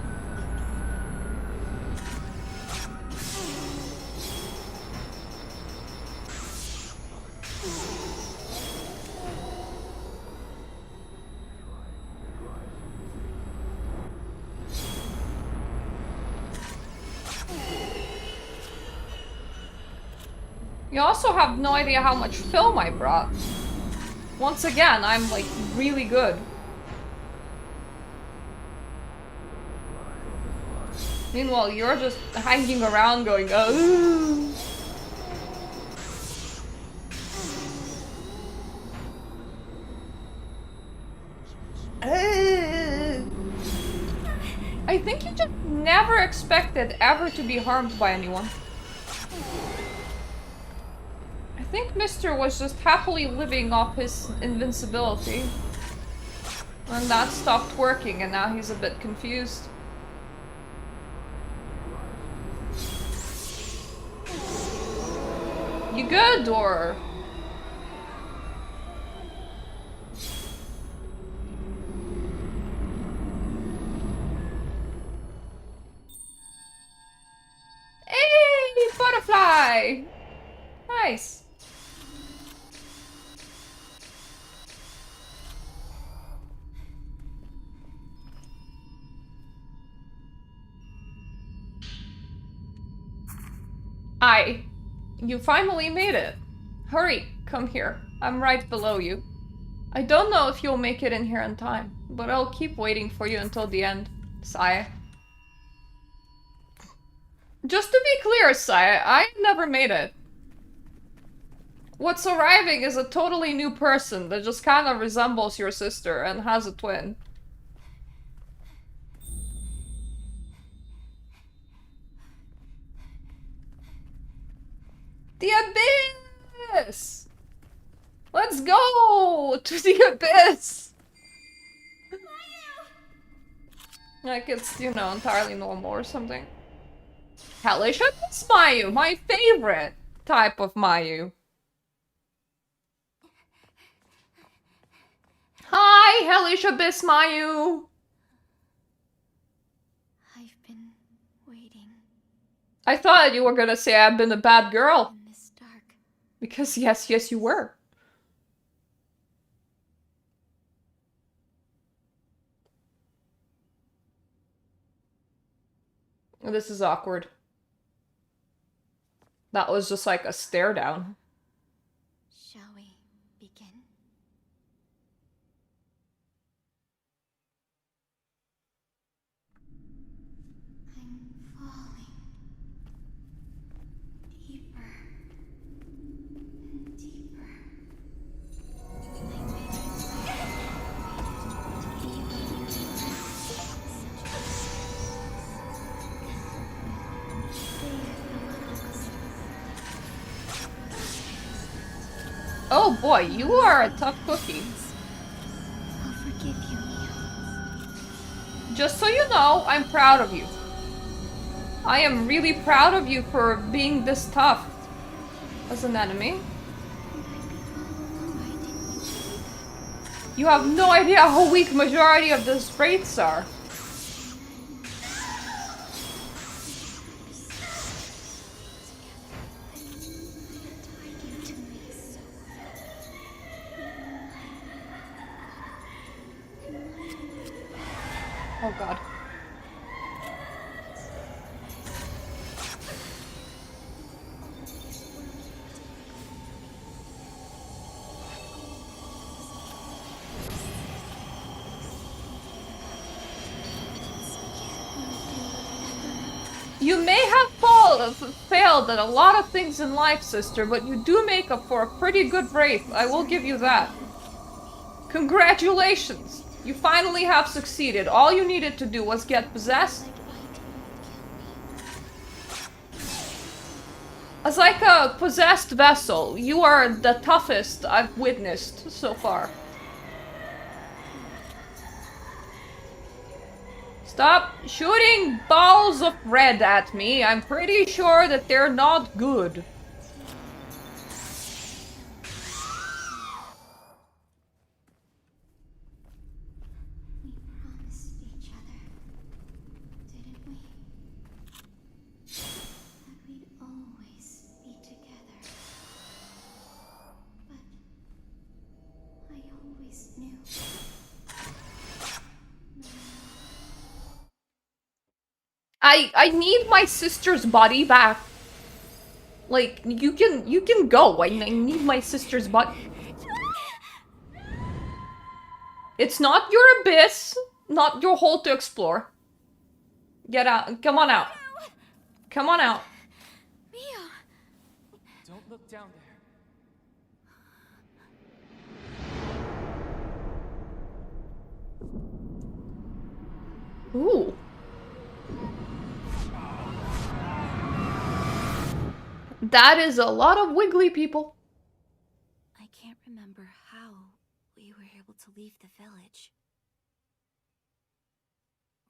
You also have no idea how much film I brought. Once again, I'm like really good. Meanwhile, you're just hanging around going, oh. I think you just never expected ever to be harmed by anyone. I think Mister was just happily living off his invincibility. And that stopped working and now he's a bit confused. You good or? Hey, butterfly! Nice. You finally made it. Hurry, come here. I'm right below you. I don't know if you'll make it in here in time, but I'll keep waiting for you until the end. Saya. Just to be clear, Saya, I never made it. What's arriving is a totally new person that just kind of resembles your sister and has a twin. The abyss! Let's go to the abyss! Like it's, you know, entirely normal or something. Hellish Abyss Mayu, my favorite type of Mayu. Hi, Hellish Abyss Mayu! I've been waiting. I thought you were gonna say I've been a bad girl. In this dark. Because yes, you were. This is awkward. That was just like a stare down. Shall we begin? I'm falling deeper and deeper. Oh boy, you are a tough cookie. I'll forgive you. Just so you know, I'm proud of you. I am really proud of you for being this tough as an enemy. You have no idea how weak majority of the wraiths are. Oh god. You may have failed at a lot of things in life, sister, but you do make up for a pretty good wraith. I will give you that. Congratulations! You finally have succeeded. All you needed to do was get possessed. As like a possessed vessel, you are the toughest I've witnessed so far. Stop shooting balls of red at me. I'm pretty sure that they're not good. I need my sister's body back. Like, you can go. I need my sister's body. It's not your abyss, not your hole to explore. Get out. Come on out. Come on out. Don't look down there. Ooh. That is a lot of wiggly people. I can't remember how we were able to leave the village.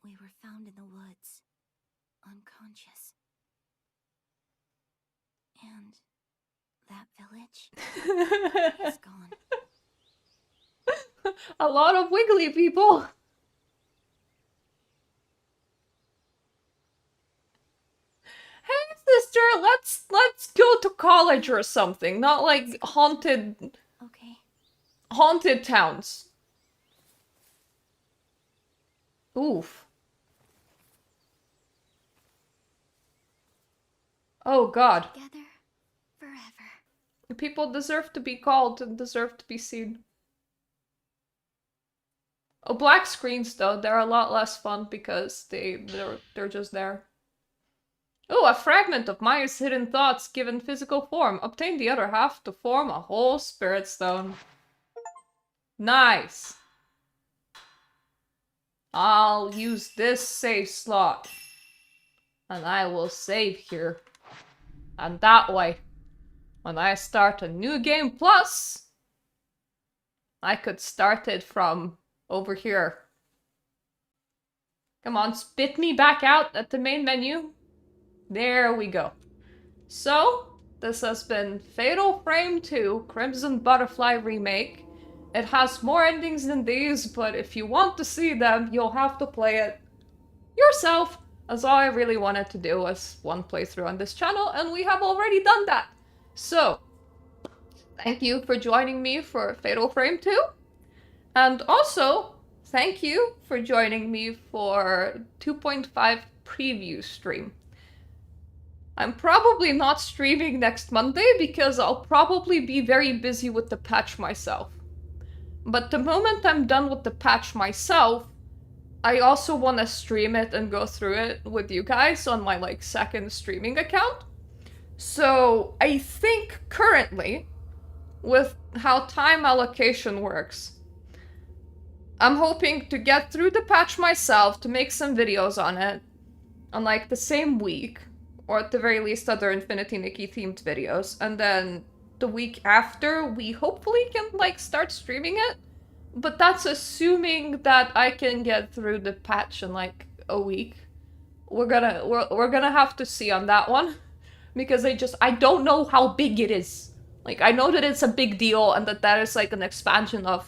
We were found in the woods, unconscious. And that village is gone. A lot of wiggly people. Hey sister, let's go to college or something, not like haunted towns. Oof. Oh god. Together forever. People deserve to be called and deserve to be seen. Oh, black screens though, they're a lot less fun because they're just there. Oh, a fragment of Maya's hidden thoughts given physical form. Obtain the other half to form a whole spirit stone. Nice. I'll use this save slot. And I will save here. And that way, when I start a new game plus, I could start it from over here. Come on, spit me back out at the main menu. There we go. So, this has been Fatal Frame 2 Crimson Butterfly Remake. It has more endings than these, but if you want to see them, you'll have to play it yourself. As all I really wanted to do was one playthrough on this channel, and we have already done that. So, thank you for joining me for Fatal Frame 2. And also, thank you for joining me for 2.5 preview stream. I'm probably not streaming next Monday because I'll probably be very busy with the patch myself. But the moment I'm done with the patch myself, I also want to stream it and go through it with you guys on my second streaming account. So I think currently, with how time allocation works, I'm hoping to get through the patch myself, to make some videos on it on the same week. Or at the very least other Infinity Nikki themed videos. And then the week after, we hopefully can start streaming it. But that's assuming that I can get through the patch in a week. We're gonna have to see on that one. Because I don't know how big it is. I know that it's a big deal and that is an expansion of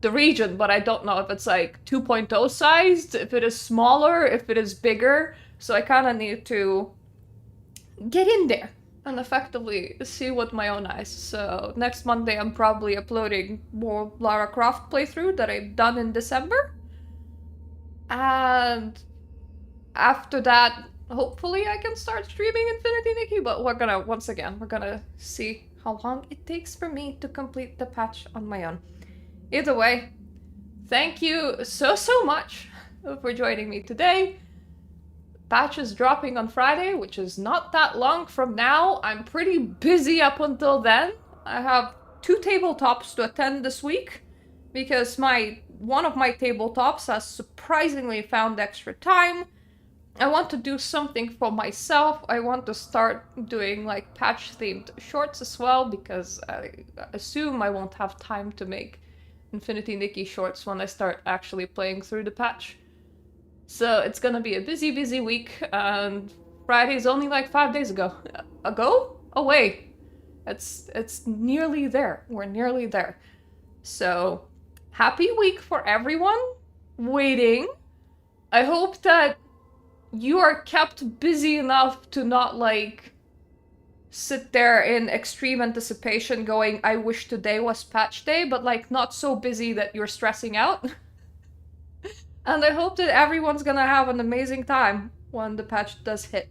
the region, but I don't know if it's 2.0 sized, if it is smaller, if it is bigger. So I kinda need to get in there and effectively see with my own eyes. So next Monday I'm probably uploading more Lara Croft playthrough that I've done in December. And after that, hopefully I can start streaming Infinity Nikki, but we're gonna see how long it takes for me to complete the patch on my own. Either way, thank you so much for joining me today. patch is dropping on Friday, which is not that long from now. I'm pretty busy up until then. I have 2 tabletops to attend this week because one of my tabletops has surprisingly found extra time. I want to do something for myself. I want to start doing like patch-themed shorts as well, because I assume I won't have time to make Infinity Nikki shorts when I start actually playing through the patch. So it's gonna be a busy, busy week, and Friday's only like 5 days ago. Away. It's nearly there. We're nearly there. So, happy week for everyone waiting. I hope that you are kept busy enough to not, like, sit there in extreme anticipation going, I wish today was patch day, but, like, not so busy that you're stressing out. And I hope that everyone's gonna have an amazing time when the patch does hit.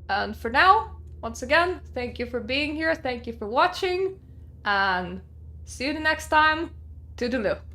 And for now, once again, thank you for being here, thank you for watching, and see you the next time. Toodaloo.